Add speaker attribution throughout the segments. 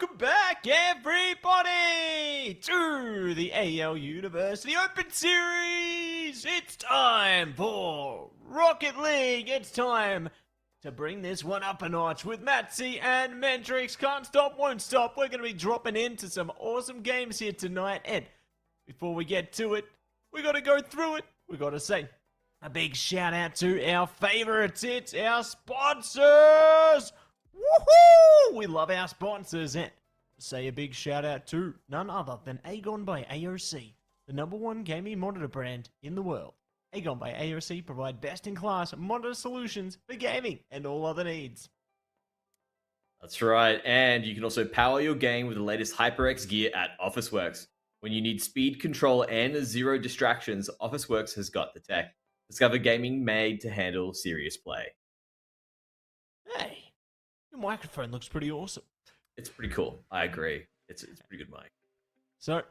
Speaker 1: welcome back, everybody, to the AEL University Open Series. It's time for Rocket League. It's time to bring this one up a notch with Matsy and Mendrix. Can't stop, won't stop. We're going to be dropping into some awesome games here tonight. And before we get to it, we got to go through it. We got to say a big shout out to our favorites. It's our sponsors. Woohoo! We love our sponsors, and say a big shout out to none other than AGON by AOC, the #1 gaming monitor brand in the world. AGON by AOC provide best-in-class monitor solutions for gaming and all other needs.
Speaker 2: That's right, and you can also power your game with the latest HyperX gear at Officeworks. When you need speed, control, and zero distractions, Officeworks has got the tech. Discover gaming made to handle serious play.
Speaker 1: Hey, your microphone looks pretty awesome.
Speaker 2: It's pretty cool. I agree. It's a pretty good mic.
Speaker 1: So,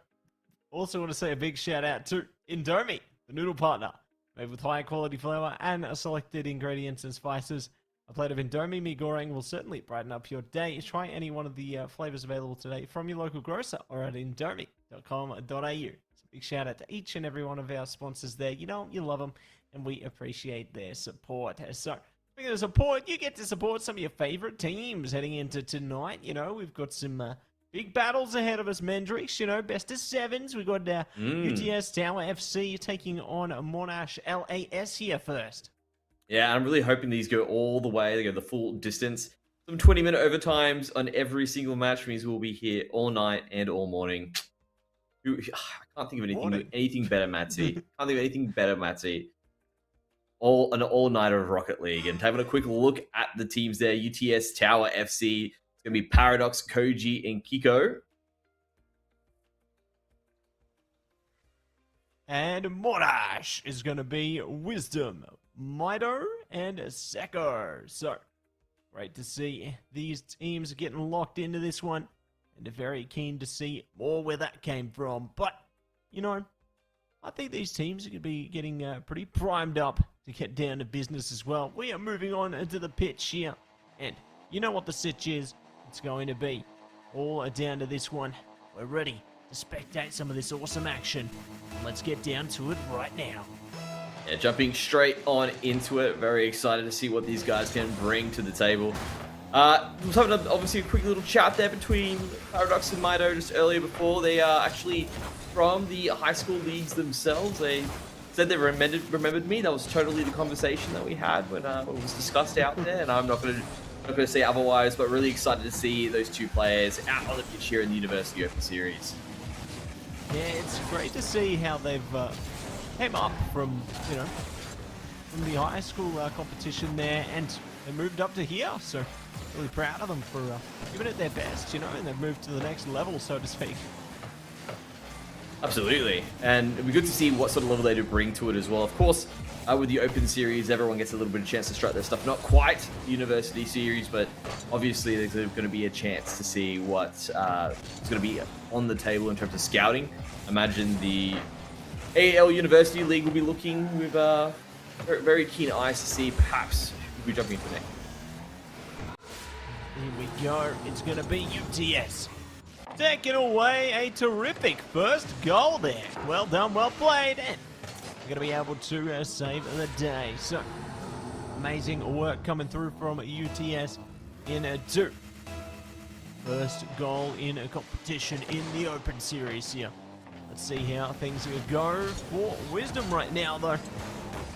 Speaker 1: also want to say a big shout out to Indomie, the noodle partner, made with high quality flour and selected ingredients and spices. A plate of Indomie mee goreng will certainly brighten up your day. Try any one of the flavors available today from your local grocer or at indomie.com.au. So big shout out to each and every one of our sponsors there. You know, you love them, and we appreciate their support. So, speaking of support, you get to support some of your favorite teams heading into tonight. You know, we've got some big battles ahead of us, Mendrix. You know, best of sevens. We've got UTS Tower FC taking on Monash LAS here first.
Speaker 2: Yeah, I'm really hoping these go all the way. They go the full distance. Some 20-minute overtimes on every single match means we'll be here all night and all morning. I can't think of anything better, Matsy. Can't think of anything better, Matsy. An all-nighter of Rocket League. And having a quick look at the teams there. UTS Tower FC. It's going to be Paradox, Koji, and Kiko.
Speaker 1: And Monash is going to be Wisdom, Mido, and Seko. So, great to see these teams getting locked into this one. And very keen to see more where that came from. But, you know, I think these teams are going to be getting pretty primed up to get down to business as well. We are moving on into the pitch here. And you know what the sitch is. It's going to be all down to this one. We're ready to spectate some of this awesome action. Let's get down to it right now.
Speaker 2: Yeah, jumping straight on into it. Very excited to see what these guys can bring to the table. Was having obviously a quick little chat there between Paradox and Mido just earlier before. They are actually from the high school leagues themselves. They said they remembered me. That was totally the conversation that we had when it was discussed out there, and I'm not going to say otherwise, but really excited to see those two players out on the pitch here in the University Open Series.
Speaker 1: Yeah, it's great to see how they've came up from, you know, from the high school competition there, and they moved up to here. So really proud of them for giving it their best, you know, and they've moved to the next level, so to speak.
Speaker 2: Absolutely, and it'd be good to see what sort of level they do bring to it as well. Of course, with the Open Series, everyone gets a little bit of chance to strut their stuff. Not quite the University Series, but obviously there's going to be a chance to see what's going to be on the table in terms of scouting. Imagine the AEL University League will be looking with very keen eyes to see perhaps if we jump into next.
Speaker 1: Here we go. It's going to be UTS. Taking away a terrific first goal there. Well done, well played. And we're going to be able to save the day. So, amazing work coming through from UTS in a 2. First goal in a competition in the Open Series here. Let's see how things go for Wisdom right now, though.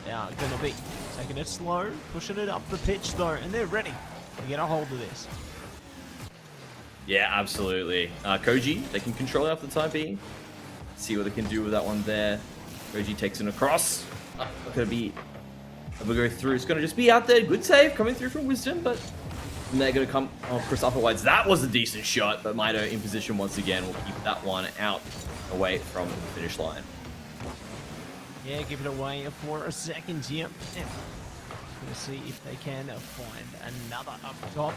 Speaker 1: They are going to be taking it slow, pushing it up the pitch, though, and they're ready to get a hold of this.
Speaker 2: Yeah, absolutely. Koji, they can control it for the time being. See what they can do with that one there. Koji takes it across. Not going to be able to go through. It's going to just be out there. Good save coming through from Wisdom, but they're going to come across upperwards. That was a decent shot, but Mido in position once again will keep that one out away from the finish line.
Speaker 1: Yeah, give it away for a second. Yep. Going to see if they can find another up top.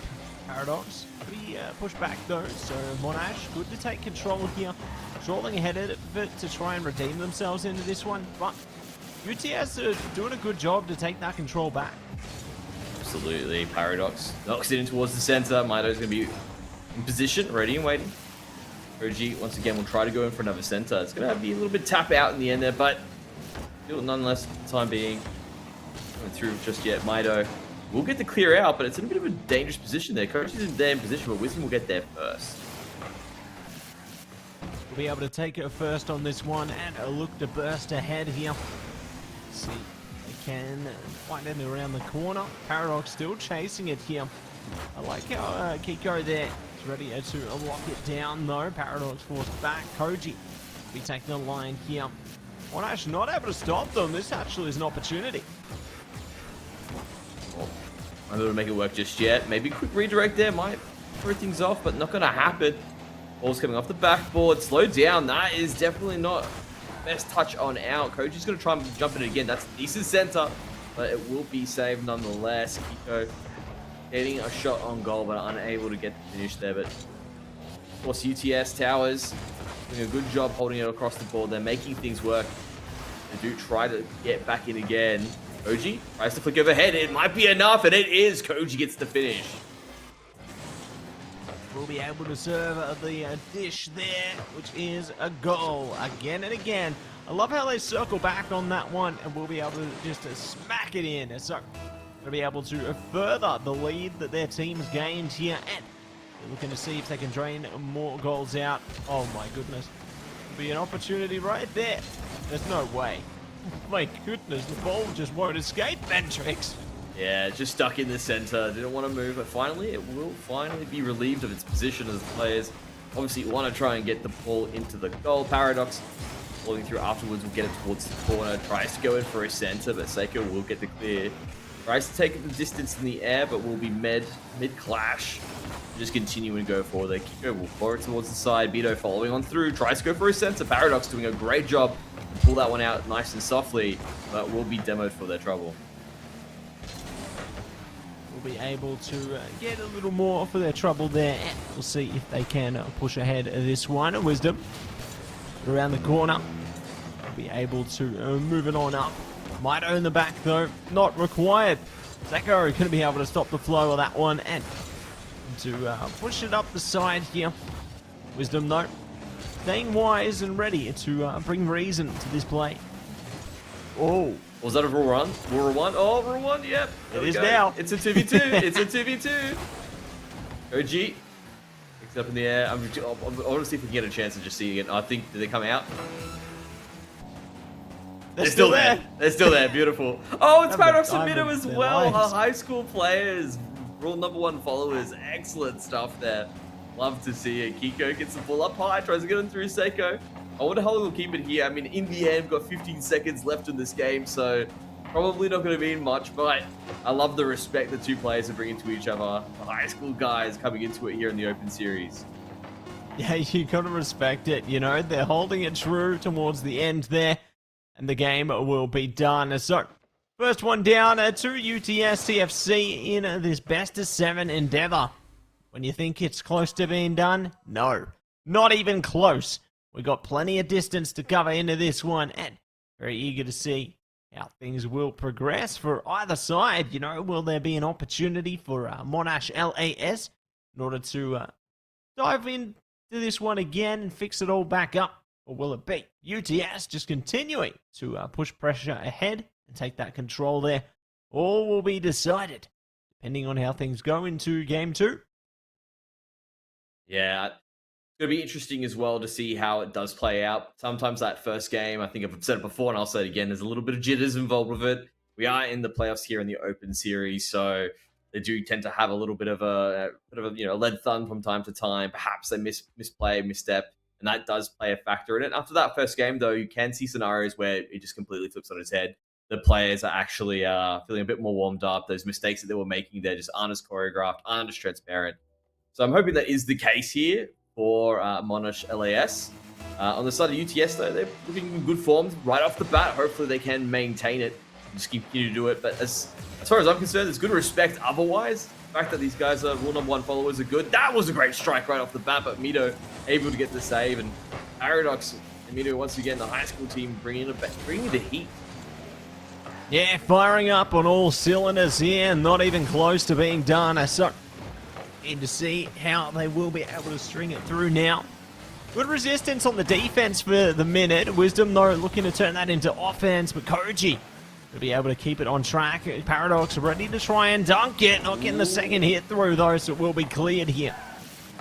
Speaker 1: Paradox. Pretty pushed back though, so Monash, good to take control here. Trolling ahead of it to try and redeem themselves into this one, but UTS are doing a good job to take that control back.
Speaker 2: Absolutely. Paradox knocks it in towards the center. Mido's going to be in position, ready and waiting. OG, once again, will try to go in for another center. It's going to be a little bit tap out in the end there, but still, nonetheless, for the time being, coming through just yet. Mido will get to clear out, but it's in a bit of a dangerous position there. Coach isn't there in position, but Wisdom will get there first.
Speaker 1: We'll be able to take it first on this one and look to burst ahead here. See if they can find it around the corner. Paradox still chasing it here. I like how Kiko there is ready to lock it down though. Paradox forced back. Koji will be taking the line here. Monash not able to stop them. This actually is an opportunity.
Speaker 2: I'm able to make it work just yet. Maybe a quick redirect there might throw things off, but not going to happen. Ball's coming off the backboard. Slow down. That is definitely not best touch on out. Koji's going to try and jump in again. That's a decent center, but it will be saved nonetheless. Kiko getting a shot on goal, but unable to get the finish there. But of course, UTS Towers doing a good job holding it across the board. They're making things work. They do try to get back in again. Koji tries to flick overhead. It might be enough, and it is. Koji gets the finish.
Speaker 1: We'll be able to serve the dish there, which is a goal again and again. I love how they circle back on that one, and we'll be able to just smack it in. So we'll be able to further the lead that their team's gained here, and they're looking to see if they can drain more goals out. Oh my goodness. There'll be an opportunity right there. There's no way. My goodness, the ball just won't escape Ventrix.
Speaker 2: Yeah, just stuck in the center. Didn't want to move, but finally, it will finally be relieved of its position as the players obviously want to try and get the ball into the goal. Paradox falling through afterwards will get it towards the corner. Tries to go in for a center, but Seiko will get the clear. Tries to take the distance in the air, but will be mid-clash. Just continue and go forward there. Kiko will forward towards the side. Beto following on through. Tries to go for a center. Paradox doing a great job. Pull that one out nice and softly, but will be demoed for their trouble.
Speaker 1: Will be able to get a little more for their trouble there, and we'll see if they can push ahead this one. Wisdom around the corner. Will be able to move it on up. Might own the back though, not required. Zeko going to be able to stop the flow of that one and to push it up the side here. Wisdom though, staying wise and ready to bring reason to this play. Oh,
Speaker 2: was that a rule run? Rule one? Oh, rule one, yep.
Speaker 1: It is now.
Speaker 2: It's a 2v2. It's a 2v2. OG. Picks it up in the air. I want to see if we can get a chance of just seeing it. I think, did they come out?
Speaker 1: They're still there.
Speaker 2: They're still there. Beautiful. Oh, it's Paradox and Mido as
Speaker 1: their
Speaker 2: well.
Speaker 1: lives.
Speaker 2: Our high school players. Rule number 1 followers. Excellent stuff there. Love to see it. Kiko gets the ball up high. Tries to get him through Seiko. I wonder how we'll keep it here. I mean, in the end, we've got 15 seconds left in this game, so probably not going to mean much, but I love the respect the two players are bringing to each other. The high school guys coming into it here in the Open Series.
Speaker 1: Yeah, you got to respect it. You know, they're holding it true towards the end there, and the game will be done. So, first one down to UTS TFC in this best of 7 endeavor. When you think it's close to being done, no, not even close. We got plenty of distance to cover into this one, and very eager to see how things will progress for either side. You know, will there be an opportunity for Monash LAS in order to dive into this one again and fix it all back up? Or will it be UTS just continuing to push pressure ahead and take that control there? All will be decided depending on how things go into Game 2.
Speaker 2: Yeah, it's going to be interesting as well to see how it does play out. Sometimes that first game, I think I've said it before and I'll say it again, there's a little bit of jitters involved with it. We are in the playoffs here in the Open Series, so they do tend to have a little bit of a lead thumb from time to time. Perhaps they misplay, misstep, and that does play a factor in it. After that first game, though, you can see scenarios where it just completely flips on its head. The players are actually feeling a bit more warmed up. Those mistakes that they were making there just aren't as choreographed, aren't as transparent. So I'm hoping that is the case here for Monash LAS. On the side of UTS, though, they're looking in good form right off the bat. Hopefully they can maintain it and just continue to do it. But as far as I'm concerned, there's good respect otherwise. The fact that these guys are rule number 1 followers are good. That was a great strike right off the bat, but Mido able to get the save. And Paradox and Mido, once again, the high school team bringing the heat.
Speaker 1: Yeah, firing up on all cylinders here, not even close to being done. So Need to see how they will be able to string it through now. Good resistance on the defense for the minute. Wisdom, though, looking to turn that into offense, but Koji will be able to keep it on track. Paradox ready to try and dunk it. Not getting the second hit through, though, so it will be cleared here.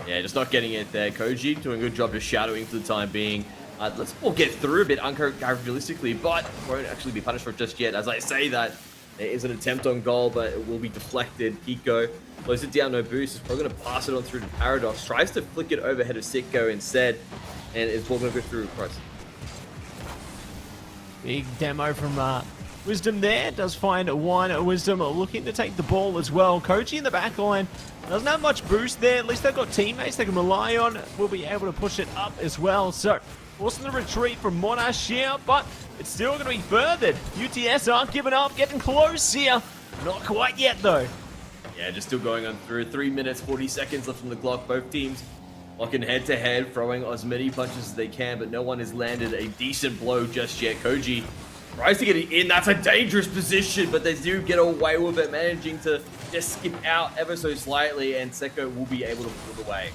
Speaker 2: Yeah, just not getting it there. Koji doing a good job just shadowing for the time being. Let's all get through a bit uncharacteristically, but won't actually be punished for it just yet. As I say that, there is an attempt on goal, but it will be deflected. Kiko close it down, no boost. Is probably going to pass it on through to Paradox. Tries to flick it overhead of Sitko instead, and it's all going to go through Price.
Speaker 1: Big demo from Wisdom there. Does find one. Wisdom looking to take the ball as well. Koji in the back line doesn't have much boost there. At least they've got teammates they can rely on. Will be able to push it up as well. So forcing the retreat from Monash here, but it's still going to be furthered. UTS aren't giving up, getting close here. Not quite yet, though.
Speaker 2: Yeah, just still going on through. 3 minutes, 40 seconds left on the clock. Both teams locking head-to-head, throwing as many punches as they can, but no one has landed a decent blow just yet. Koji tries to get it in. That's a dangerous position, but they do get away with it, managing to just skip out ever so slightly, and Seko will be able to pull it away.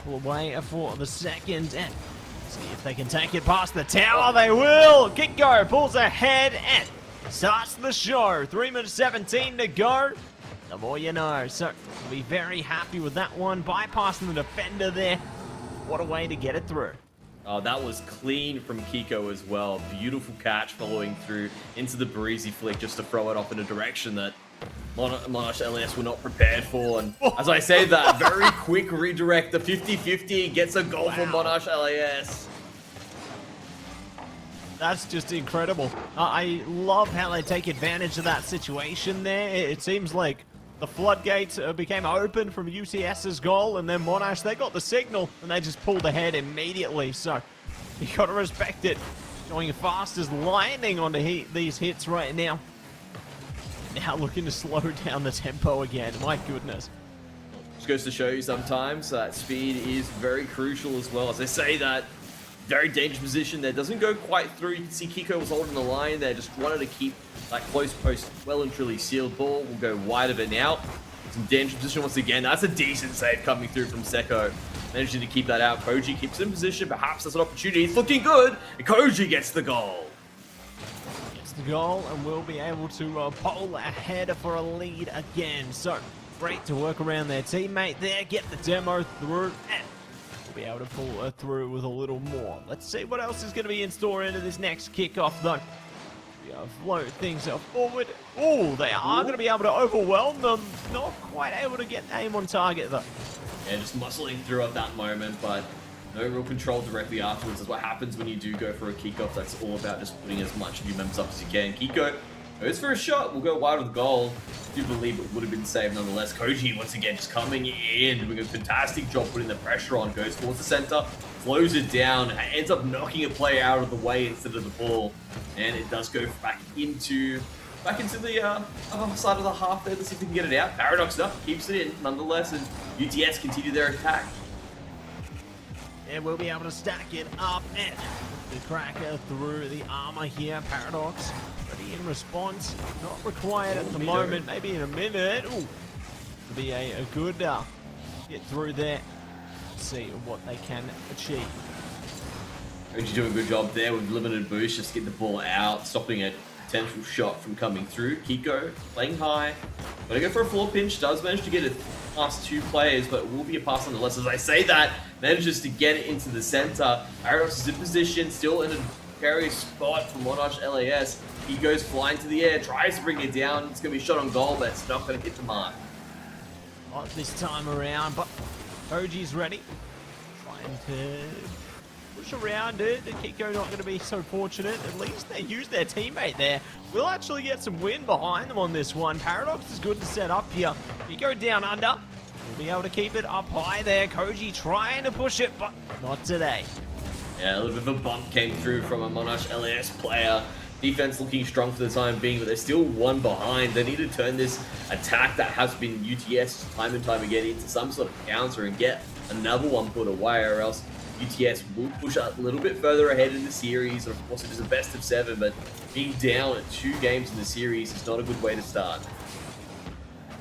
Speaker 1: Pull away for the second, and see if they can take it past the tower. They will. Kiko pulls ahead and starts the show. 3 minutes 17 to go. The more you know. So we'll be very happy with that one. Bypassing the defender there. What a way to get it through.
Speaker 2: Oh, that was clean from Kiko as well. Beautiful catch following through into the breezy flick just to throw it off in a direction that Monash LS were not prepared for. And as I say that, very quick redirect. The 50-50 gets a goal for Monash LAS.
Speaker 1: That's just incredible. I love how they take advantage of that situation there. It seems like the floodgates became open from UTS's goal, and then Monash, they got the signal, and they just pulled ahead immediately. So you got to respect it. Going fast as lightning onto these hits right now. Now looking to slow down the tempo again. My goodness.
Speaker 2: Just goes to show you sometimes that speed is very crucial as well. As I say that, very dangerous position there. Doesn't go quite through. You can see Kiko was holding the line there. Just wanted to keep that close post well and truly sealed. Ball will go wide of it now. Some dangerous position once again. That's a decent save coming through from Seko. Managing to keep that out. Koji keeps in position. Perhaps that's an opportunity. It's looking good. And Koji gets the goal.
Speaker 1: Gets the goal and will be able to pull ahead for a lead again. So great to work around their teammate there. Get the demo through. And be able to pull through with a little more. Let's see what else is going to be in store into this next kickoff, though. We float things forward. Oh, they are going to be able to overwhelm them. Not quite able to get aim on target, though.
Speaker 2: Yeah, just muscling through at that moment, but no real control directly afterwards. That's what happens when you do go for a kickoff. That's all about just putting as much of your members up as you can. Kiko goes for a shot. We'll go wide with the goal. I do believe it would have been saved nonetheless. Koji once again just coming in, doing a fantastic job putting the pressure on. Goes towards the center, flows it down, ends up knocking a player out of the way instead of the ball, and it does go back into the other side of the half there. Let's see if we can get it out. Paradox enough keeps it in nonetheless, and UTS continue their attack.
Speaker 1: And we'll be able to stack it up, and the cracker through the armor here. Paradox ready in response. Not required at the moment. Maybe in a minute. Ooh, it'll be a good get through there. Let's see what they can achieve.
Speaker 2: Koji doing a good job there with limited boost. Just get the ball out, stopping a potential shot from coming through. Kiko playing high. Gonna go for a floor pinch. Does manage to get it past two players, but it will be a pass nonetheless. As I say that, manages to get it into the center. Paradox is in position, still in a precarious spot from Monash LAS. He goes flying to the air, tries to bring it down. It's going to be a shot on goal, but it's not going to hit the mark.
Speaker 1: Not this time around, but Koji's ready. Trying to push around it. Kiko not going to be so fortunate. At least they use their teammate there. We'll actually get some wind behind them on this one. Paradox is good to set up here. Kiko down under. We'll be able to keep it up high there. Koji trying to push it, but not today.
Speaker 2: Yeah, a little bit of a bump came through from a Monash LAS player. Defense looking strong for the time being, but they're still one behind. They need to turn this attack that has been UTS time and time again into some sort of counter and get another one put away, or else UTS will push up a little bit further ahead in the series. And of course, it is a best of 7, but being down at 2 games in the series is not a good way to start.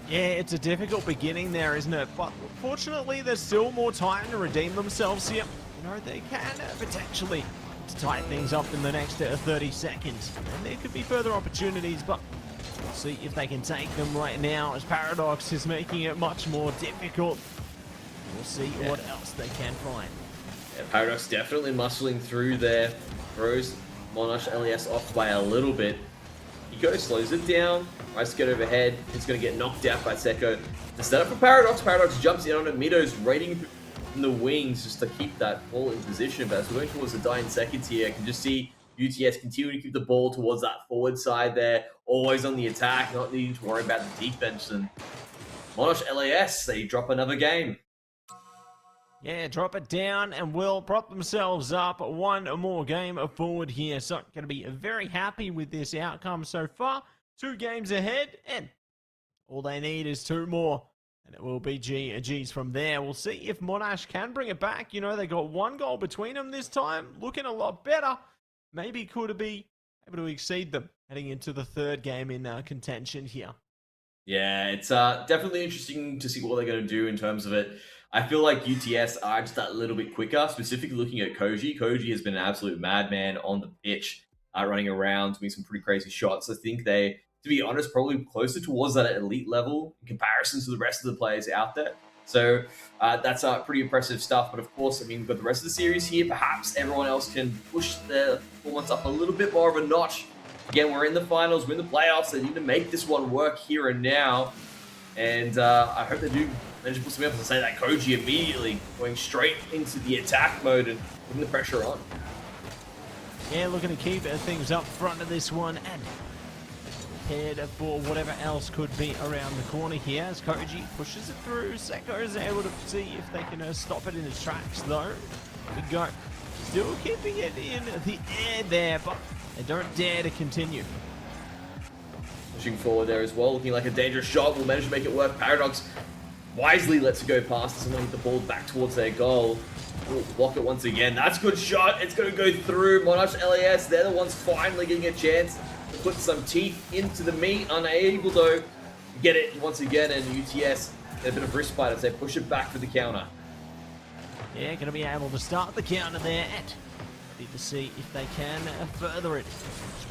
Speaker 1: Yeah, it's a difficult beginning there, isn't it? But fortunately, there's still more time to redeem themselves here. You know, they can potentially tie things up in the next 30 seconds. And there could be further opportunities, but we'll see if they can take them right now, as Paradox is making it much more difficult. We'll see what else they can find.
Speaker 2: Yeah, Paradox definitely muscling through there. Throws Monash LES off by a little bit. Eco slows it down, tries to get overhead. It's going to get knocked out by Seko. To set up for Paradox, Paradox jumps in on it. Mido's raiding from the wings just to keep that ball in position. But as we're going towards the dying seconds here, I can just see UTS continue to keep the ball towards that forward side there. Always on the attack, not needing to worry about the defense. And Monash LAS, they drop another game.
Speaker 1: Yeah, drop it down and will prop themselves up one more game forward here. So going to be very happy with this outcome so far. 2 games ahead, and all they need is 2 more. And it will be GG's from there. We'll see if Monash can bring it back. You know, they got 1 goal between them this time. Looking a lot better. Maybe could be able to exceed them heading into the 3rd game in contention here.
Speaker 2: Yeah, it's definitely interesting to see what they're going to do in terms of it. I feel like UTS are just that little bit quicker, specifically looking at Koji. Koji has been an absolute madman on the pitch, running around, doing some pretty crazy shots. I think they, to be honest, probably closer towards that elite level in comparison to the rest of the players out there. So that's pretty impressive stuff. But of course, I mean, we've got the rest of the series here. Perhaps everyone else can push their performance up a little bit more of a notch. Again, we're in the finals, we're in the playoffs. They need to make this one work here and now. And I hope they do manage to put something up to say that Koji immediately going straight into the attack mode and putting the pressure on.
Speaker 1: Yeah, looking to keep things up front of this one and head for whatever else could be around the corner here as Koji pushes it through. Seko is able to see if they can stop it in its tracks though. Good go. Still keeping it in the air there, but they don't dare to continue.
Speaker 2: Pushing forward there as well, looking like a dangerous shot. Will manage to make it work. Paradox wisely lets it go past. Doesn't want to get the ball back towards their goal. Will block it once again. That's a good shot. It's going to go through. Monash LAS, they're the ones finally getting a chance to put some teeth into the meat. Unable though to get it once again, and UTS get a bit of respite as they push it back for the counter.
Speaker 1: Yeah, going to be able to start the counter there and need to see if they can further it.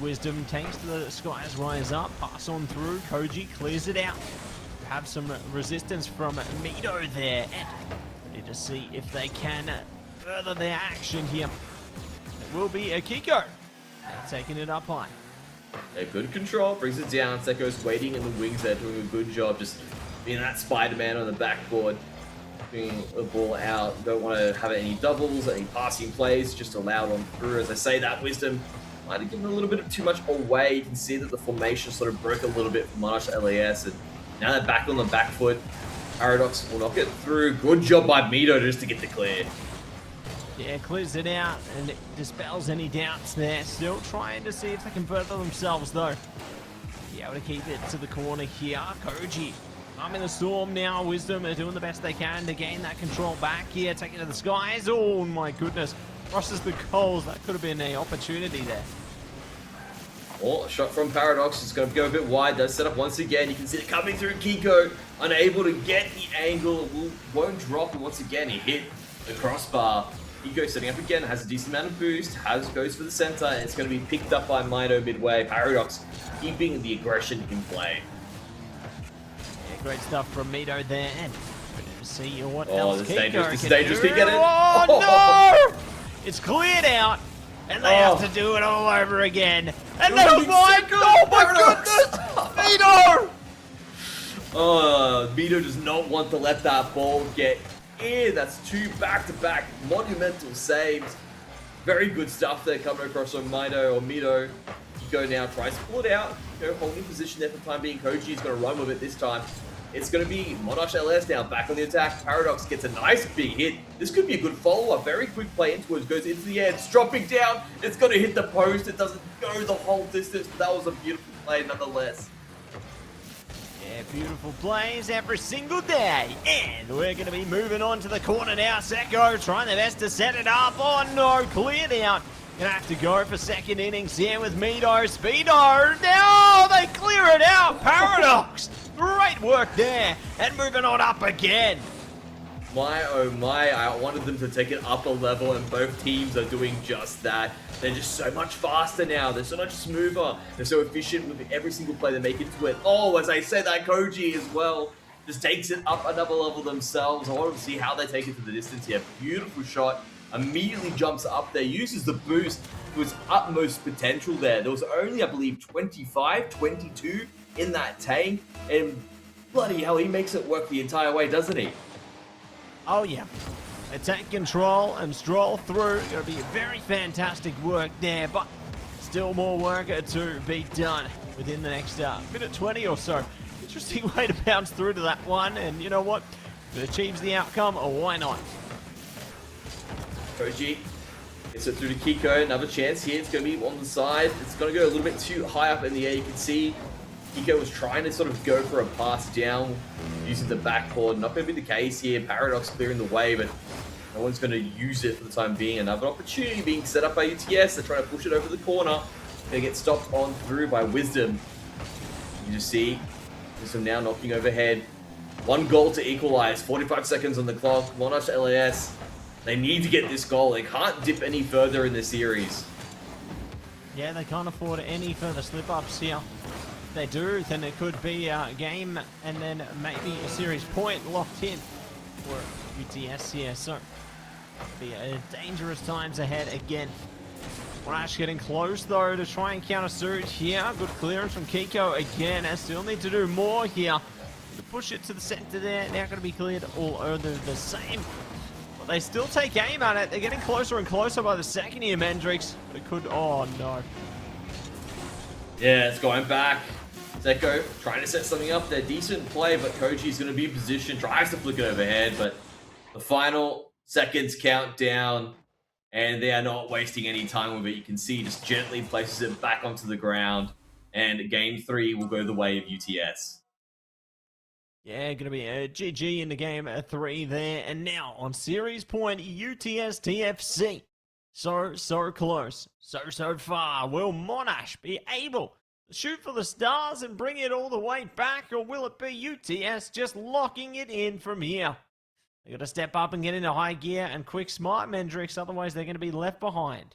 Speaker 1: Wisdom takes to the skies, rise up, pass on through. Koji clears it out. Have some resistance from Mido there. And need to see if they can further their action here. It will be a Kiko taking it up high.
Speaker 2: A good control, brings it down. Seko's waiting in the wings there, doing a good job, just being that Spider-Man on the backboard. Bringing the ball out. Don't want to have any doubles, any passing plays, just allow it on through. As I say that, Wisdom might have given a little bit of too much away. You can see that the formation sort of broke a little bit for Monash LAS, and now they're back on the back foot. Paradox will knock it through. Good job by Mido just to get the clear.
Speaker 1: Yeah, clears it out and it dispels any doubts there. Still trying to see if they can further themselves though. Be able to keep it to the corner here. Koji, I'm in the storm now. Wisdom are doing the best they can to gain that control back here. Taking it to the skies. Oh my goodness. Crosses the goals. That could have been an opportunity there.
Speaker 2: Oh, a shot from Paradox. It's going to go a bit wide. Does set up once again. You can see it coming through. Kiko unable to get the angle. Won't drop. And once again, he hit the crossbar. Kiko setting up again. Has a decent amount of boost. Goes for the center. And it's going to be picked up by Mido midway. Paradox keeping the aggression in play.
Speaker 1: Yeah, great stuff from Mido there. And see what else
Speaker 2: this is
Speaker 1: Kiko
Speaker 2: dangerous. This is
Speaker 1: can
Speaker 2: dangerous.
Speaker 1: do.
Speaker 2: Can get it.
Speaker 1: Oh no! It's cleared out, and they have to do it all over again. And oh my goodness! Mido!
Speaker 2: Mido does not want to let that ball get in. That's 2 back-to-back monumental saves. Very good stuff there coming across on Mido. Kiko now tries to pull it out. Holding position there for the time being. Koji is going to run with it this time. It's going to be Monash LS now back on the attack. Paradox gets a nice big hit. This could be a good follow-up. Very quick play into it. Goes into the air. It's dropping down. It's going to hit the post. It doesn't go the whole distance, but that was a beautiful play nonetheless.
Speaker 1: Yeah, beautiful plays every single day. And we're going to be moving on to the corner now. Seko trying their best to set it up. Oh no, cleared out. Gonna have to go for second innings here with Mido. Speedo. Now they clear it out. Paradox Great work there, and moving on up again.
Speaker 2: My oh my, I wanted them to take it up a level, and both teams are doing just that. They're just so much faster now. They're so much smoother. They're so efficient with every single play they make into it. Oh, as I said, that Koji as well just takes it up another level themselves. I want to see how they take it to the distance here. Beautiful shot. Immediately jumps up there, uses the boost to its utmost potential there. There was only, I believe, 25, 22 in that tank, and bloody hell, he makes it work the entire way, doesn't he?
Speaker 1: Oh yeah, attack control and stroll through. Gonna be very fantastic work there, but still more work to be done within the next minute 20 or so. Interesting way to bounce through to that one, and you know what? If it achieves the outcome, why not?
Speaker 2: Koji gets it through to Kiko. Another chance here. It's going to be on the side. It's going to go a little bit too high up in the air. You can see Kiko was trying to sort of go for a pass down using the backboard. Not going to be the case here. Paradox clearing the way, but no one's going to use it for the time being. Another opportunity being set up by UTS. They're trying to push it over the corner. They get stopped on through by Wisdom. You just see Wisdom now knocking overhead. One goal to equalize. 45 seconds on the clock. Monash LAS. They need to get this goal. They can't dip any further in the series.
Speaker 1: Yeah, they can't afford any further slip-ups here. If they do, then it could be a game and then maybe a series point locked in for UTS here. So, be dangerous times ahead again. Monash getting close though to try and counter surge here. Good clearance from Kiko again. And still need to do more here to push it to the center there. Now going to be cleared all over the same. They still take aim at it. They're getting closer and closer by the second here, Mendrix. It could... Oh, no.
Speaker 2: Yeah, it's going back. Zeko trying to set something up there. Decent play, but Koji's going to be in position. Tries to flick it overhead, but the final seconds count down, and they are not wasting any time with it. You can see he just gently places it back onto the ground, and game 3 will go the way of UTS.
Speaker 1: Yeah, going to be a GG in the game 3 there. And now on series point, UTS TFC. So close. So far. Will Monash be able to shoot for the stars and bring it all the way back? Or will it be UTS just locking it in from here? They got to step up and get into high gear and quick smart, Mendrix. Otherwise, they're going to be left behind.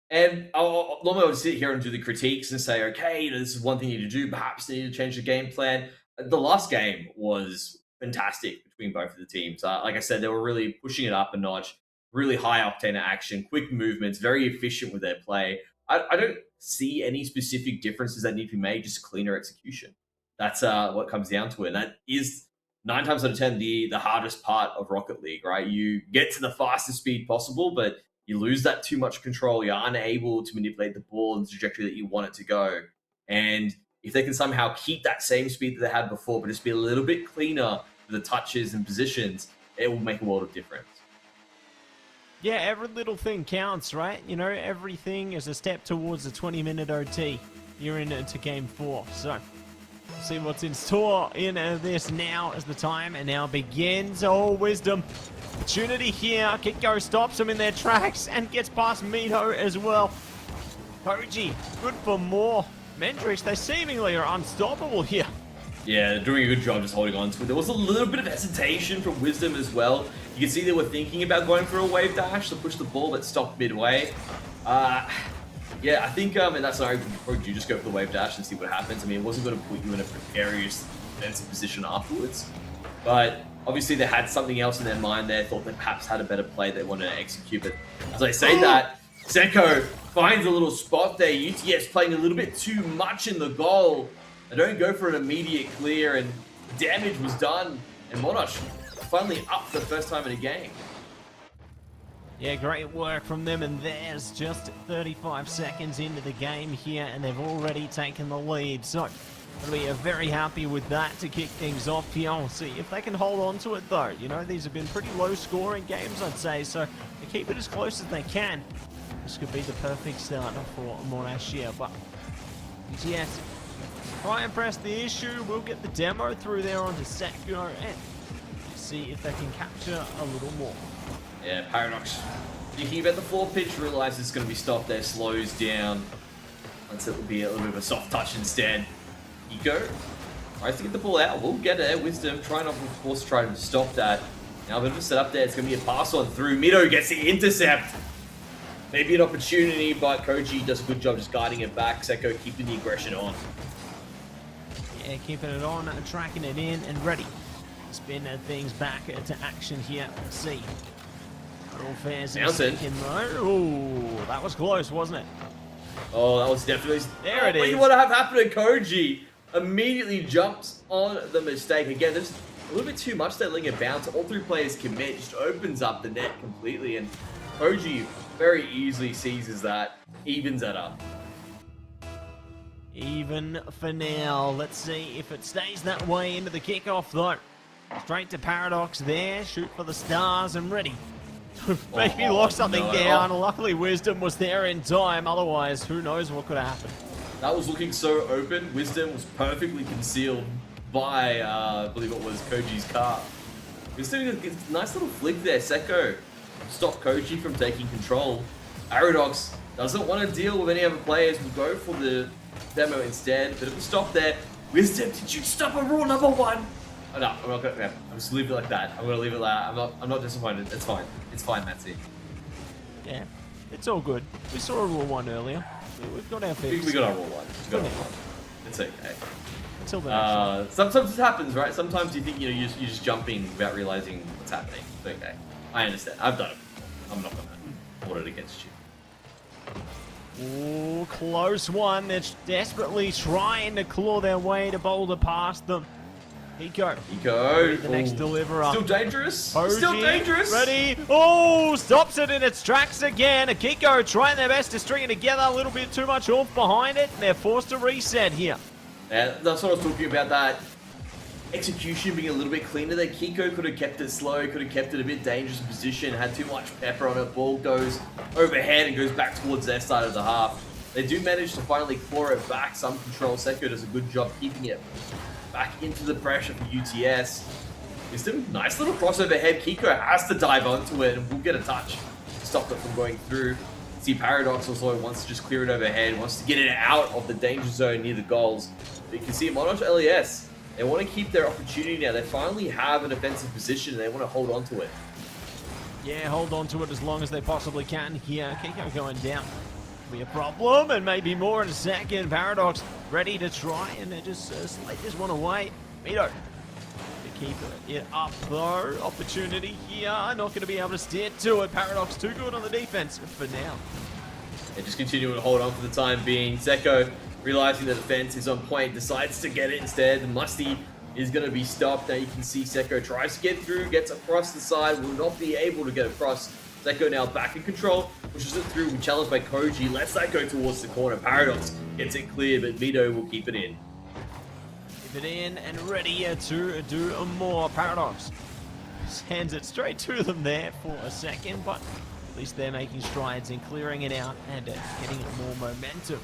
Speaker 2: And normally I would sit here and do the critiques and say, okay, this is one thing you need to do. Perhaps they need to change the game plan. The last game was fantastic between both of the teams. Like I said, they were really pushing it up a notch, really high octane action, quick movements, very efficient with their play. I don't see any specific differences that need to be made, just cleaner execution. That's what comes down to it. And that is 9 times out of 10 the hardest part of Rocket League, right? You get to the fastest speed possible, but you lose that too much control. You're unable to manipulate the ball in the trajectory that you want it to go. And if they can somehow keep that same speed that they had before, but just be a little bit cleaner with the touches and positions, it will make a world of difference.
Speaker 1: Yeah, every little thing counts, right? You know, everything is a step towards the 20-minute OT. You're into game 4, so see what's in store in this now as the time and now begins. Oh, Wisdom. Opportunity here. Kiko stops them in their tracks and gets past Mito as well. Koji, good for more. Mendrix, they seemingly are unstoppable here.
Speaker 2: Yeah, they're doing a good job just holding on to it. There was a little bit of hesitation from Wisdom as well. You can see they were thinking about going for a wave dash to push the ball, but stopped midway. Yeah, I think, and that's not probably you just go for the wave dash and see what happens. I mean, it wasn't going to put you in a precarious defensive position afterwards. But obviously they had something else in their mind there, thought they perhaps had a better play they wanted to execute. But as I say that, Zeko finds a little spot there. UTS playing a little bit too much in the goal. They don't go for an immediate clear, and damage was done. And Monash finally up for the first time in a game.
Speaker 1: Yeah, great work from them, and there's just 35 seconds into the game here, and they've already taken the lead. So, we are very happy with that to kick things off here. We'll see if they can hold on to it, though. You know, these have been pretty low-scoring games, I'd say, so they keep it as close as they can. This could be the perfect start for Monash here, but yes, try and press the issue. We'll get the demo through there onto Sekiro and see if they can capture a little more.
Speaker 2: Yeah, Paradox thinking about the 4 pitch, realizes it's going to be stopped there, slows down. Once it will be a little bit of a soft touch instead. Kiko Tries to get the ball out. We'll get it. Wisdom trying, of course, try to stop that. Now a bit of a setup there. It's going to be a pass on through. Mito gets the intercept. Maybe an opportunity, but Koji does a good job just guiding it back. Seko keeping the aggression on.
Speaker 1: Yeah, keeping it on, tracking it in, and ready. Spin things back to action here. Let's see. All fares in second row. Oh, that was close, wasn't it?
Speaker 2: Oh, that was definitely...
Speaker 1: There it is.
Speaker 2: What do you want to have happen to Koji? Immediately jumps on the mistake. Again, there's a little bit too much there letting it bounce. All three players commit, just opens up the net completely, and Koji very easily seizes that, evens it up.
Speaker 1: Even for now. Let's see if it stays that way into the kickoff, though. Straight to Paradox there. Shoot for the stars and ready. Maybe lock something down. Luckily, Wisdom was there in time. Otherwise, who knows what could happen.
Speaker 2: That was looking so open. Wisdom was perfectly concealed by, I believe it was Koji's car. Wisdom gets a nice little flick there. Seko stopped Koji from taking control. Paradox doesn't want to deal with any other players. Will go for the demo instead. Bit of a stop there. Wisdom, did you stop a rule number 1? Oh, no, I'm not gonna. Yeah, I'm just leave it like that. I'm gonna leave it like that. I'm not disappointed. It's fine. It's fine, Matsy.
Speaker 1: Yeah, it's all good. We saw a rule 1 earlier. We've got our fix.
Speaker 2: We got our rule 1. We got our rule 1. It's okay.
Speaker 1: Until the next one.
Speaker 2: Sometimes it happens, right? Sometimes you think you're just jumping without realizing what's happening. It's okay. I understand. I've done it. I'm not gonna hold it against you.
Speaker 1: Ooh, close one. They're desperately trying to claw their way to boulder past them. Hiko. The next deliverer.
Speaker 2: Still dangerous.
Speaker 1: Oji,
Speaker 2: Still dangerous.
Speaker 1: Ready. Oh, stops it in its tracks again. Akiko trying their best to string it together. A little bit too much oomph behind it. And they're forced to reset here.
Speaker 2: Yeah, that's what I was talking about. That execution being a little bit cleaner there. Kiko could have kept it slow. Could have kept it a bit dangerous position. Had too much pepper on it. Ball goes overhead and goes back towards their side of the half. They do manage to finally claw it back. Some control. Seko does a good job keeping it back into the pressure for UTS. It's a nice little crossover head. Kiko has to dive onto it and will get a touch to stop it from going through. See, Paradox also wants to just clear it overhead, wants to get it out of the danger zone near the goals. But you can see Monash LES, they want to keep their opportunity now. They finally have an offensive position and they want to hold on to it.
Speaker 1: Yeah, hold on to it as long as they possibly can here. Kiko going down. Be a problem, and maybe more in a second. Paradox ready to try, and they just slate this one away. Mito to keep it up though. Opportunity here, not going to be able to steer to it. Paradox too good on the defense for now.
Speaker 2: They just continue to hold on for the time being. Seko, realizing the defense is on point, decides to get it instead. The Musty is going to be stopped. Now you can see Seko tries to get through, gets across the side, will not be able to get across. Seko now back in control, pushes it through, challenged by Koji, lets that go towards the corner. Paradox gets it clear, but Mito will keep it in.
Speaker 1: Keep it in and ready to do more. Paradox hands it straight to them there for a second, but at least they're making strides in clearing it out and getting more momentum.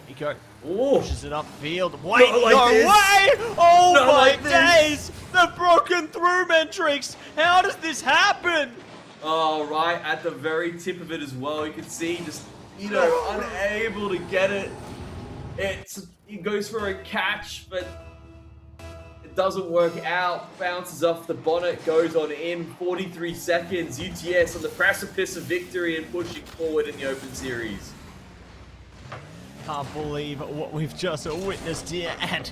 Speaker 1: Miko pushes it upfield. Wait, no way! Oh my days! The broken through Mentrix! How does this happen?
Speaker 2: Oh, right at the very tip of it as well. You can see just, unable to get it. It goes for a catch, but it doesn't work out. Bounces off the bonnet, goes on in. 43 seconds. UTS on the precipice of victory and pushing forward in the Open Series.
Speaker 1: Can't believe what we've just witnessed here, and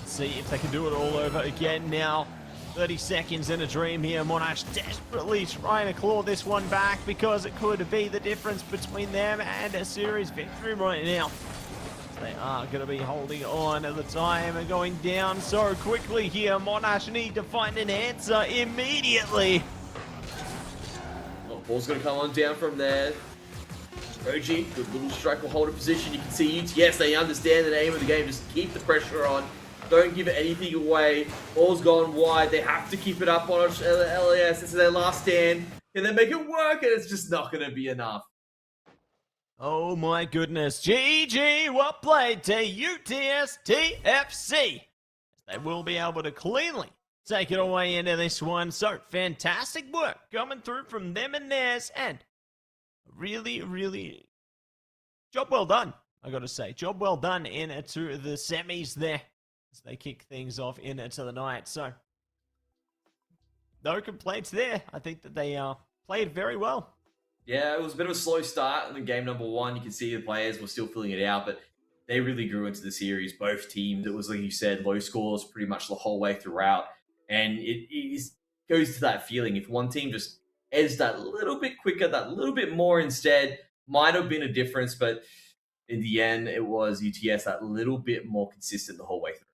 Speaker 1: see if they can do it all over again now. 30 seconds in a dream here. Monash desperately trying to claw this one back because it could be the difference between them and a series victory right now. They are going to be holding on at the time and going down so quickly here. Monash need to find an answer immediately.
Speaker 2: Well, ball's going to come on down from there. Koji, good little strike will hold a position. You can see UTS, they understand the aim of the game. Just keep the pressure on. Don't give it anything away. Ball's gone wide. They have to keep it up on LAS. This is their last stand. Can they make it work? And it's just not going to be enough.
Speaker 1: Oh my goodness. GG, well played to UTS TFC. They will be able to cleanly take it away into this one. So fantastic work coming through from them and theirs. And really, job well done, I got to say. Job well done into the semis there. as they kick things off into the night. So, no complaints there. I think that they played very well.
Speaker 2: Yeah, it was a bit of a slow start in the game number one. You can see the players were still filling it out, but they really grew into the series. Both teams, it was like you said, low scores pretty much the whole way throughout. And goes to that feeling. If one team just edged that little bit quicker, that little bit more instead, might have been a difference. But in the end, it was UTS that little bit more consistent the whole way through.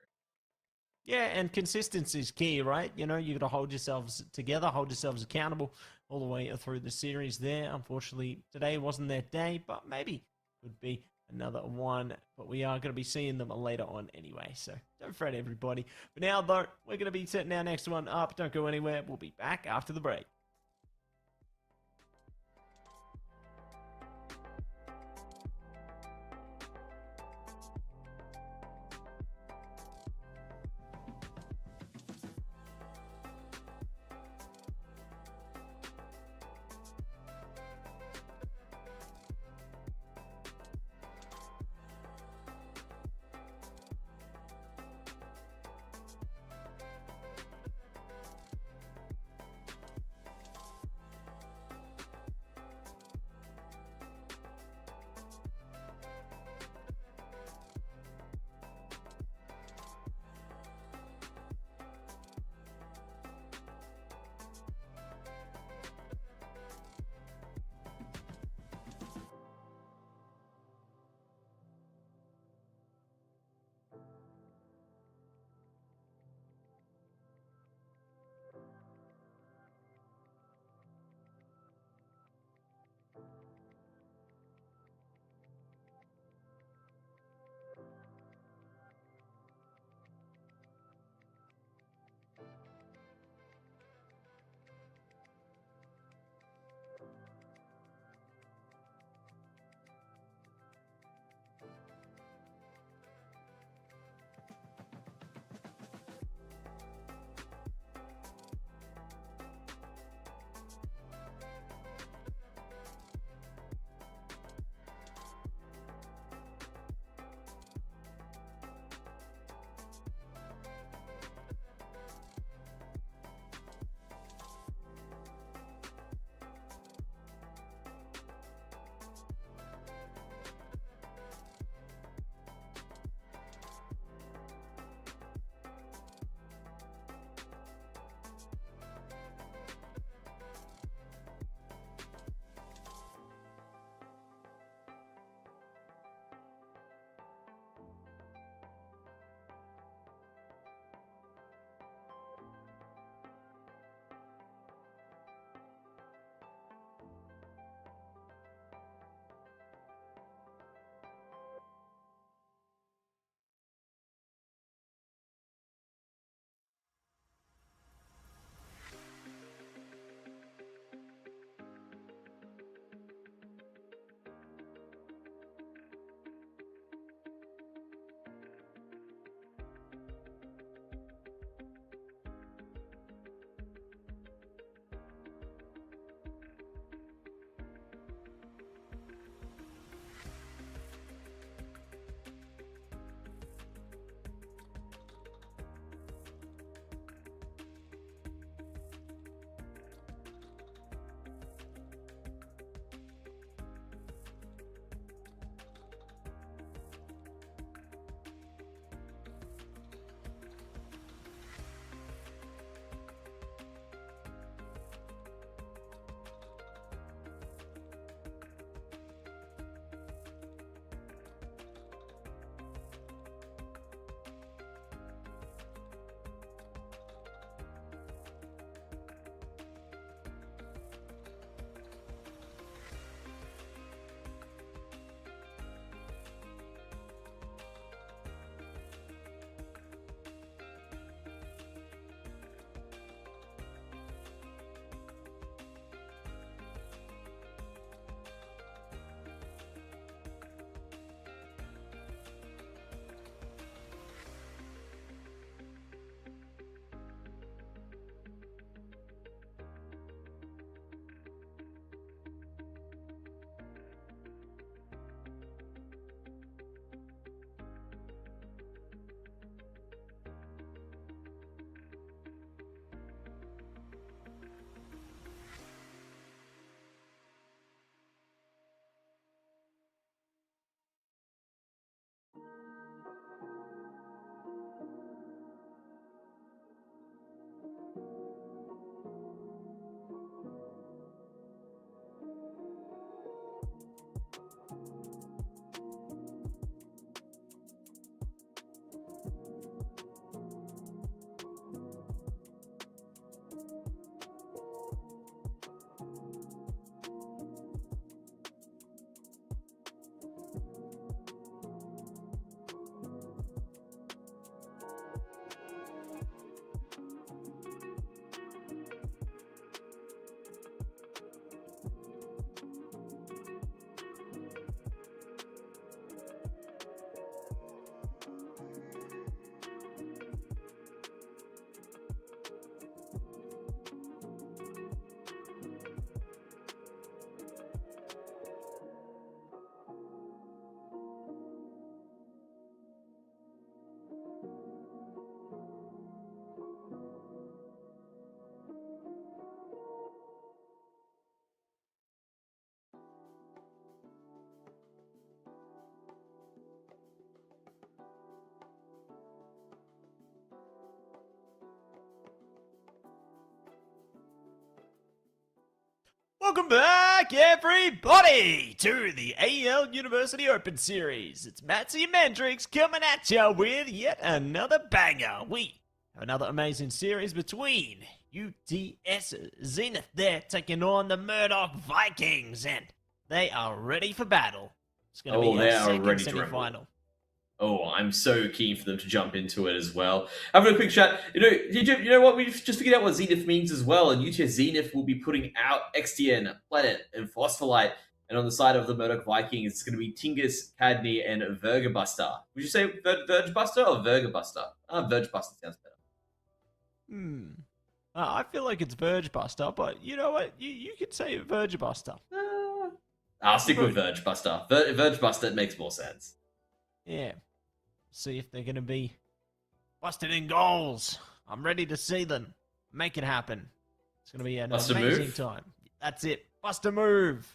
Speaker 1: Yeah, and consistency is key, right? You got to hold yourselves together, hold yourselves accountable all the way through the series there. Unfortunately, today wasn't their day, but maybe could be another one. But we are going to be seeing them later on anyway, so don't fret, everybody. For now, though, we're going to be setting our next one up. Don't go anywhere. We'll be back after the break. Welcome back, everybody, to the AEL University Open Series. It's Matsy and Mendrix coming at you with yet another banger. We have another amazing series between UTS Zenith there taking on the Murdoch Vikings, and they are ready for battle. It's going to be a second semi-final.
Speaker 2: Oh, I'm so keen for them to jump into it as well. Having a quick chat. You know what? We've just figured out what Zenith means as well. And UTS Zenith will be putting out XTN, Planet, and Phosphorite. And on the side of the Murdoch Vikings, it's going to be Tingus, Cadney, and Vergabuster. Would you say Vergebuster or Vergabuster? Vergebuster sounds better.
Speaker 1: I feel like it's Vergebuster, but you know what? You could say Vergebuster.
Speaker 2: I'll stick with Vergebuster. Vergebuster, it makes more sense.
Speaker 1: Yeah. See if they're going to be busted in goals. I'm ready to see them. Make it happen. It's going to be an amazing time. That's it. Bust a move.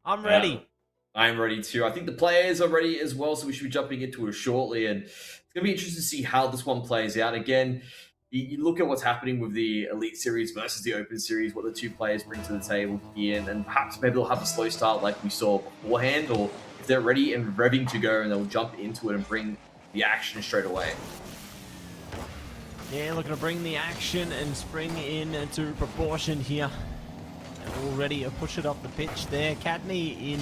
Speaker 1: I'm ready.
Speaker 2: I'm ready too. I think the players are ready as well, so we should be jumping into it shortly. And it's going to be interesting to see how this one plays out. Again, you look at what's happening with the Elite Series versus the Open Series, what the two players bring to the table here, and perhaps maybe they'll have a slow start like we saw beforehand, or if they're ready and revving to go, and they'll jump into it and bring the action straight away.
Speaker 1: Yeah, looking to bring the action and spring into proportion here. And already push it up the pitch there. Cadney in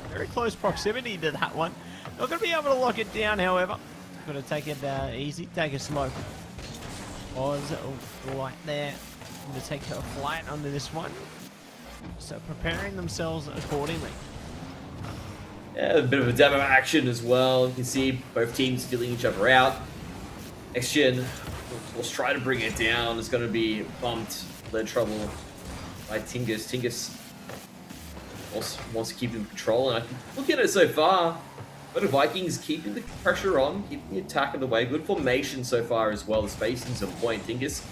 Speaker 1: very close proximity to that one. Not going to be able to lock it down, however. Going to take it easy, take a smoke. Oz right there. Going to take a flight under this one. So preparing themselves accordingly.
Speaker 2: Yeah, a bit of a demo action as well. You can see both teams feeling each other out. XGen will try to bring it down. It's going to be bumped, led trouble by Tingus. Tingus also wants to keep in control. And I can look at it so far. But the Vikings keeping the pressure on, keeping the attack in the way. Good formation so far as well. The spacing's on point. Tingus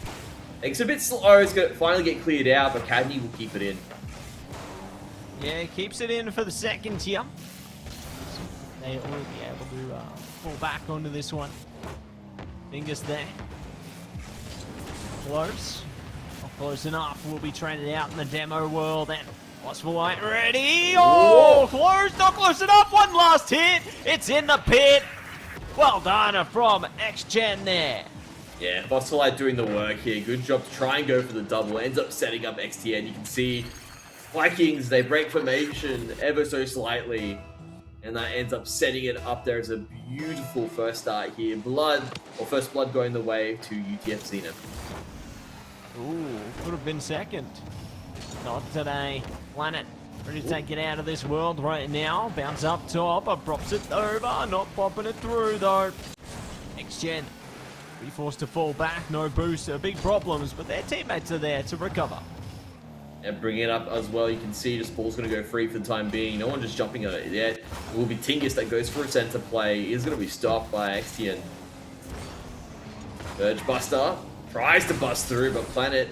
Speaker 2: takes a bit slow. It's going to finally get cleared out, but Cadney will keep it in.
Speaker 1: Yeah, keeps it in for the second here. They will be able to fall back onto this one. Fingers there. Close. Not close enough. Will be traded out in the demo world. And Phosphorite ready. Oh, close. Not close enough. One last hit. It's in the pit. Well done from XGen there.
Speaker 2: Yeah, Phosphorite doing the work here. Good job to try and go for the double. Ends up setting up XTN. You can see Vikings, they break formation ever so slightly. And that ends up setting it up there as a beautiful first start here. First blood going the way to UTF Zenith.
Speaker 1: Ooh, could have been second. Not today. Planet ready to take it out of this world right now. Bounce up top, props it over. Not popping it through though. XGen be forced to fall back. No boost. Big problems, but their teammates are there to recover.
Speaker 2: And bringing it up as well, you can see this ball's going to go free for the time being. No one just jumping on it yet. It will be Tingus that goes for a center play. He is going to be stopped by XTN. Vergebuster tries to bust through, but Planet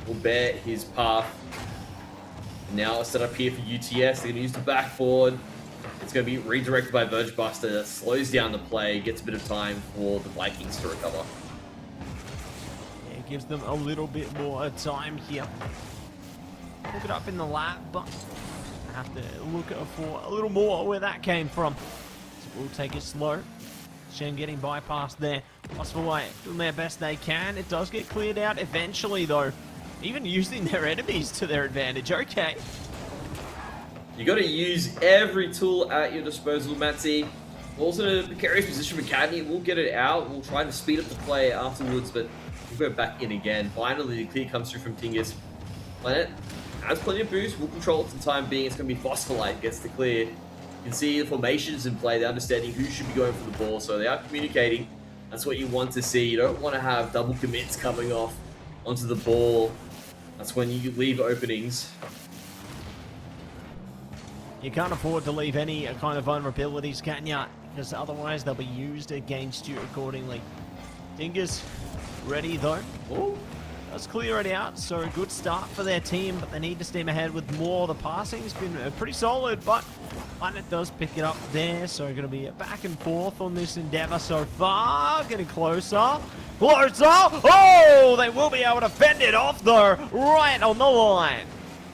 Speaker 2: will bear his path. And now it's set up here for UTS. They're going to use the backboard. It's going to be redirected by Vergebuster. That slows down the play, gets a bit of time for the Vikings to recover.
Speaker 1: Yeah, it gives them a little bit more time here. Look it up in the lap, but I have to look for a little more where that came from. So we'll take it slow. Shen getting bypassed there. Phosphorite doing their best they can. It does get cleared out eventually, though. Even using their enemies to their advantage. Okay.
Speaker 2: You got to use every tool at your disposal, Matsy. Also in a precarious position for Cadney. We'll get it out. We'll try to speed up the play afterwards, but we'll go back in again. Finally, the clear comes through from Tingus. Planet has plenty of boost. We'll control it for the time being. It's going to be Phosphorite gets the clear. You can see the formations in play. They're understanding who should be going for the ball, so they are communicating. That's what you want to see. You don't want to have double commits coming off onto the ball. That's when you leave openings.
Speaker 1: You can't afford to leave any kind of vulnerabilities, can you? Because otherwise they'll be used against you accordingly. Dingus ready though.
Speaker 2: Ooh.
Speaker 1: Let's clear it out. So a good start for their team, but they need to steam ahead with more. The passing's been pretty solid, but Planet does pick it up there. So going to be a back and forth on this endeavor so far. Getting closer. Closer. Oh, they will be able to fend it off though. Right on the line.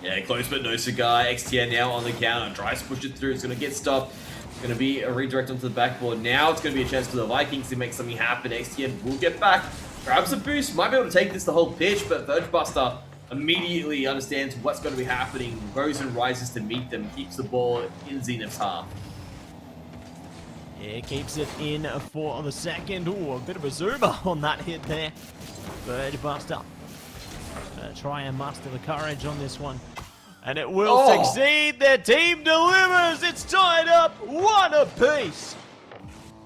Speaker 2: Yeah, close but no cigar. XTN now on the counter. Tries to push it through. It's going to get stopped. It's going to be a redirect onto the backboard. Now it's going to be a chance for the Vikings to make something happen. XTN will get back. Grabs a boost. Might be able to take this the whole pitch, but Verge Buster immediately understands what's going to be happening. Goes and rises to meet them. Keeps the ball in Zenith's half.
Speaker 1: Yeah, keeps it in for the second. Ooh, a bit of a zoomer on that hit there. Verge Buster. Try and muster the courage on this one. And it will succeed. Their team delivers. It's tied up 1 apiece.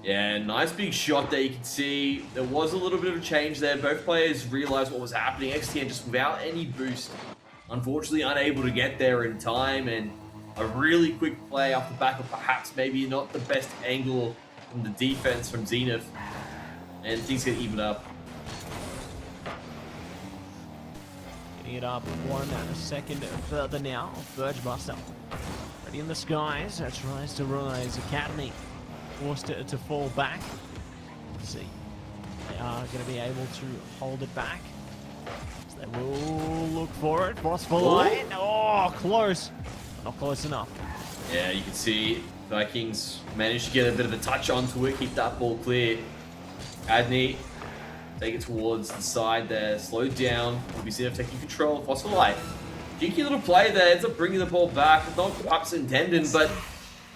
Speaker 2: Yeah, nice big shot there. You can see there was a little bit of a change there. Both players realized what was happening. XTN just without any boost. Unfortunately, unable to get there in time. And a really quick play off the back of perhaps maybe not the best angle from the defense from Zenith. And things get evened up.
Speaker 1: It up 1 second further now. Verge Buster ready in the skies. Tries to rise. Academy forced it to fall back. Let's see. They are going to be able to hold it back. So they will look for it. Phosphorite. Oh, close. Not close enough.
Speaker 2: Yeah, you can see Vikings managed to get a bit of a touch onto it. Keep that ball clear. Adney. Take it towards the side there, slowed down. We'll be seeing taking control. Phosphorite. Cheeky little play there, ends up bringing the ball back. Not perhaps intended, but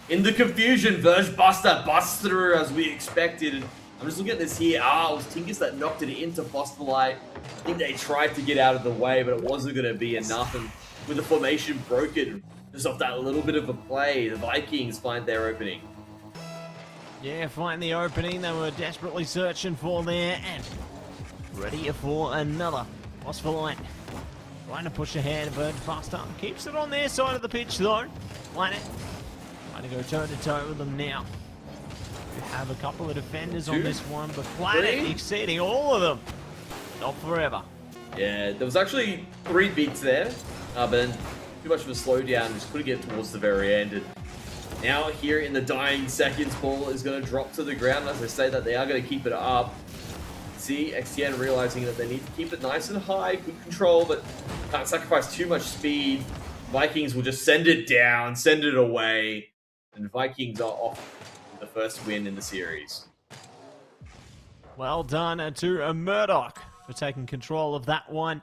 Speaker 2: in the confusion, Verge Buster busts through as we expected. And I'm just looking at this here. It was Tinkus that knocked it into Phosphorite. I think they tried to get out of the way, but it wasn't going to be enough. And with the formation broken, just off that little bit of a play, the Vikings find their opening.
Speaker 1: Yeah, find the opening they were desperately searching for there, and ready for another. Phosphorite trying to push ahead. Verge Buster keeps it on their side of the pitch though. Planet trying to go toe to toe with them now. We have a couple of defenders on this one, but Planet exceeding all of them. Not forever.
Speaker 2: Yeah, there was actually 3 beats there, but then too much of a slowdown. Just couldn't get towards the very end. And now here in the dying seconds, ball is going to drop to the ground. As I say that, they are going to keep it up. See, XTN realizing that they need to keep it nice and high, good control, but can't sacrifice too much speed. Vikings will just send it down, send it away, and Vikings are off with the first win in the series.
Speaker 1: Well done to Murdoch for taking control of that one.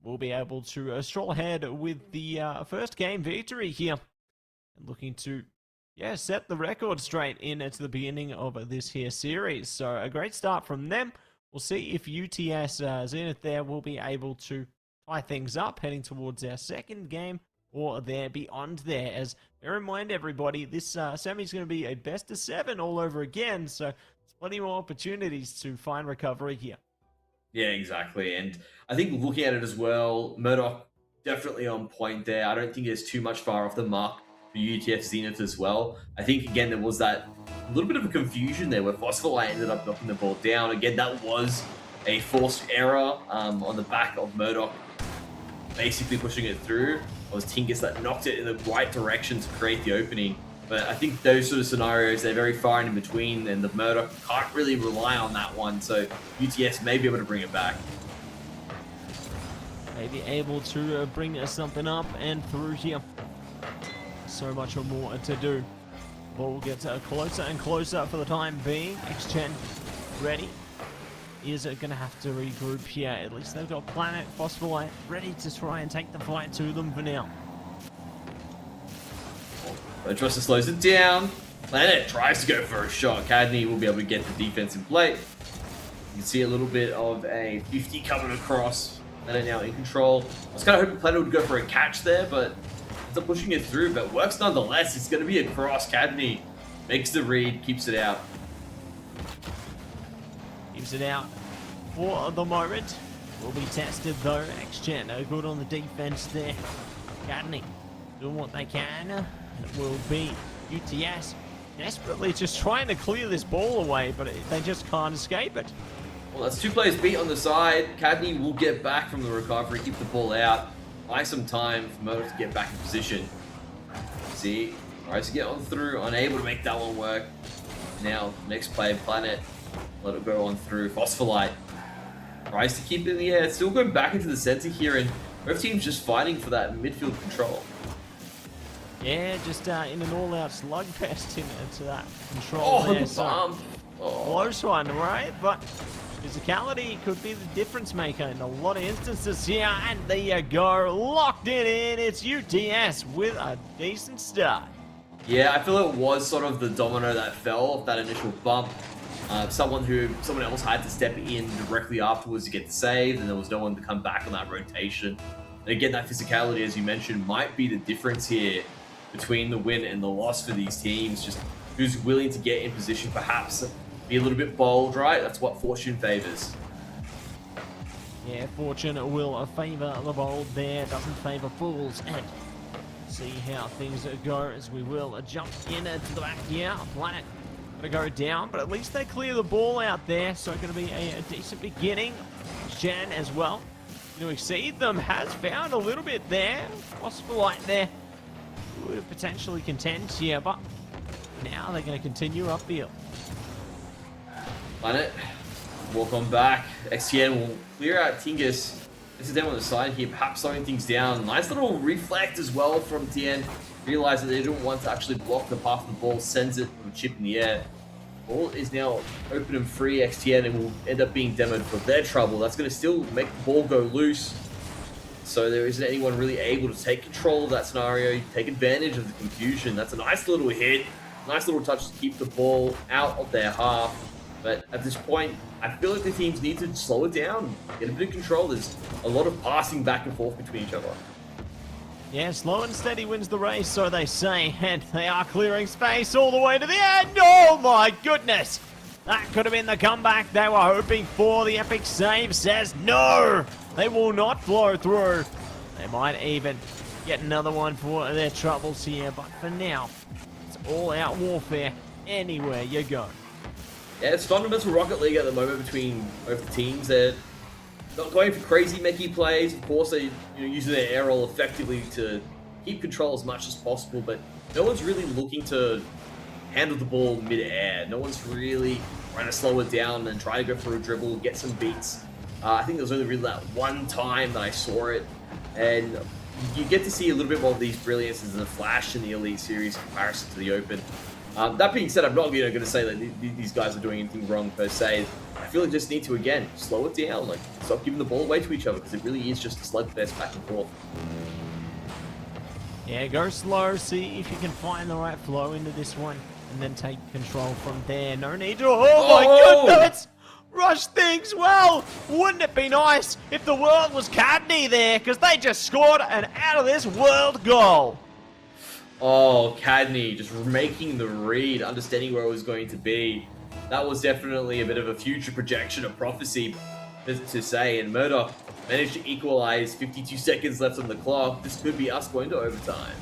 Speaker 1: We'll be able to stroll ahead with the first game victory here. And looking to, set the record straight in at the beginning of this here series. So a great start from them. We'll see if UTS Zenith there will be able to tie things up heading towards our second game or they're beyond there. As bear in mind, everybody, this semi is going to be a best of 7 all over again. So there's plenty more opportunities to find recovery here.
Speaker 2: Yeah, exactly. And I think looking at it as well, Murdoch definitely on point there. I don't think it's too much far off the mark for UTF Zenith as well. I think, again, there was that little bit of a confusion there where Phosphorite ended up knocking the ball down. Again, that was a forced error on the back of Murdoch basically pushing it through. It was Tinkus that knocked it in the right direction to create the opening. But I think those sort of scenarios, they're very far in between, and the Murdoch can't really rely on that one. So UTS may be able to bring it back.
Speaker 1: Maybe able to bring something up and through here. So much more to do. Ball gets closer and closer for the time being. X-Chen ready. Is it going to have to regroup here? At least they've got Planet, Phosphorite ready to try and take the fight to them for now.
Speaker 2: Rochester slows it down. Planet tries to go for a shot. Cadney will be able to get the defense in play. You can see a little bit of a 50 coming across. Planet now in control. I was kind of hoping Planet would go for a catch there, but ends up pushing it through, but works nonetheless. It's going to be a cross. Cadney makes the read, keeps it out.
Speaker 1: Keeps it out for the moment. Will be tested though. X-Chen good on the defense there. Cadney doing what they can. And it will be UTS desperately just trying to clear this ball away, but they just can't escape it.
Speaker 2: Well, that's 2 players beat on the side. Cadney will get back from the recovery, keep the ball out. Buy some time for Murdoch to get back in position. See, tries to get on through, unable to make that one work. Now, next play, Planet, let it go on through. Phosphorite tries to keep it in the air. It's still going back into the center here, and Both teams just fighting for that midfield control.
Speaker 1: Yeah, just in an all-out slugfest into that control
Speaker 2: Oh,
Speaker 1: there.
Speaker 2: the bump. Oh.
Speaker 1: Close one, right? But physicality could be the difference maker in a lot of instances here. And there you go, locked it in. It's UTS with a decent start.
Speaker 2: Yeah, I feel it was sort of the domino that fell off that initial bump. Someone else had to step in directly afterwards to get the save, and there was no one to come back on that rotation. And again, that physicality, as you mentioned, might be the difference here between the win and the loss for these teams. Just who's willing to get in position, perhaps be a little bit bold, right? That's what fortune favors.
Speaker 1: Yeah, fortune will favor the bold there, doesn't favor fools. And see how things go as we will jump into the back here. Planet gonna go down, but at least they clear the ball out there, so gonna be a decent beginning. Shan as well to exceed them, has found a little bit there. Possible light there would potentially contend here, but now they're gonna continue upfield.
Speaker 2: Planet, walk on back. XTN will clear out Tingus. This is down on the side here, perhaps slowing things down. Nice little reflect as well from TN. Realized that they didn't want to actually block the path of the ball, sends it from a chip in the air. Ball is now open and free. XTN and will end up being demoed for their trouble. That's going to still make the ball go loose. So there isn't anyone really able to take control of that scenario, take advantage of the confusion. That's a nice little hit, nice little touch to keep the ball out of their half. But at this point, I feel like the teams need to slow it down, get a bit of control. There's a lot of passing back and forth between each other.
Speaker 1: Yeah, slow and steady wins the race, so they say, and they are clearing space all the way to the end. Oh my goodness! That could have been the comeback they were hoping for. The epic save says no! They will not flow through. They might even get another one for their troubles here, but for now, it's all-out warfare anywhere you go.
Speaker 2: Yeah, it's fundamental Rocket League at the moment between both the teams. They're not going for crazy mechie plays. Of course, they using their air roll effectively to keep control as much as possible, but no one's really looking to handle the ball mid-air. No one's really trying to slow it down and try to go for a dribble, get some beats. I think there was only really that one time that I saw it, and you get to see a little bit more of these brilliances in the Flash in the Elite Series in comparison to the Open. That being said, I'm not going to say that these guys are doing anything wrong per se. I feel like just need to, again, slow it down. Like, stop giving the ball away to each other, because it really is just a slugfest back and forth.
Speaker 1: Yeah, go slow, see if you can find the right flow into this one, and then take control from there. No need to... Oh my goodness! Rush things well! Wouldn't it be nice if the world was Cadney there, because they just scored an out-of-this-world goal.
Speaker 2: Oh, Cadney just making the read, understanding where it was going to be. That was definitely a bit of a future projection of prophecy to say, and Murdoch managed to equalize. 52 seconds left on the clock. This could be us going to overtime.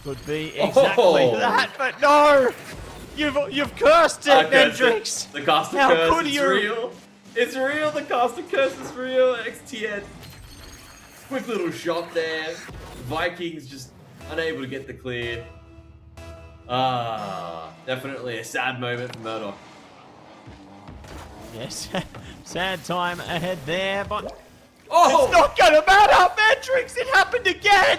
Speaker 1: Could be exactly that, but no! You've cursed it, Mendrix!
Speaker 2: The caster curse is real. It's real, the caster curse is real. XTN. Quick little shot there. Vikings just unable to get the clear. Definitely a sad moment for Murdoch.
Speaker 1: Yes, sad time ahead there, but
Speaker 2: it's
Speaker 1: not gonna matter, Mendrix! It happened again!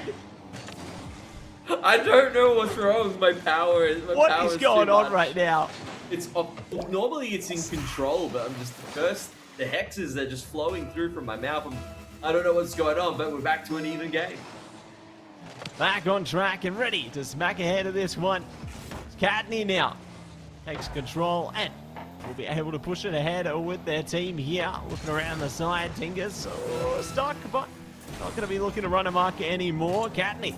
Speaker 2: I don't know what's wrong with my power.
Speaker 1: What is going on right now?
Speaker 2: It's normally it's in control, but I'm just the hexes are just flowing through from my mouth. I don't know what's going on, but we're back to an even game.
Speaker 1: Back on track and ready to smack ahead of this one. Cadney now takes control and will be able to push it ahead with their team here. Looking around the side, Tingus stuck, but not going to be looking to run a mark anymore. Cadney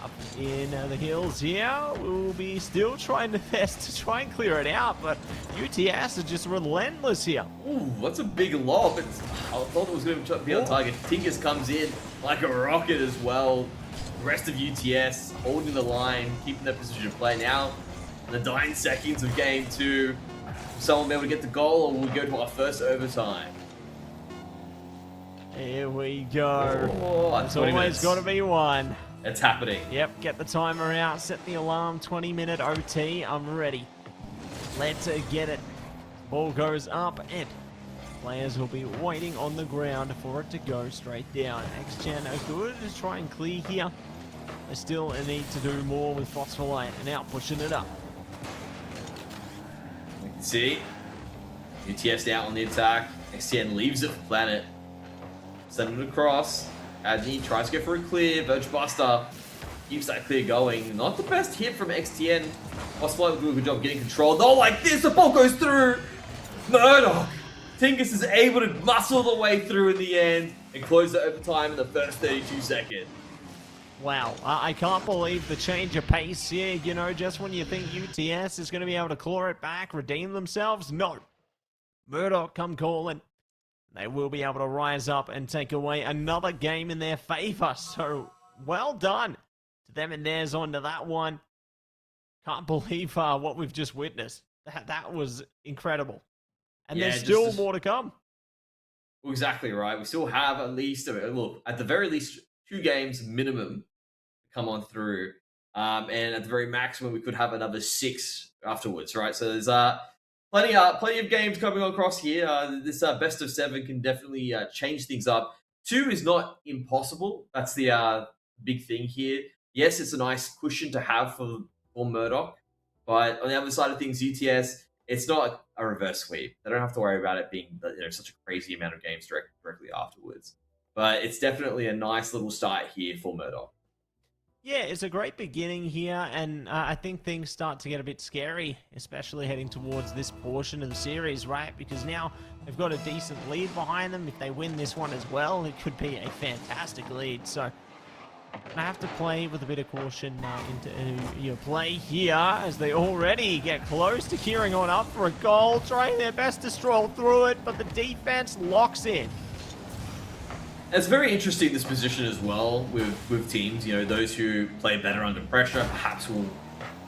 Speaker 1: up in the hills here. We'll be still trying to best to try and clear it out, but UTS is just relentless here.
Speaker 2: Ooh, that's a big lob. I thought it was going to be on target. Tingus comes in like a rocket as well. The rest of UTS holding the line, keeping their position of play. Now, in the dying seconds of game 2, someone be able to get the goal, or we'll go to our first overtime.
Speaker 1: Here we go. It's always
Speaker 2: minutes.
Speaker 1: got to be one.
Speaker 2: It's happening.
Speaker 1: Yep, get the timer out, set the alarm, 20-minute OT, I'm ready. Let's get it. Ball goes up, and Players will be waiting on the ground for it to go straight down. X-Gen are good to try and clear here. They still need to do more with Phosphorite and now pushing it up.
Speaker 2: We can see UTS out on the attack. XTN leaves it for Planet. Send it across. Adney tries to go for a clear. Verge Buster keeps that clear going. Not the best hit from XTN. Phosphorite will do a good job getting control. Though, like this, the ball goes through. Murdoch. Tingus is able to muscle the way through in the end and close the overtime in the first 32 seconds.
Speaker 1: Wow, I can't believe the change of pace here. You know, just when you think UTS is going to be able to claw it back, redeem themselves, no. Murdoch come calling. They will be able to rise up and take away another game in their favor. So, well done to them and theirs onto that one. Can't believe what we've just witnessed. That was incredible. And
Speaker 2: Yeah,
Speaker 1: there's still more to come.
Speaker 2: Exactly right. We still have at least, look, at the very least, 2 games minimum come on through. And at the very maximum, we could have another 6 afterwards, right? So there's plenty of games coming across here. This best of 7 can definitely change things up. 2 is not impossible. That's the big thing here. Yes, it's a nice cushion to have for Murdoch. But on the other side of things, UTS, it's not a reverse sweep. They don't have to worry about it being such a crazy amount of games directly afterwards. But it's definitely a nice little start here for Murdoch.
Speaker 1: Yeah, it's a great beginning here, and I think things start to get a bit scary, especially heading towards this portion of the series, right? Because now they've got a decent lead behind them. If they win this one as well, it could be a fantastic lead. So I have to play with a bit of caution into your play here, as they already get close to gearing on up for a goal, trying their best to stroll through it, but the defense locks in.
Speaker 2: It's very interesting, this position as well with teams. You know, those who play better under pressure perhaps will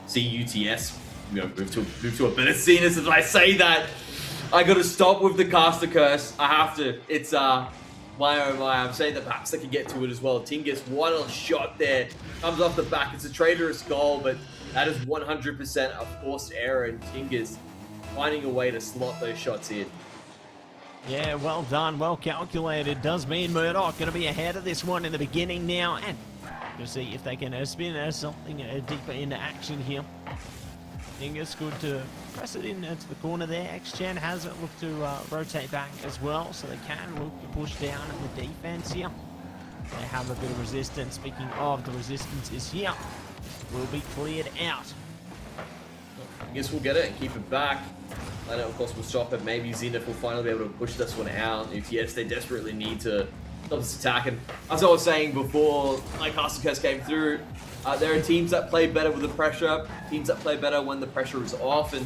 Speaker 2: see UTS move to a better scene. As I say that, I got to stop with the caster curse. I have to. It's my oh my. I'm saying that perhaps they can get to it as well. Tingus, one shot there, comes off the back. It's a traitorous goal, but that is 100% a forced error, and Tingus finding a way to slot those shots in.
Speaker 1: Yeah, well done, well calculated. Does mean Murdoch going to be ahead of this one in the beginning now, and we'll see if they can spin something deeper into action here. Tingus good to press it in to the corner there. X-Gen has it looked to rotate back as well, so they can look to push down in the defense here. They have a bit of resistance. Speaking of, the resistance is here. Will be cleared out.
Speaker 2: I guess we'll get it and keep it back. Planet, of course, will stop it. Maybe Zenith will finally be able to push this one out. UTS, they desperately need to stop this attack. And as I was saying before, like Caster Curse came through, there are teams that play better with the pressure, teams that play better when the pressure is off. And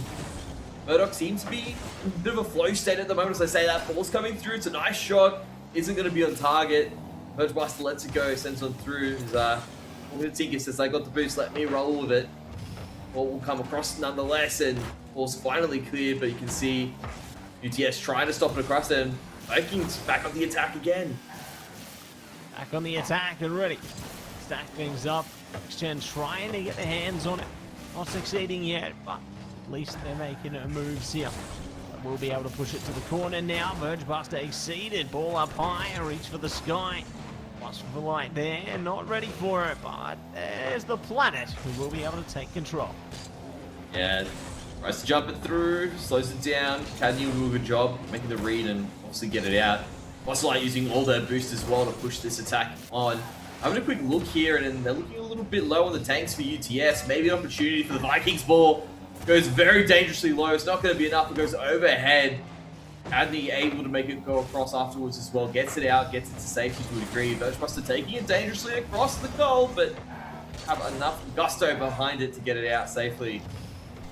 Speaker 2: Murdoch seems to be in a bit of a flow state at the moment. As I say, that ball's coming through. It's a nice shot. Isn't going to be on target. Verge Buster lets it go, sends one through. Tinker says, I got the boost, let me roll with it. Ball will come across nonetheless, and ball's finally cleared, but you can see UTS trying to stop it across, and Vikings back on the attack again.
Speaker 1: Back on the attack and ready. Stack things up. X-Gen trying to get their hands on it. Not succeeding yet, but at least they're making moves here. We'll be able to push it to the corner now. Verge Buster exceeded. Ball up high, reach for the sky. Plus for the light there, not ready for it, but there's the Planet who will be able to take control.
Speaker 2: Yeah, tries to jump it through, slows it down. Cadney will do a good job making the read and obviously get it out. Light using all their boost as well to push this attack on. Having a quick look here, and they're looking a little bit low on the tanks for UTS. Maybe an opportunity for the Vikings. Ball goes very dangerously low. It's not going to be enough. It goes overhead. Cadney able to make it go across afterwards as well. Gets it out, gets it to safety to a degree. Verge Buster taking it dangerously across the goal, but have enough gusto behind it to get it out safely.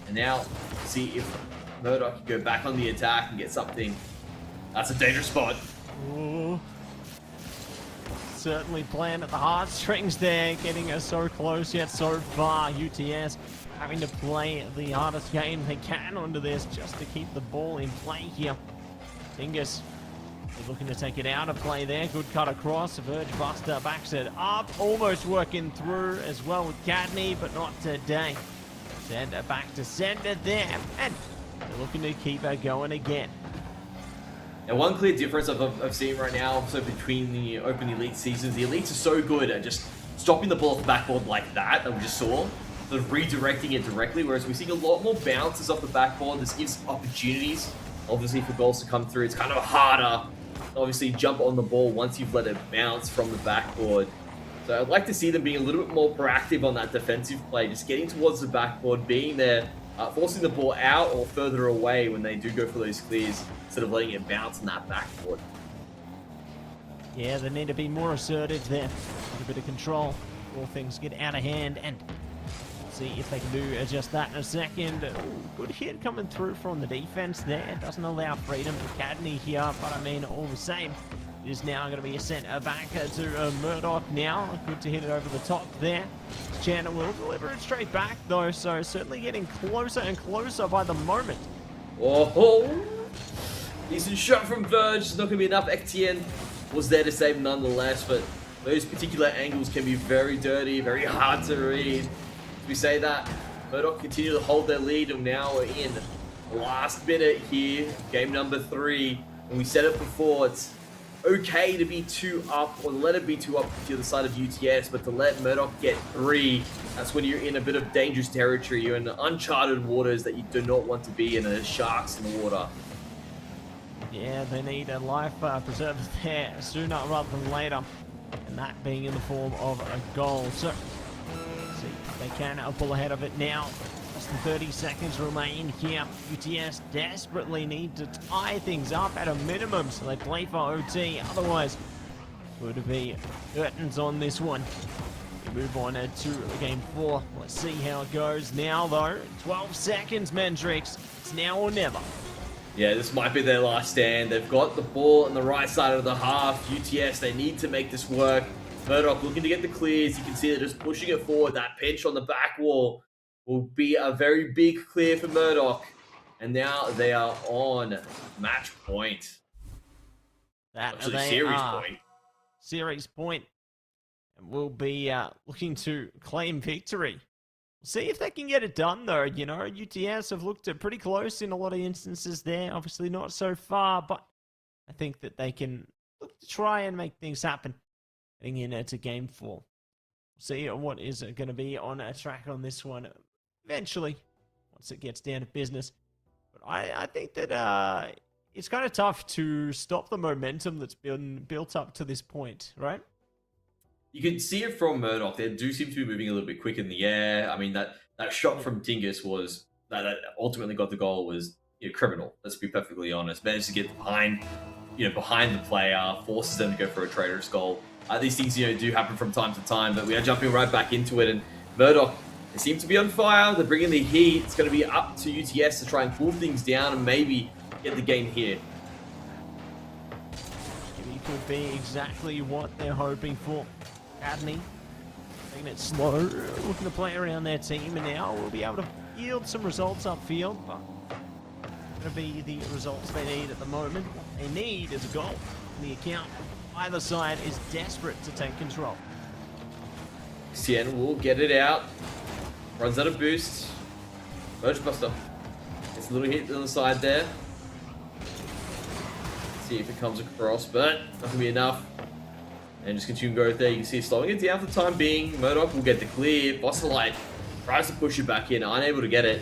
Speaker 2: And now, see if Murdoch can go back on the attack and get something. That's a dangerous spot.
Speaker 1: Ooh. Certainly playing at the heartstrings there, getting us so close yet so far. UTS having to play the hardest game they can onto this just to keep the ball in play here. Tingus looking to take it out of play there. Good cut across. Verge Buster backs it up. Almost working through as well with Cadney, but not today. Send it back to center there. And they're looking to keep her going again.
Speaker 2: And one clear difference I've seen right now, also between the Open Elite seasons, the Elites are so good at just stopping the ball off the backboard like that we just saw, sort of redirecting it directly, whereas we're seeing a lot more bounces off the backboard. This gives opportunities, obviously, for goals to come through. It's kind of harder, obviously, jump on the ball once you've let it bounce from the backboard. So I'd like to see them being a little bit more proactive on that defensive play, just getting towards the backboard, being there, forcing the ball out or further away when they do go for those clears, instead of letting it bounce on that backboard.
Speaker 1: Yeah, they need to be more assertive there. A bit of control before things get out of hand, and see if they can do just that in a second. Ooh, good hit coming through from the defense there. Doesn't allow freedom to Cadney here, but I mean, all the same, it is now going to be a centre back to Murdoch now. Good to hit it over the top there. Chandler will deliver it straight back though, so certainly getting closer and closer by the moment.
Speaker 2: Oh, decent shot from Verge. It's not going to be enough. Etienne was there to save nonetheless, but those particular angles can be very dirty, very hard to read. As we say that, Murdoch continue to hold their lead, and now we're in the last minute here, game number 3. And we said it before, it's okay to be 2 up, or let it be 2 up to the side of UTS, but to let Murdoch get 3, that's when you're in a bit of dangerous territory. You're in uncharted waters that you do not want to be in. There's sharks in the water.
Speaker 1: Yeah, they need a life preserver there sooner rather than later, and that being in the form of a goal. So, let's see if they can pull ahead of it now. Less than 30 seconds remain here. UTS desperately need to tie things up at a minimum, so they play for OT. Otherwise, would be curtains on this one. We move on to game 4. Let's see how it goes now, though. 12 seconds, Mendrix. It's now or never.
Speaker 2: Yeah, this might be their last stand. They've got the ball on the right side of the half. UTS, they need to make this work. Murdoch looking to get the clears. You can see they're just pushing it forward. That pinch on the back wall will be a very big clear for Murdoch. And now they are on match point. Actually, series point.
Speaker 1: Series point. And we'll be looking to claim victory. See if they can get it done, though. You know, UTS have looked pretty close in a lot of instances there. Obviously not so far, but I think that they can look to try and make things happen heading into game 4. We'll see what is going to be on a track on this one eventually, once it gets down to business. But I think that it's kind of tough to stop the momentum that's been built up to this point, right?
Speaker 2: You can see it from Murdoch. They do seem to be moving a little bit quick in the air. I mean, that shot from Tingus was that ultimately got the goal was criminal. Let's be perfectly honest. Managed to get behind the player, forces them to go for a traitorous goal. These things do happen from time to time, but we are jumping right back into it. And Murdoch, they seem to be on fire. They're bringing the heat. It's going to be up to UTS to try and cool things down and maybe get the game here.
Speaker 1: It could be exactly what they're hoping for. Cadney taking it slow, looking to play around their team, and now we'll be able to yield some results upfield, but going to be the results they need at the moment. What they need is a goal in the account. Either side is desperate to take control.
Speaker 2: Sien will get it out, runs out of boost. Buster gets a little hit on the side there. Let's see if it comes across, but not going to be enough. And just continue to go there. You can see it slowing it down for the time being. Murdoch will get the clear. Bosselite tries to push it back in, unable to get it.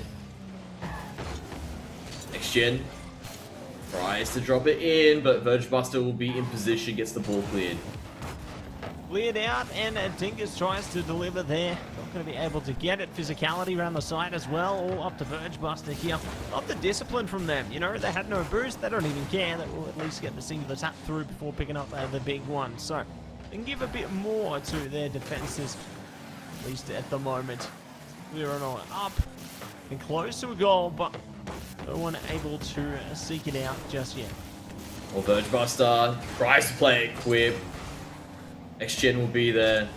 Speaker 2: Next gen tries to drop it in, but Buster will be in position, gets the ball cleared.
Speaker 1: Cleared out, and Tinkus tries to deliver there. Not going to be able to get it. Physicality around the side as well, all up to Buster here. Not the discipline from them. They had no boost. They don't even care. They will at least get the singular tap through before picking up the big one. So, they can give a bit more to their defenses, at least at the moment. Clear on up and close to a goal, but no one able to seek it out just yet.
Speaker 2: Well, Buster tries to play it quick. X-Gen will be there.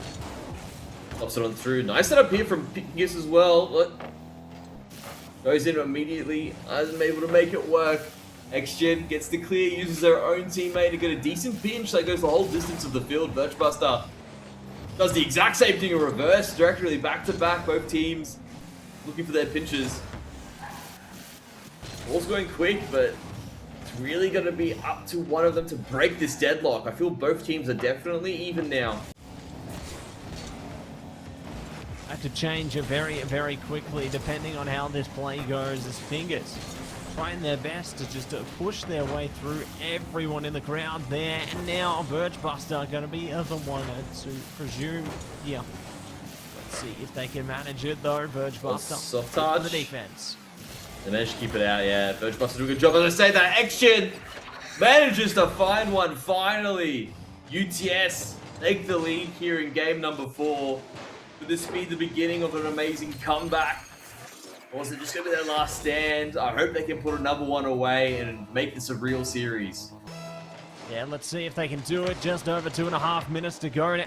Speaker 2: Pops it on through. Nice setup here from Pingus as well. But goes in immediately. Isn't able to make it work. X-Gen gets the clear, uses their own teammate to get a decent pinch that goes the whole distance of the field. Buster does the exact same thing in reverse, directly back to back, both teams looking for their pinches. Ball's going quick, but it's really going to be up to one of them to break this deadlock. I feel both teams are definitely even now.
Speaker 1: Have to change it very, very quickly depending on how this play goes. As Fingers trying their best to just push their way through everyone in the crowd there. And now Birchbuster going to be the one to presume. Yeah. Let's see if they can manage it though. Birchbuster.
Speaker 2: Soft touch.
Speaker 1: For the defense.
Speaker 2: They managed to keep it out, yeah. Birchbuster doing a good job. As I say, that X-Gen manages to find one finally. UTS take the lead here in game number 4. Could this be the beginning of an amazing comeback? Or is it just going to be their last stand? I hope they can put another one away and make this a real series.
Speaker 1: Yeah, let's see if they can do it. Just over 2.5 minutes to go.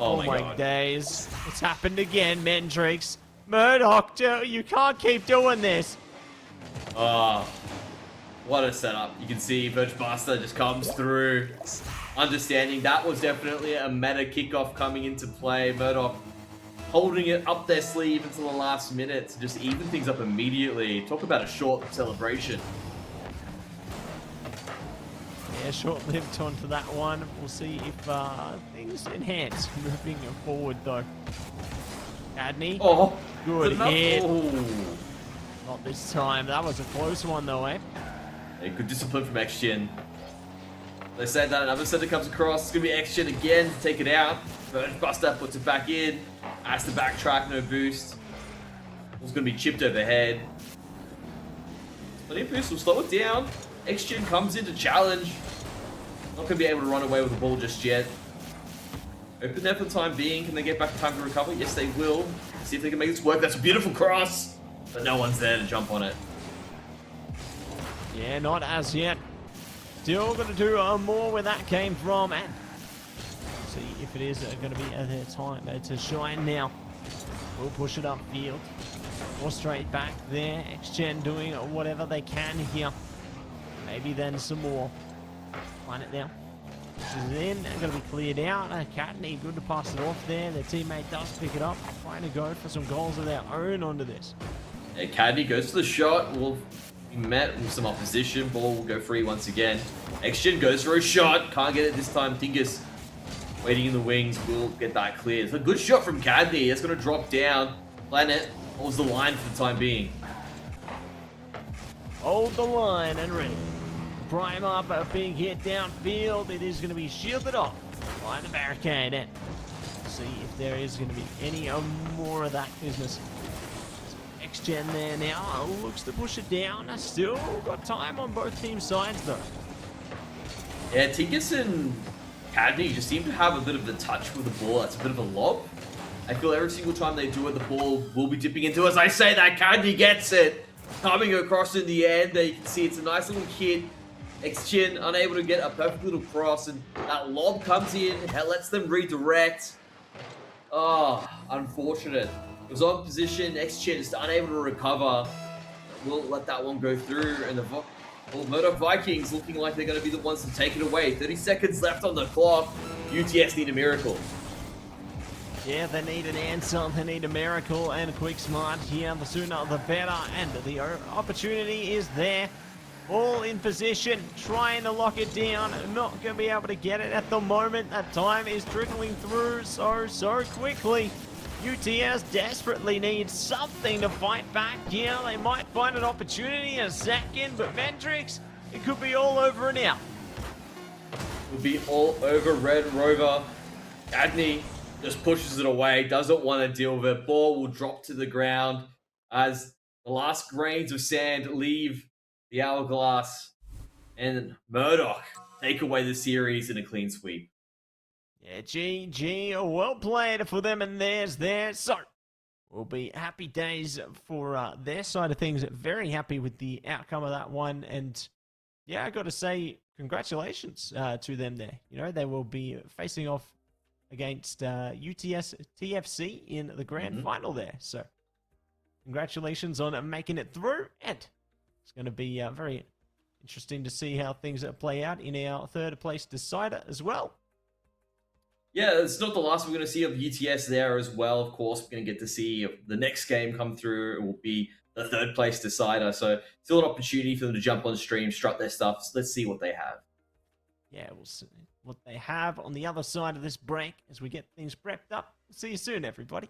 Speaker 2: Oh
Speaker 1: my
Speaker 2: God.
Speaker 1: days. It's happened again, Mendrix. Murdoch, you can't keep doing this.
Speaker 2: Oh, what a setup. You can see Birchbuster just comes through. Understanding that was definitely a meta kickoff coming into play. Murdoch holding it up their sleeve until the last minute to just even things up immediately. Talk about a short celebration.
Speaker 1: Yeah, short-lived onto that one. We'll see if things enhance moving forward, though. Adney.
Speaker 2: Oh,
Speaker 1: good hit.
Speaker 2: Oh.
Speaker 1: Not this time. That was a close one, though, eh?
Speaker 2: Yeah, good discipline from X-Gen. They said that another center comes across. It's going to be X-Gen again to take it out. Birchbuster puts it back in. Has to backtrack, no boost. It's going to be chipped overhead. Plenty of boost will slow it down. X-Gen comes in to challenge. Not going to be able to run away with the ball just yet. Open there for the time being. Can they get back in time to recover? Yes, they will. See if they can make this work. That's a beautiful cross. But no one's there to jump on it.
Speaker 1: Yeah, not as yet. Still going to do more where that came from. And see if it is going to be their time to shine now. We'll push it upfield. Or straight back there. X-Gen doing whatever they can here. Maybe then some more. Find it now. This is in. Going to be cleared out. Cadney, good to pass it off there. Their teammate does pick it up. Trying to go for some goals of their own onto this.
Speaker 2: Yeah, Cadney goes to the shot. Will be met with some opposition. Ball will go free once again. X-Gen goes for a shot. Can't get it this time. Dingus waiting in the wings. Will get that cleared. It's a good shot from Cadney. It's going to drop down. Planet holds the line for the time being.
Speaker 1: Hold the line and ready. Prime up a big hit downfield. It is going to be shielded off by the barricade. And see if there is going to be any more of that business. X-Gen there now. Looks to push it down. Still got time on both team sides though.
Speaker 2: Yeah, Tinkus and Cadney just seem to have a bit of the touch with the ball. That's a bit of a lob. I feel every single time they do it, the ball will be dipping into. As I say that, Cadney gets it. Coming across in the end, there you can see it's a nice little hit. X-Gen unable to get a perfect little cross, and that lob comes in, it lets them redirect. Oh, unfortunate. It was on position, X-Gen just unable to recover. We'll let that one go through, and the Murdoch Vikings looking like they're going to be the ones to take it away. 30 seconds left on the clock. UTS need a miracle.
Speaker 1: Yeah, they need an answer, they need a miracle and a quick smart here. The sooner the better, and the opportunity is there. All in position, trying to lock it down. Not going to be able to get it at the moment. That time is trickling through so quickly. UTS desperately needs something to fight back here. They might find an opportunity in a second, but Vendrix, it could be all over now.
Speaker 2: It will be all over Red Rover. Cadney just pushes it away, doesn't want to deal with it. Ball will drop to the ground as the last grains of sand leave the hourglass, and Murdoch take away the series in a clean sweep.
Speaker 1: Yeah, GG, well played for them and theirs there. So, will be happy days for their side of things. Very happy with the outcome of that one. And yeah, I got to say, congratulations to them there. You know, they will be facing off against UTS TFC in the grand final there. So, congratulations on making it through. And it's going to be very interesting to see how things play out in our third place decider as well.
Speaker 2: Yeah, it's not the last we're going to see of UTS there as well. Of course, we're going to get to see the next game come through. It will be the third place decider. So still an opportunity for them to jump on stream, strut their stuff. So let's see what they have.
Speaker 1: Yeah, we'll see what they have on the other side of this break as we get things prepped up. See you soon, everybody.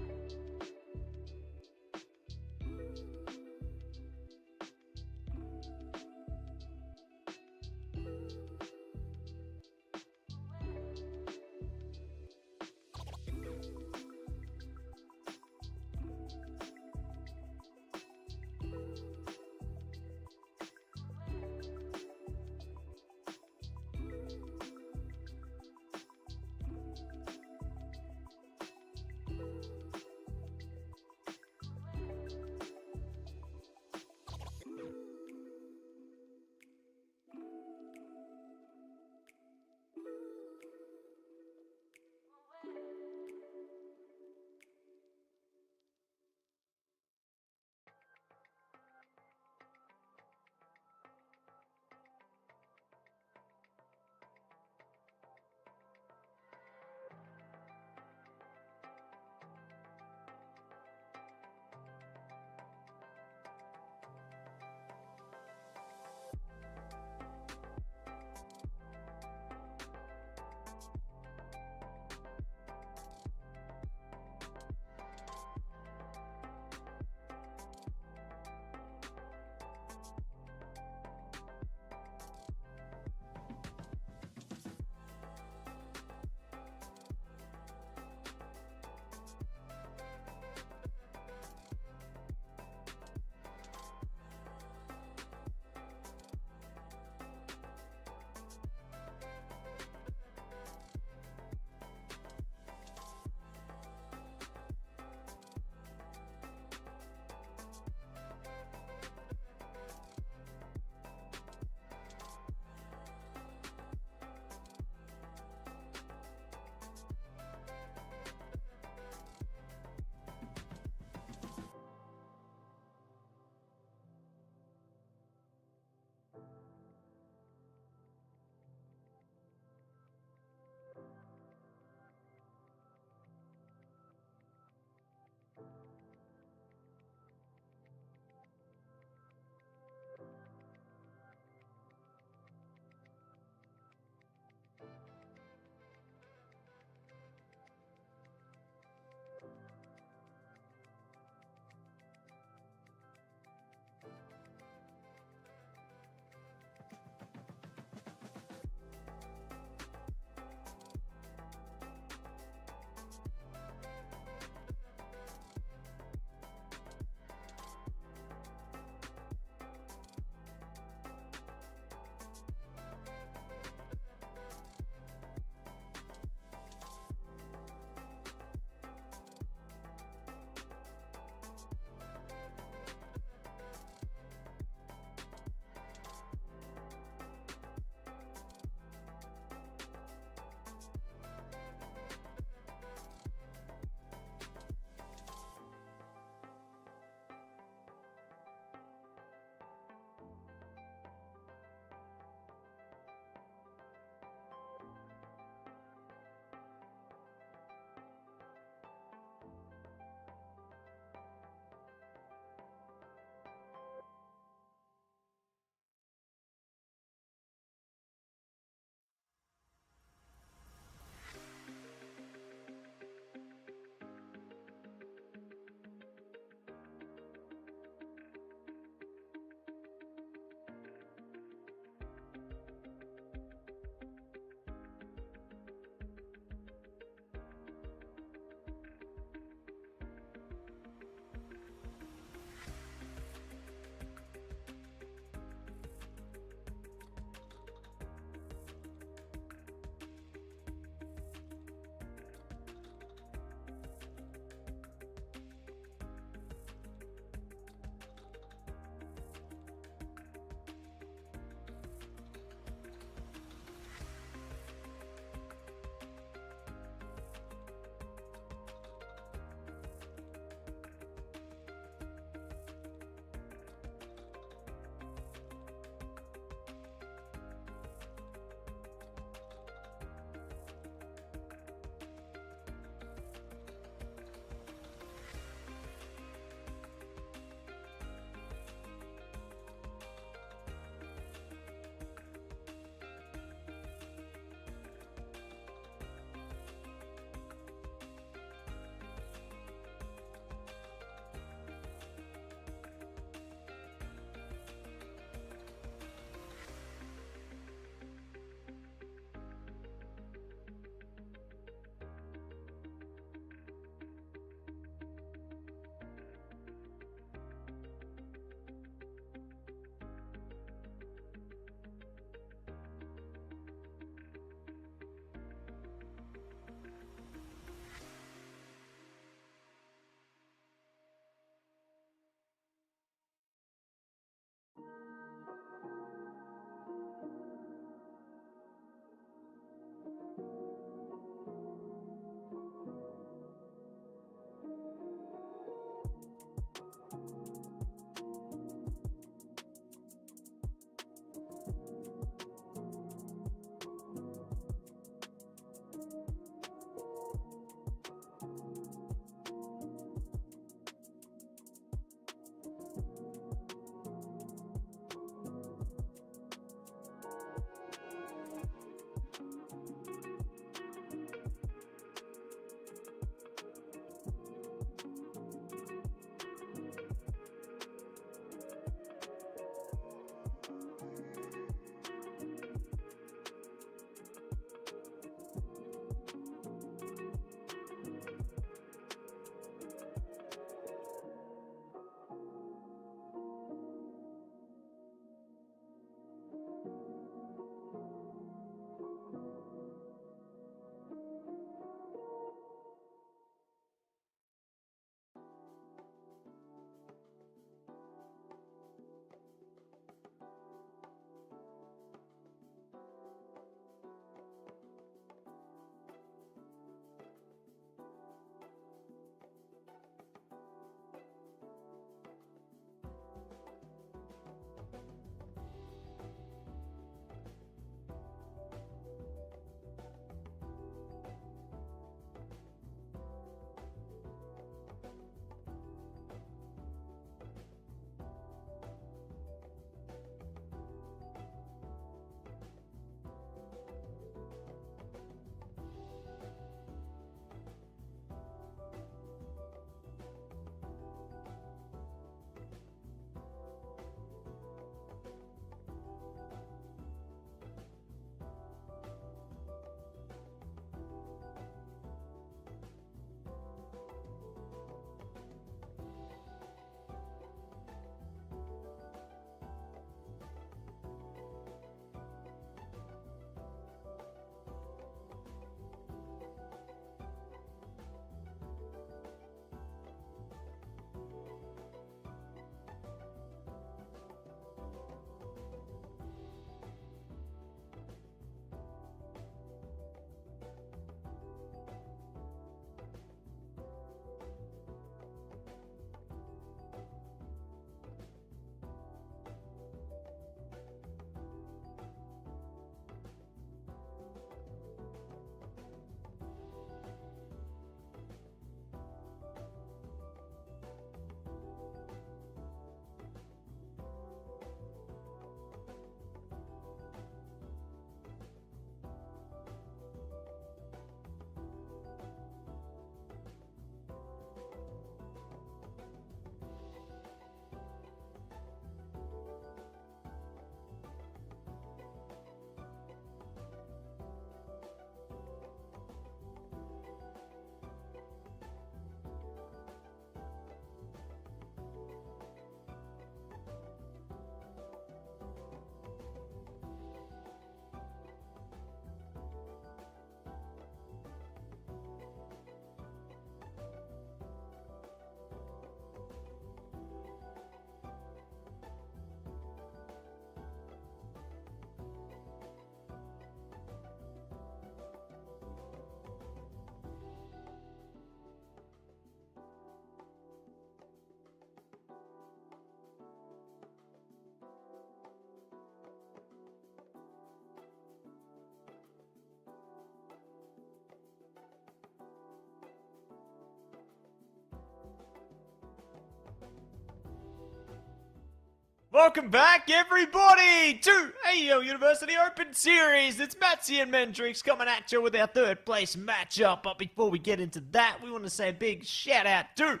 Speaker 1: Welcome back, everybody, to AEL University Open Series. It's Matsy and Mendrix coming at you with our third place matchup. But before we get into that, we want to say a big shout out to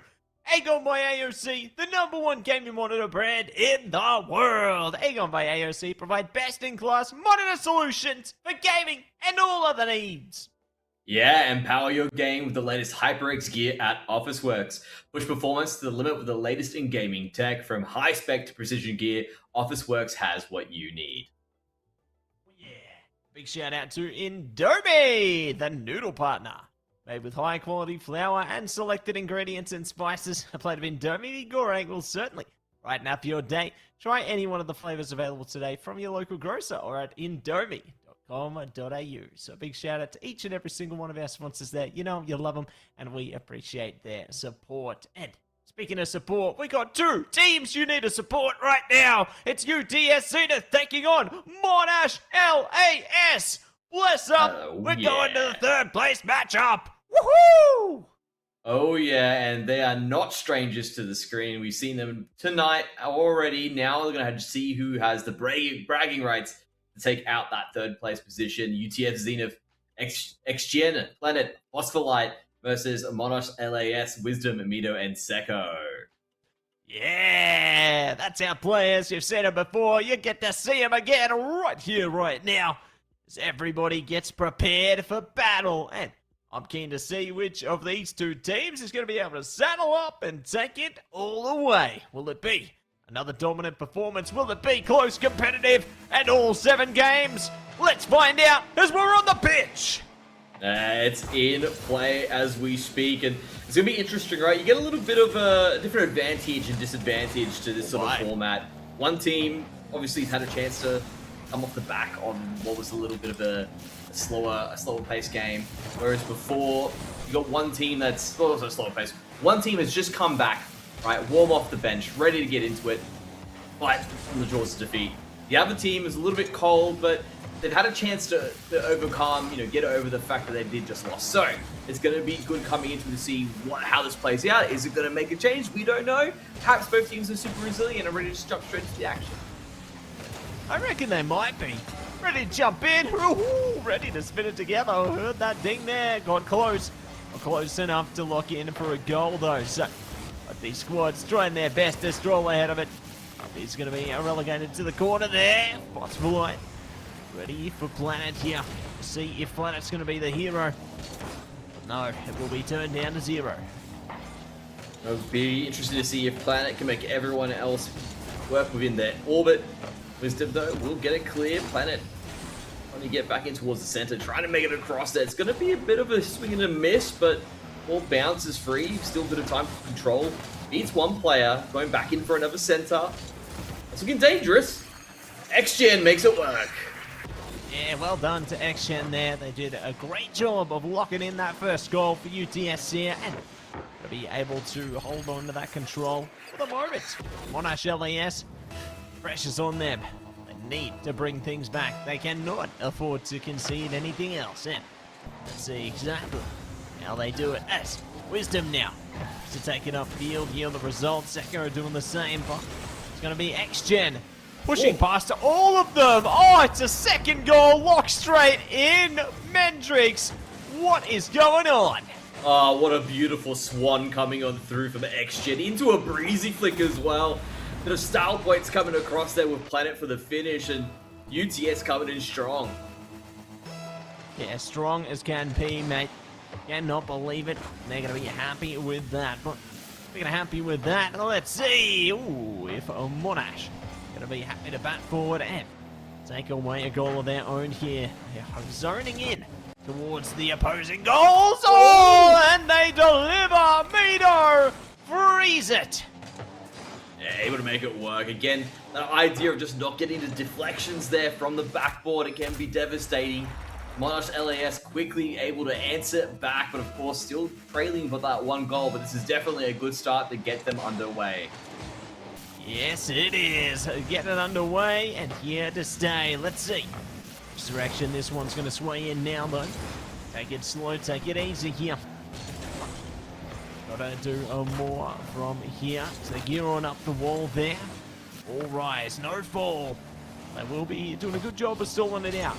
Speaker 1: AGON by AOC, the #1 gaming monitor brand in the world. AGON by AOC provide best-in-class monitor solutions for gaming and all other needs.
Speaker 2: Yeah, empower your game with the latest HyperX gear at Officeworks. Push performance to the limit with the latest in gaming tech. From high-spec to precision gear, Officeworks has what you need.
Speaker 1: Yeah. Big shout out to Indomie, the noodle partner. Made with high-quality flour and selected ingredients and spices, a plate of Indomie goreng will certainly brighten up your day. Try any one of the flavors available today from your local grocer or at indomie.com.au. So a big shout out to each and every single one of our sponsors there. You know you love them, and we appreciate their support. And speaking of support, we got two teams you need to support right now. It's UTS Zenith taking on Monash LAS. Bless up, we're going to the third place matchup. Woohoo!
Speaker 2: Oh yeah, and they are not strangers to the screen. We've seen them tonight already. Now we're going to have to see who has the bragging rights to take out that third place position. UTF Zenith, XGen, Planet, Phosphorite versus Monash LAS, Wisdom, Amido, and Seko.
Speaker 1: Yeah, that's our players. You've seen them before. You get to see them again right here, right now. As everybody gets prepared for battle. And I'm keen to see which of these two teams is going to be able to saddle up and take it all the way. Will it be another dominant performance? Will it be close, competitive, and all 7 games? Let's find out as we're on the pitch.
Speaker 2: It's in play as we speak, and it's going to be interesting, right? You get a little bit of a different advantage and disadvantage to this sort of format. One team obviously has had a chance to come off the back on what was a little bit of a slower paced game, whereas before you got one team that's also slower paced. One team has just come back, right, warm off the bench, ready to get into it, fight from the jaws of defeat. The other team is a little bit cold, but they've had a chance to overcome, get over the fact that they did just lost. So it's going to be good coming into to see how this plays out. Is it going to make a change? We don't know. Perhaps both teams are super resilient and ready to just jump straight into the action.
Speaker 1: I reckon they might be. Ready to jump in. Ooh, ready to spin it together. Heard that ding there. Got close. Not close enough to lock in for a goal, though. So these squads trying their best to stroll ahead of it. He's going to be relegated to the corner there. Phosphorite ready for Planet here. See if Planet's going to be the hero. No, it will be turned down to 0.
Speaker 2: It'll be interesting to see if Planet can make everyone else work within their orbit. Wisdom, though, will get it clear. Planet trying to get back in towards the center, trying to make it across there. It's going to be a bit of a swing and a miss, but ball bounces free. Still a bit of time for control. Beats one player, going back in for another center. It's looking dangerous. XGen makes it work.
Speaker 1: Yeah, well done to XGen there. They did a great job of locking in that first goal for UTS here, and to be able to hold on to that control for the moment. Monash LAS, pressure's on them. They need to bring things back. They cannot afford to concede anything else. And let's see exactly how they do it. As Wisdom now to take it upfield, yield the result. Seko doing the same, but it's going to be XGen pushing past all of them. Oh, it's a second goal, locked straight in. Mendrix, what is going on?
Speaker 2: Oh, what a beautiful swan coming on through from XGen into a breezy flick as well. Bit of style points coming across there with Planet for the finish, and UTS coming in strong.
Speaker 1: Yeah, strong as can be, mate. Cannot believe it. They're going to be happy with that. But they're going to be happy with that. Let's see. Ooh, if Monash going to be happy to bat forward and take away a goal of their own here. They're zoning in towards the opposing goals. Oh, and they deliver. Mido freeze it.
Speaker 2: Yeah, able to make it work. Again, that idea of just not getting the deflections there from the backboard, it can be devastating. Monash LAS quickly able to answer back, but of course still trailing for that one goal, but this is definitely a good start to get them underway.
Speaker 1: Yes, it is. Getting it underway and here to stay. Let's see which direction this one's going to sway in now, though. Take it slow, take it easy here. Gotta do more from here. So gear on up the wall there. All rise, no fall. They will be doing a good job of stalling it out.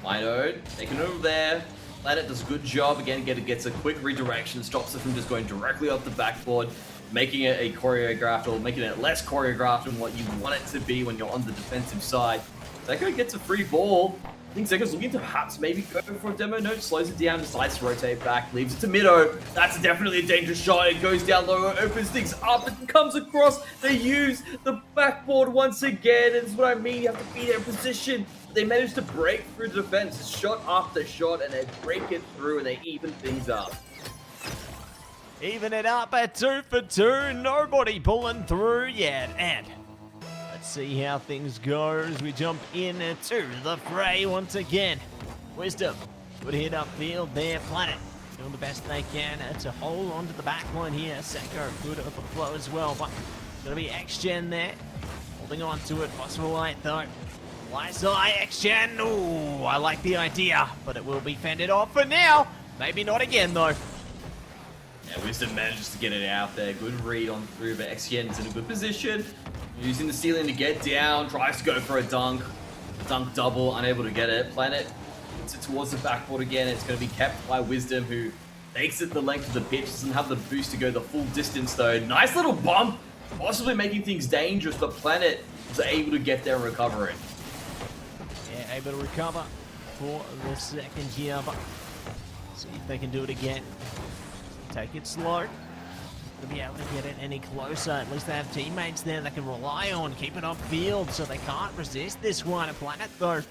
Speaker 2: Mito taking it over there. Planet does a good job. Again, gets a quick redirection, stops it from just going directly off the backboard, making it a choreographed, or making it less choreographed than what you want it to be when you're on the defensive side. Zeko gets a free ball. I think Zeko's looking to perhaps maybe go for a demo note, slows it down, decides to rotate back, leaves it to Mido. That's definitely a dangerous shot. It goes down low, opens things up, it comes across. They use the backboard once again. It's what I mean, you have to be there in position. They manage to break through the defense, shot after shot, and they break it through and they even things up.
Speaker 1: Even it up at 2 for 2. Nobody pulling through yet. And let's see how things go as we jump into the fray once again. Wisdom, good hit upfield there. Planet doing the best they can to hold on to the back line here. Seko, good overflow as well. But going to be XGen there. Holding on to it. Phosphorite though. Lysai, XGen. Ooh, I like the idea, but it will be fended off for now. Maybe not again though.
Speaker 2: Yeah, Wisdom manages to get it out there. Good read on through, but XGen's in a good position. Using the ceiling to get down, tries to go for a dunk. Dunk double, unable to get it. Planet puts it towards the backboard again. It's going to be kept by Wisdom, who takes it the length of the pitch. Doesn't have the boost to go the full distance though. Nice little bump, possibly making things dangerous, but Planet was able to get there and recover it.
Speaker 1: Yeah, able to recover for the second here, but see if they can do it again. Take it slow. To be able to get it any closer. At least they have teammates there they can rely on. Keep it upfield so they can't resist this one. A Planet though,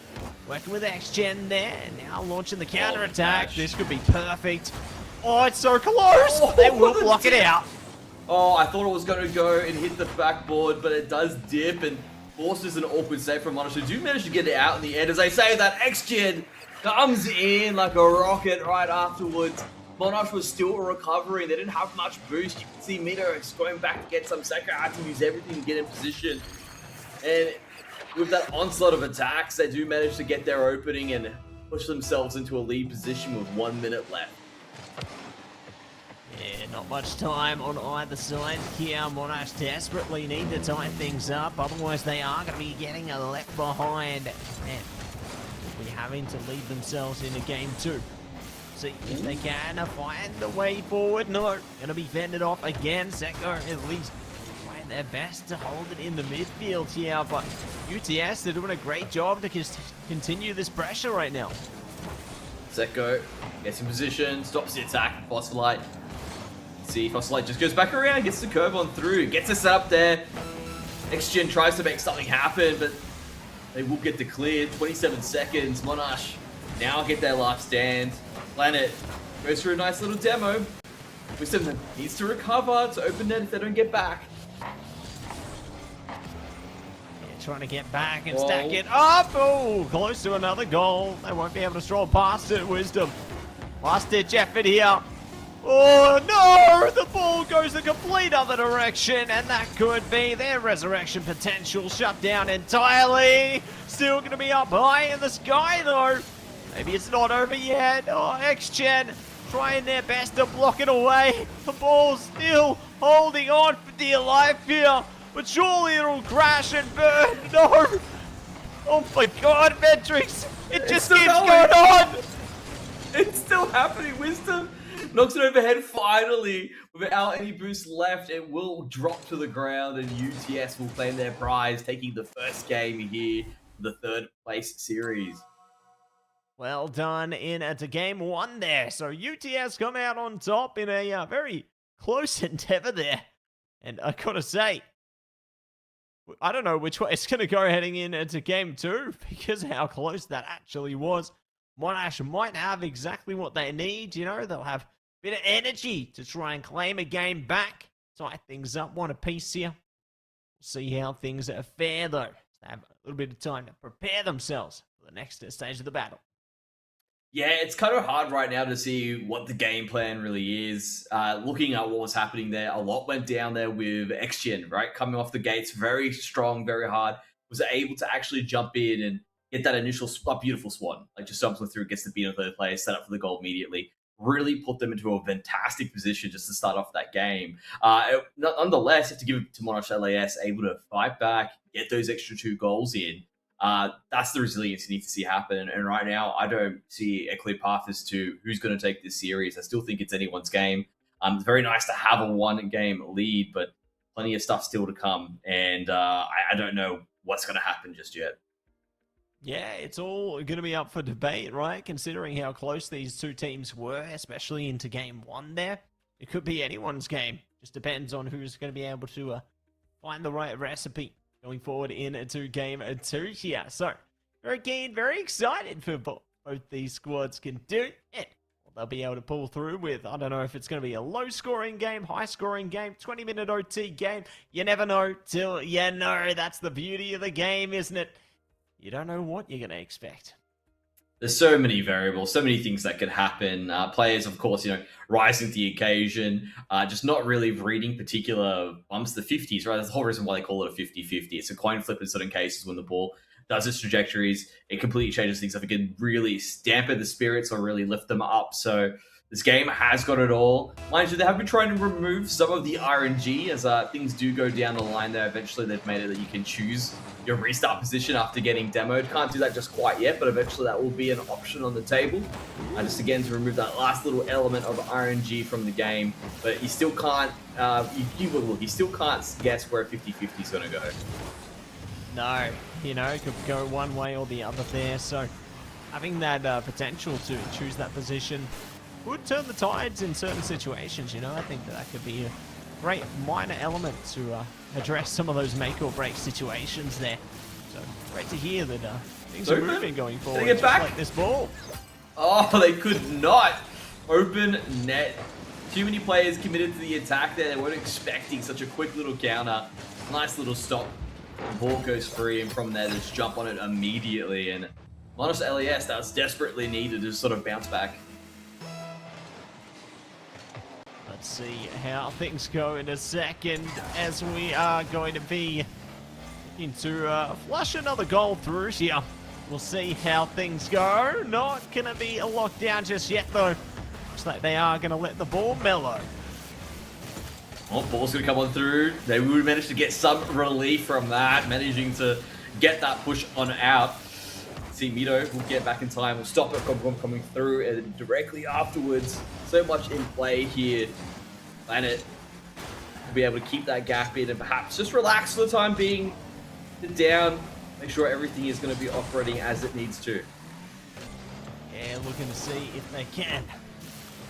Speaker 1: working with XGen there. Now launching the counter attack. This could be perfect. Oh, it's so close. They will block it out.
Speaker 2: Oh, I thought it was going to go and hit the backboard, but it does dip and forces an awkward save from Monash. Do manage to get it out in the end. As I say that, XGen comes in like a rocket right afterwards. Monash was still recovering. They didn't have much boost. You can see Mido going back to get some. Seko had to use everything to get in position. And with that onslaught of attacks, they do manage to get their opening and push themselves into a lead position with 1 minute left.
Speaker 1: Yeah, not much time on either side here. Monash desperately need to tie things up. Otherwise, they are going to be getting left behind and will be having to lead themselves into game 2. See if they can find the way forward. No, going to be fended off again. Seko at least trying their best to hold it in the midfield here, but UTS, they're doing a great job to continue this pressure right now.
Speaker 2: Seko gets in position, stops the attack. Phosphorite. See, Phosphorite just goes back around, gets the curve on through, gets us up there. XGen tries to make something happen, but they will get the clear. 27 seconds. Monash now get their last stand. Planet goes through a nice little demo. Wisdom needs to recover to open net if they don't get back.
Speaker 1: Yeah, trying to get back and stack it up. Oh, close to another goal. They won't be able to stroll past it. Wisdom. Last ditch effort here. Oh no! The ball goes the complete other direction, and that could be their resurrection potential shut down entirely. Still going to be up high in the sky though. Maybe it's not over yet. Oh, XGen trying their best to block it away. The ball's still holding on for dear life here. But surely it'll crash and burn. No! Oh my god, Metrics! It just keeps going on!
Speaker 2: It's still happening, Wisdom. Knocks it overhead finally. Without any boost left, it will drop to the ground and UTS will claim their prize, taking the first game here for the third place series.
Speaker 1: Well done into game 1 there. So UTS come out on top in a very close endeavor there. And I gotta say, I don't know which way it's gonna go heading into game 2 because of how close that actually was. Monash might have exactly what they need, you know, they'll have a bit of energy to try and claim a game back. Tie things up one apiece here. See how things fare though. They have a little bit of time to prepare themselves for the next stage of the battle.
Speaker 2: Yeah, it's kind of hard right now to see what the game plan really is. Looking at what was happening there, a lot went down there with XGen, right? Coming off the gates, very strong, very hard. Was able to actually jump in and get that initial beautiful swan. Like just jumps through, gets the beat of third place, set up for the goal immediately. really put them into a fantastic position just to start off that game. Nonetheless, you have to give it to Monash LAS, able to fight back, get those extra 2 goals in. That's the resilience you need to see happen. And right now, I don't see a clear path as to who's going to take this series. I still think it's anyone's game. It's very nice to have a 1-game lead, but plenty of stuff still to come. And I don't know what's going to happen just yet.
Speaker 1: Yeah, it's all going to be up for debate, right? Considering how close these 2 teams were, especially into game 1 there. It could be anyone's game. Just depends on who's going to be able to find the right recipe going forward into game 2 here. So, very keen, very excited for both these squads can do it. They'll be able to pull through with, I don't know if it's going to be a low-scoring game, high-scoring game, 20-minute OT game. You never know till you know. That's the beauty of the game, isn't it? You don't know what you're going to expect.
Speaker 2: There's so many variables, so many things that could happen. Players, of course, rising to the occasion, just not really reading particular bumps, the 50s, right? That's the whole reason why they call it a 50-50. It's a coin flip in certain cases when the ball does its trajectories. It completely changes things up. It can really dampen the spirits or really lift them up. So this game has got it all. Mind you, they have been trying to remove some of the RNG as things do go down the line there. Eventually, they've made it that you can choose your restart position after getting demoed. Can't do that just quite yet, but eventually that will be an option on the table. Just again to remove that last little element of RNG from the game. But you still can't, you still can't guess where a 50-50 is going to go.
Speaker 1: No, it could go one way or the other there. So having that potential to choose that position would turn the tides in certain situations. I think that could be a great minor element to address some of those make or break situations there. So great to hear that things are moving going forward.
Speaker 2: Get back.
Speaker 1: Like this ball.
Speaker 2: Oh, they could not. Open net. Too many players committed to the attack there. They weren't expecting such a quick little counter. Nice little stop. The ball goes free, and from there, just jump on it immediately. And Monash LAS, that was desperately needed to sort of bounce back.
Speaker 1: Let's see how things go in a second, as we are going to be looking to flush another goal through here. We'll see how things go. Not going to be a lockdown just yet, though. Looks like they are going to let the ball mellow.
Speaker 2: Oh, ball's going to come on through. They would manage to get some relief from that, managing to get that push on out. See, Mito will get back in time. We'll stop it from coming through, and directly afterwards, so much in play here. Planet will be able to keep that gap in and perhaps just relax for the time being. Sit down, make sure everything is going to be operating as it needs to.
Speaker 1: Yeah, looking to see if they can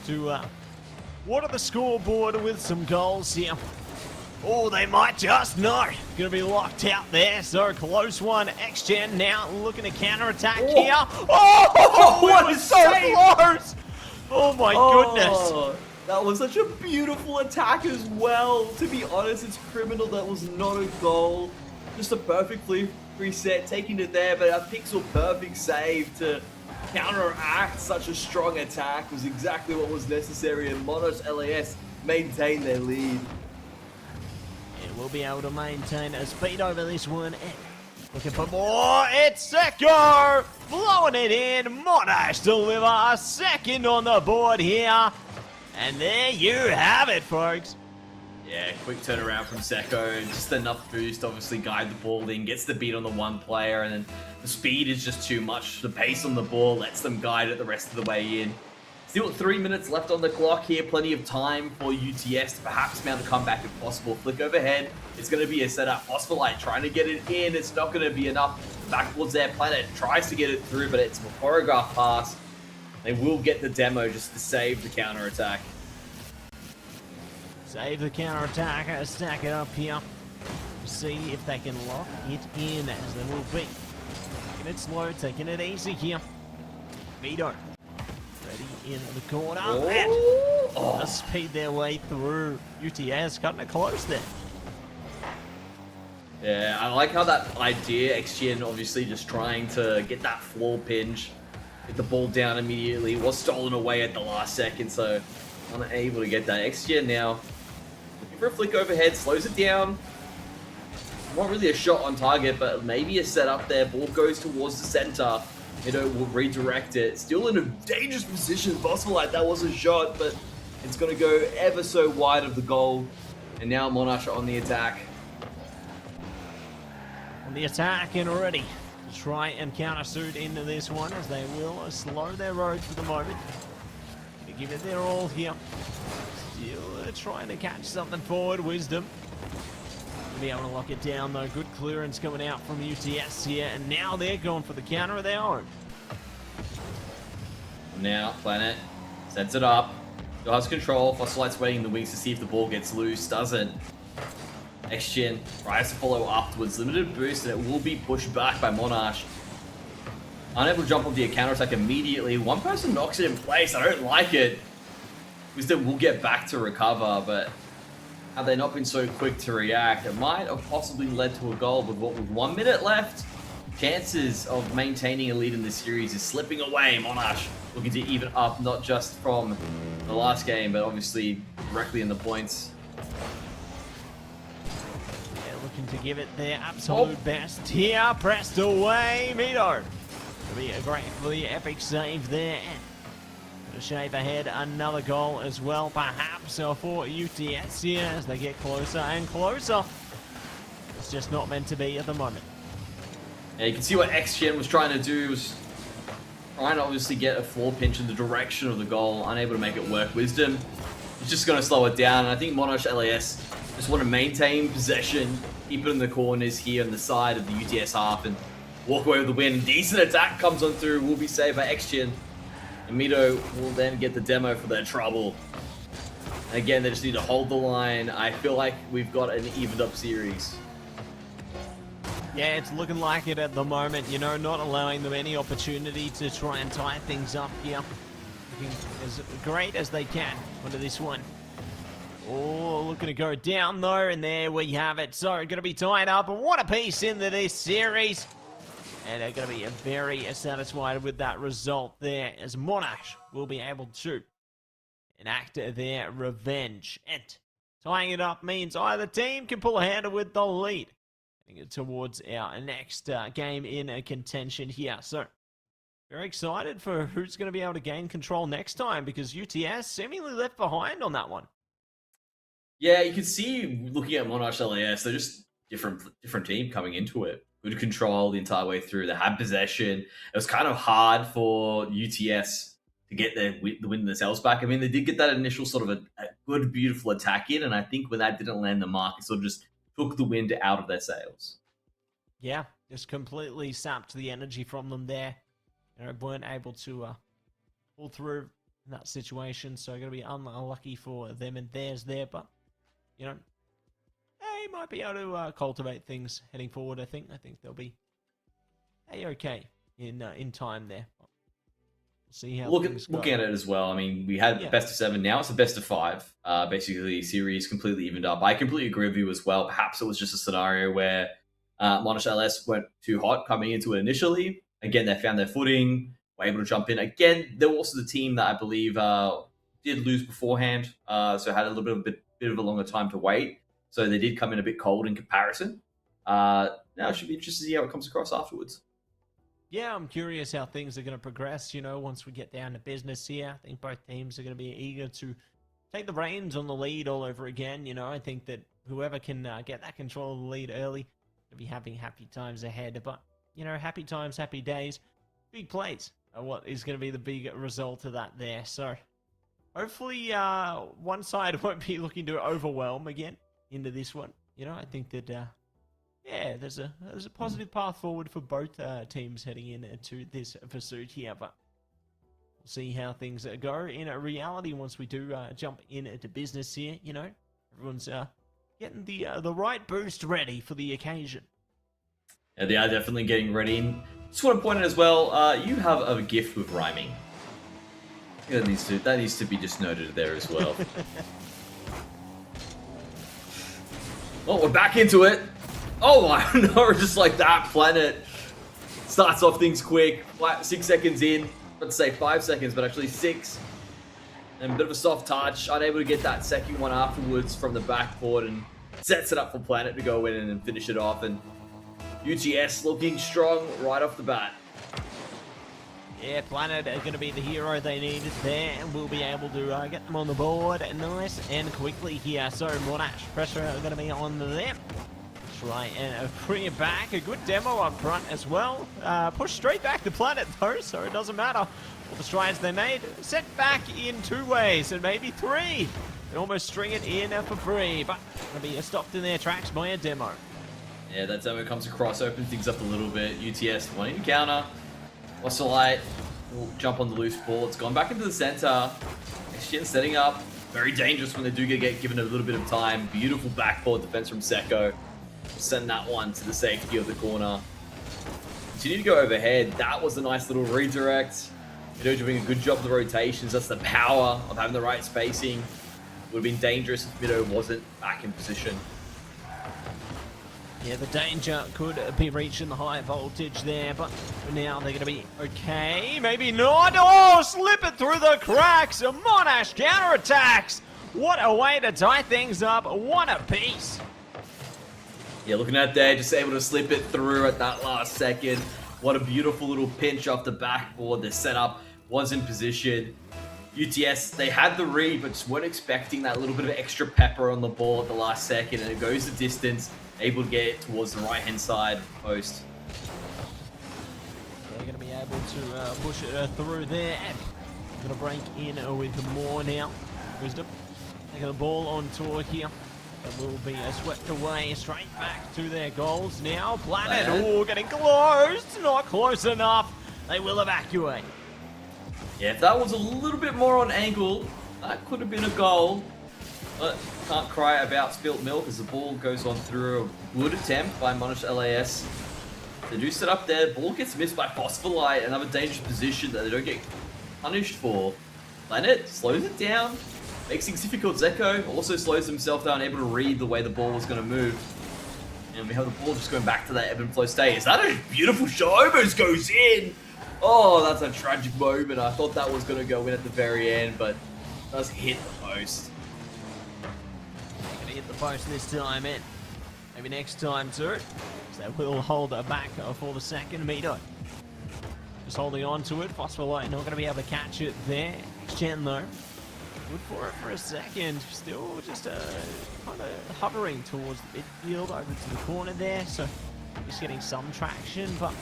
Speaker 1: to water the scoreboard with some goals here. Oh, they might just know. Going to be locked out there. So close one. XGen now looking to counterattack here. Oh,
Speaker 2: what
Speaker 1: it was
Speaker 2: a
Speaker 1: so
Speaker 2: save!
Speaker 1: close. Oh my goodness.
Speaker 2: That was such a beautiful attack as well. To be honest, it's criminal that was not a goal. Just a perfectly reset, taking it there, but a pixel perfect save to counteract such a strong attack was exactly what was necessary, and Monash LAS maintain their lead.
Speaker 1: And we'll be able to maintain a speed over this one. Looking for more. It's Seko blowing it in. Monash deliver a second on the board here. And there you have it, folks.
Speaker 2: Yeah, quick turnaround from Seko, just enough boost, obviously guide the ball in, gets the beat on the one player, and then the speed is just too much. The pace on the ball lets them guide it the rest of the way in. Still 3 minutes left on the clock here, plenty of time for UTS to perhaps mount a comeback if possible. Flick overhead, it's going to be a setup. Phosphorite trying to get it in, it's not going to be enough. Back towards their Planet, tries to get it through, but it's a choreographed pass. They will get the demo just to save the counter attack.
Speaker 1: Save the counter attack, stack it up here. See if they can lock it in, as they will be. Taking it slow, taking it easy here. Vito ready in the corner. And speed their way through. UTS cutting it close there.
Speaker 2: Yeah, I like how that idea, XGN obviously just trying to get that floor pinch, get the ball down immediately, was stolen away at the last second, so unable to get that. XGN now looking for a flick overhead, slows it down. Not really a shot on target, but maybe a setup there. Ball goes towards the center. Mido will redirect it. Still in a dangerous position. Possible like that was a shot, but it's going to go ever so wide of the goal. And now Monash on the attack.
Speaker 1: On the attack and already try and countersuit into this one, as they will slow their road for the moment. Gonna give it their all here. Still trying to catch something forward. Wisdom be able to lock it down though. Good clearance coming out from UTS here, and now they're going for the counter of their own.
Speaker 2: Now Planet sets it up. Still has control. Fossilite's waiting in the wings to see if the ball gets loose. Doesn't. Xgen tries to follow afterwards. Limited boost, and it will be pushed back by Monash. Unable to jump off the counter attack immediately. One person knocks it in place. I don't like it. Wisdom will get back to recover, but had they not been so quick to react, it might have possibly led to a goal. But with 1 minute left, chances of maintaining a lead in this series is slipping away. Monash looking to even up, not just from the last game, but obviously directly in the points.
Speaker 1: They're looking to give it their absolute best here. Pressed away, Mido. It'll be a gratefully epic save there. To shave ahead another goal as well, perhaps for UTS here as they get closer and closer. It's just not meant to be at the moment.
Speaker 2: Yeah, you can see what XGen was trying to do. Was trying to obviously get a floor pinch in the direction of the goal, unable to make it work. Wisdom is just going to slow it down. And I think Monash LAS just want to maintain possession, keep it in the corners here on the side of the UTS half, and walk away with the win. Decent attack comes on through, will be saved by XGen. And Mido will then get the demo for their trouble. Again, they just need to hold the line. I feel like we've got an evened up series.
Speaker 1: Yeah, it's looking like it at the moment, you know, not allowing them any opportunity to try and tie things up here. Looking as great as they can onto this one. Oh, looking to go down though, and there we have it. So, going to be tied up. What a piece into this series. And they're going to be very satisfied with that result there, as Monash will be able to enact their revenge. And tying it up means either team can pull a handle with the lead towards our next game in contention here. So, very excited for who's going to be able to gain control next time, because UTS seemingly left behind on that one.
Speaker 2: Yeah, you can see looking at Monash LAS, they're just different team coming into it. Good control the entire way through. They had possession. It was kind of hard for UTS to get the win themselves back. I mean, they did get that initial sort of a good, beautiful attack in, and I think when that didn't land the mark, it sort of just took the wind out of their sails.
Speaker 1: Yeah, just completely sapped the energy from them there. You know, weren't able to pull through in that situation, so going to be unlucky for them and theirs there, but, you know, they might be able to cultivate things heading forward. I think they'll be okay in time there. We'll see how things go.
Speaker 2: Looking at it as well. I mean, we had best of 7. Now it's a best of 5. Basically, series completely evened up. I completely agree with you as well. Perhaps it was just a scenario where Monash LS weren't too hot coming into it initially. Again, they found their footing, were able to jump in. Again, they were also the team that I believe did lose beforehand, so had a little bit of a longer time to wait. So they did come in a bit cold in comparison. Now it should be interesting to see how it comes across afterwards.
Speaker 1: Yeah, I'm curious how things are going to progress, you know, once we get down to business here. I think both teams are going to be eager to take the reins on the lead all over again. You know, I think that whoever can get that control of the lead early will be having happy times ahead. But, you know, happy times, happy days, big plays are what is going to be the big result of that there. So hopefully one side won't be looking to overwhelm again into this one. You know, I think that yeah, there's a positive path forward for both teams heading into this pursuit here, but we'll see how things go in reality once we do jump into business here. You know, everyone's getting the right boost ready for the occasion.
Speaker 2: Yeah, they are definitely getting ready. And just want to point out as well, you have a gift with rhyming. That needs to be just noted there as well. Oh, we're back into it. Oh my, no, just like that, Planet starts off things quick. 6 seconds in, let's say 5 seconds, but actually 6. And a bit of a soft touch, unable to get that second one afterwards from the backboard, and sets it up for Planet to go in and finish it off. And UTS looking strong right off the bat.
Speaker 1: Yeah, Planet are going to be the hero they need there, and we'll be able to get them on the board nice and quickly here. So Monash pressure are going to be on them. Try and bring it back. A good demo up front as well. Push straight back to Planet though, so it doesn't matter what the strides they made. Set back in 2 ways and maybe 3. And almost string it in for free, but going to be stopped in their tracks by a demo.
Speaker 2: Yeah, that demo comes across, opens things up a little bit. UTS wanting to counter. Light will jump on the loose ball. It's gone back into the center. Shin setting up. Very dangerous when they do get given a little bit of time. Beautiful backboard defense from Seko. Send that one to the safety of the corner. Continue to go overhead. That was a nice little redirect. Mido doing a good job of the rotations. That's the power of having the right spacing. Would have been dangerous if Mido wasn't back in position.
Speaker 1: Yeah, the danger could be reaching the high voltage there, but for now they're going to be okay. Maybe not. Oh, slip it through the cracks. Monash counterattacks. What a way to tie things up. What a piece.
Speaker 2: Yeah, looking at there, just able to slip it through at that last second. What a beautiful little pinch off the backboard. The setup was in position. UTS, they had the read, but just weren't expecting that little bit of extra pepper on the ball at the last second, and it goes the distance. Able to get it towards the right-hand side of the post.
Speaker 1: They're going to be able to push it through there. Going to break in with more now. Wisdom taking the ball on tour here. It will be swept away straight back to their goals now. Planet, oh, getting close. Not close enough. They will evacuate.
Speaker 2: Yeah, if that was a little bit more on angle, that could have been a goal. But can't cry about spilt milk as the ball goes on through a good attempt by Monash LAS. They do set up there. Ball gets missed by Phosphorite. Another dangerous position that they don't get punished for. Planet slows it down. Makes things difficult. Zeko also slows himself down, able to read the way the ball was going to move. And we have the ball just going back to that ebb and flow state. Is that a beautiful shot? Almost goes in. Oh, that's a tragic moment. I thought that was going to go in at the very end, but it does hit the post.
Speaker 1: Hit the post this time, and maybe next time too. So they will hold it back for the second. Mido just holding on to it. Phosphorite not going to be able to catch it there. Chen though, good for a second. Still just kind of hovering towards the midfield over to the corner there. So just getting some traction, but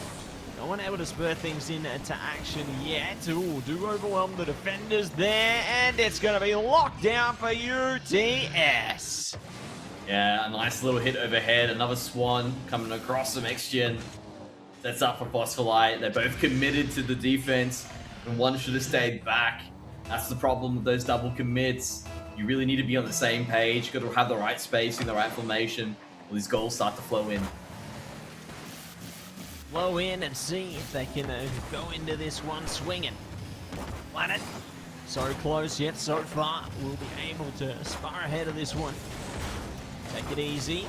Speaker 1: no one able to spur things into action yet. Ooh, do overwhelm the defenders there, and it's going to be locked down for UTS.
Speaker 2: Yeah, a nice little hit overhead. Another swan coming across from XGen. Sets up for Phosphorite. They're both committed to the defense, and one should have stayed back. That's the problem with those double commits. You really need to be on the same page. You've got to have the right spacing, the right formation. All these goals start to flow in.
Speaker 1: Flow in and see if they can go into this one swinging. Planet, so close yet so far. We'll be able to spar ahead of this one. Take it easy.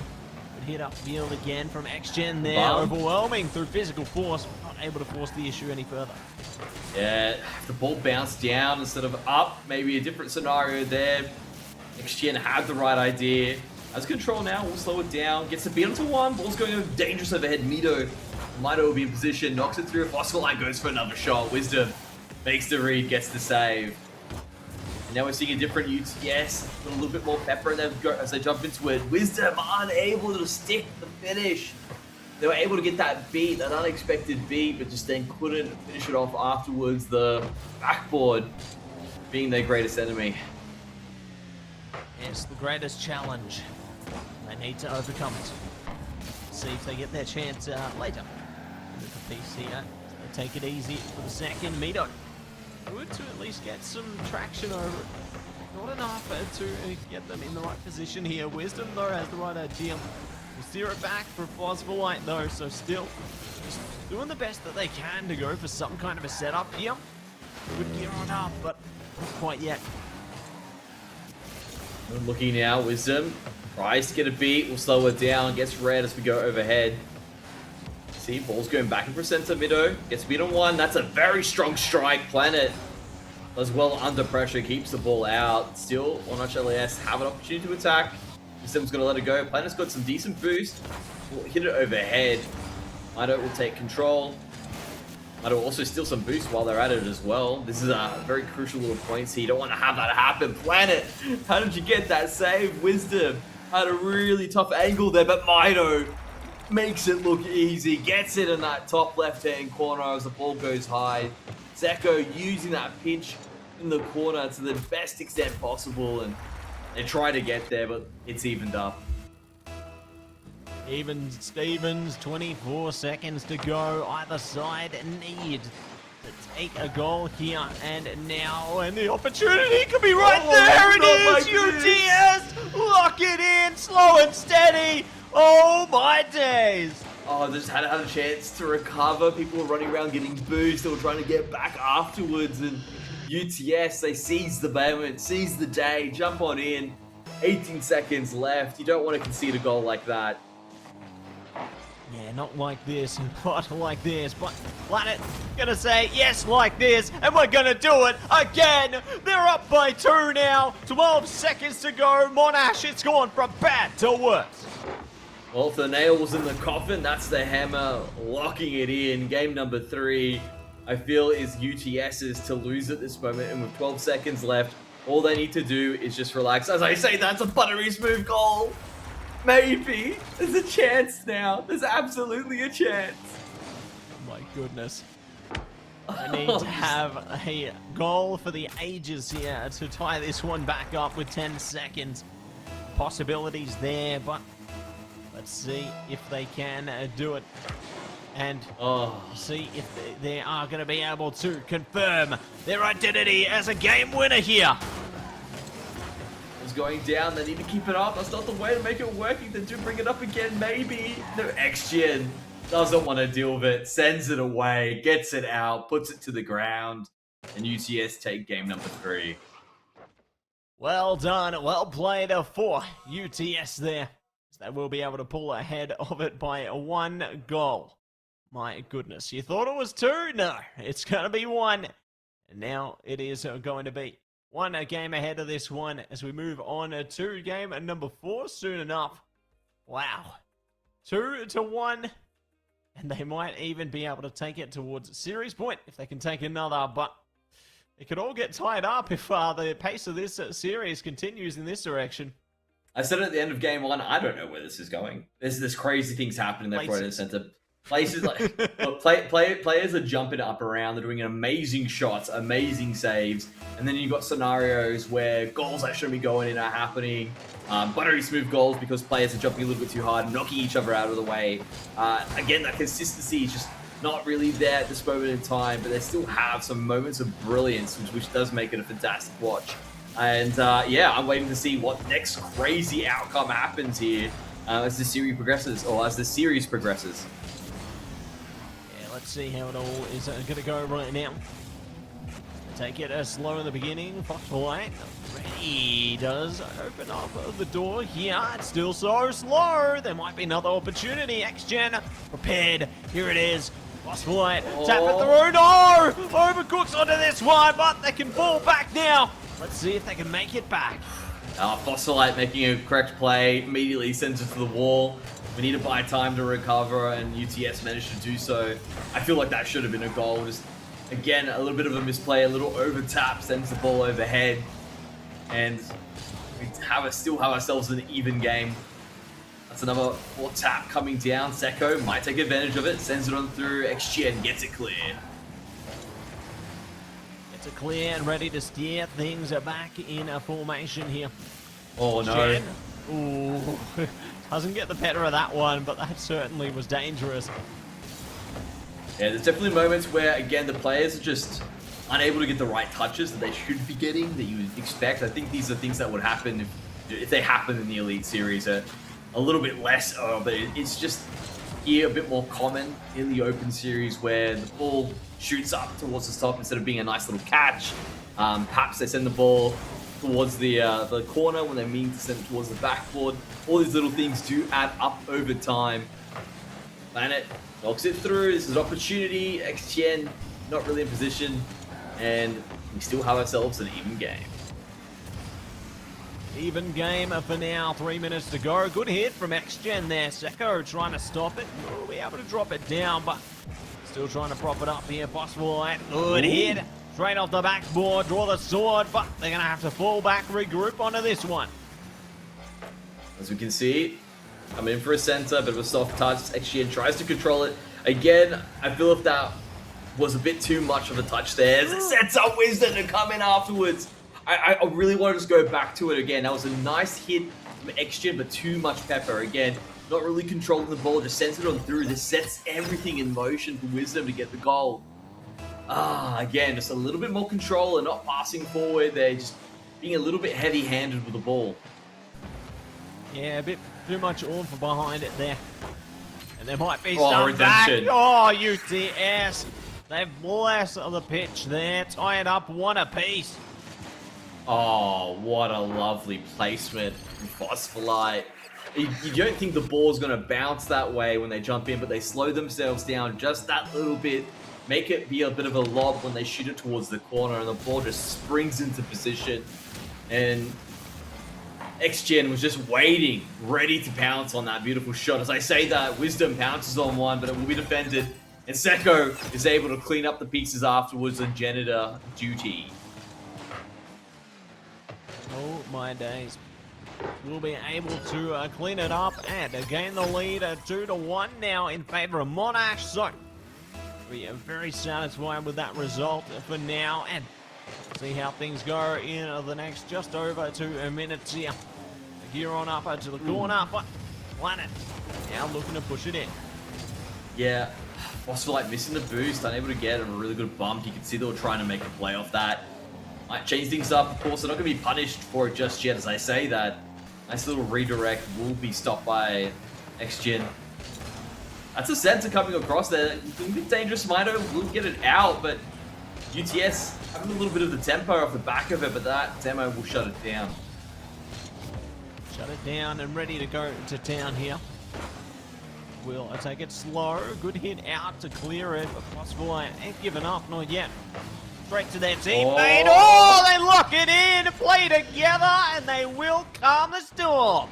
Speaker 1: Good hit up field again from XGen there. Overwhelming through physical force. Not able to force the issue any further.
Speaker 2: Yeah, if the ball bounced down instead of up, maybe a different scenario there. XGen had the right idea. Has control now, we'll slow it down. Gets the beat onto one. Ball's going over dangerous overhead. Mido will be in position, knocks it through. Phosphorite goes for another shot. Wisdom makes the read, gets the save. And now we're seeing a different UTS, a little bit more pepper as they jump into it. Wisdom unable to stick the finish. They were able to get that beat, that unexpected beat, but just then couldn't finish it off afterwards. The backboard being their greatest enemy.
Speaker 1: It's the greatest challenge. They need to overcome it. See if they get their chance later. With the piece here. They take it easy for the second. Mido. Good to at least get some traction over it. Not enough to get them in the right position here. Wisdom, though, has the right idea. We'll steer it back for Phosphorite, though, so still just doing the best that they can to go for some kind of a setup here. Good gear on up, but not quite yet.
Speaker 2: Looking now, Wisdom tries to get a beat, will slow it down, gets red as we go overhead. See, ball's going back in for center. Mido gets beat on one. That's a very strong strike. Planet does well under pressure, keeps the ball out. Still, Monash LAS have an opportunity to attack. Wisdom's going to let it go. Planet's got some decent boost. Will hit it overhead. Mido will take control. But it'll also steal some boost while they're at it as well. This is a very crucial little point, so you don't want to have that happen. Planet, how did you get that save? Wisdom had a really tough angle there, but Mido makes it look easy. Gets it in that top left-hand corner as the ball goes high. Zeko using that pinch in the corner to the best extent possible, and they try to get there, but it's evened up.
Speaker 1: Even Stevens, 24 seconds to go. Either side need to take a goal here and now, and the opportunity could be right there. It is UTS. Lock it in, slow and steady. Oh my days.
Speaker 2: Oh, they just had a chance to recover. People were running around getting boost. They were trying to get back afterwards, and UTS, they seize the moment, seize the day, jump on in. 18 seconds left. You don't want to concede a goal like that.
Speaker 1: Yeah, not like this, not like this, but Planet gonna say yes like this, and we're gonna do it again. They're up by 2 now, 12 seconds to go. Monash, it's gone from bad to worse.
Speaker 2: Well, if the nail was in the coffin, that's the hammer locking it in. Game number 3, I feel, is UTS's to lose at this moment, and with 12 seconds left, all they need to do is just relax. As I say, that's a buttery smooth goal. Maybe. There's a chance now. There's absolutely a chance.
Speaker 1: My goodness. I need to have a goal for the ages here to tie this one back up with 10 seconds. Possibilities there, but let's see if they can do it. And see if they are going to be able to confirm their identity as a game winner here.
Speaker 2: Going down, they need to keep it up. That's not the way to make it work. They do bring it up again, maybe. No, XGen doesn't want to deal with it, sends it away, gets it out, puts it to the ground, and UTS take game number 3.
Speaker 1: Well done, well played for UTS there. They will be able to pull ahead of it by 1 goal. My goodness, you thought it was 2? No, it's going to be 1. And now it is going to be 1 game ahead of this one as we move on to game number 4 soon enough. Wow. 2-1. And they might even be able to take it towards series point if they can take another. But it could all get tied up if the pace of this series continues in this direction.
Speaker 2: I said at the end of game 1, I don't know where this is going. There's crazy things happening there for the center. Places like look, players are jumping up around. They're doing amazing shots, amazing saves, and then you've got scenarios where goals that shouldn't be going in are happening. Buttery smooth goals because players are jumping a little bit too hard, knocking each other out of the way. Again, that consistency is just not really there at this moment in time, but they still have some moments of brilliance, which does make it a fantastic watch. And yeah, I'm waiting to see what next crazy outcome happens here as the series progresses, or as the series progresses.
Speaker 1: Let's see how it all is going to go right now. Take it slow in the beginning. Foxlight ready does open up the door here. It's still so slow. There might be another opportunity. XGen prepared. Here it is. Foxlight tap it through. No! Overcooks onto this one, but they can fall back now. Let's see if they can make it back.
Speaker 2: Foxlight making a correct play, immediately sends it to the wall. We need to buy time to recover, and UTS managed to do so. I feel like that should have been a goal. Just, again, a little bit of a misplay, a little over tap, sends the ball overhead. And we still have ourselves an even game. That's another 4 tap coming down. Zeko might take advantage of it, sends it on through. XGen gets it clear.
Speaker 1: Gets it clear and ready to steer things back in a formation here.
Speaker 2: Oh no.
Speaker 1: Ooh. Doesn't get the better of that one, but that certainly was dangerous.
Speaker 2: Yeah, there's definitely moments where, again, the players are just unable to get the right touches that they should be getting, that you would expect. I think these are things that would happen if they happen in the Elite Series. A little bit less, but it's just here a bit more common in the Open Series where the ball shoots up towards the top instead of being a nice little catch. Perhaps they send the ball towards the corner when they mean to send it towards the backboard. All these little things do add up over time. Planet knocks it through. This is an opportunity. XGen not really in position, and we still have ourselves an even game.
Speaker 1: Even game for now. 3 minutes to go. Good hit from XGen there. Zeko trying to stop it. We'll be able to drop it down, but Still trying to prop it up here. Possible light. Good hit. Straight off the backboard. Draw the sword, but they're going to have to fall back, regroup onto this one.
Speaker 2: As we can see, I'm in for a center, bit of a soft touch. XGN tries to control it. Again, I feel if that was a bit too much of a touch there, as it sets up Wisdom to come in afterwards. I really want to just go back to it again. That was a nice hit from XGN, but too much pepper. Again, not really controlling the ball, just sends it on through. This sets everything in motion for Wisdom to get the goal. Again, just a little bit more control and not passing forward. They're just being a little bit heavy-handed with the ball.
Speaker 1: Yeah, a bit too much oomph behind it there. And there might be
Speaker 2: Oh,
Speaker 1: some
Speaker 2: redemption.
Speaker 1: back. Oh, UTS. They've blessed the pitch there. Tie it up one apiece.
Speaker 2: Oh, what a lovely placement from Phosphorite. You don't think the ball's going to bounce that way when they jump in, but they slow themselves down just that little bit, make it be a bit of a lob when they shoot it towards the corner, and the ball just springs into position. And XGen was just waiting, ready to pounce on that beautiful shot. As I say that, Wisdom pounces on one, but it will be defended. And Seko is able to clean up the pieces afterwards on janitor duty.
Speaker 1: Oh, my days. Will be able to clean it up and gain the lead 2-1 now in favor of Monash. So we are very satisfied with that result for now, and see how things go in the next just over 2 minutes here. Gear on up to the corner, but Planet now looking to push it in.
Speaker 2: Yeah, Phosphorite missing the boost, unable to get a really good bump. You can see they were trying to make a play off that. Might change things up. Of course, they're not going to be punished for it just yet. As I say that, nice little redirect will be stopped by XGen. That's a center coming across there. A bit dangerous. Mito will get it out, but UTS having a little bit of the tempo off the back of it, but that demo will shut it down.
Speaker 1: Shut it down and ready to go to town here. Will I take it slow? Good hit out to clear it, but Phosphorite ain't given up, not yet. Straight to their teammate. Oh, they lock it in, play together, and they will calm the storm.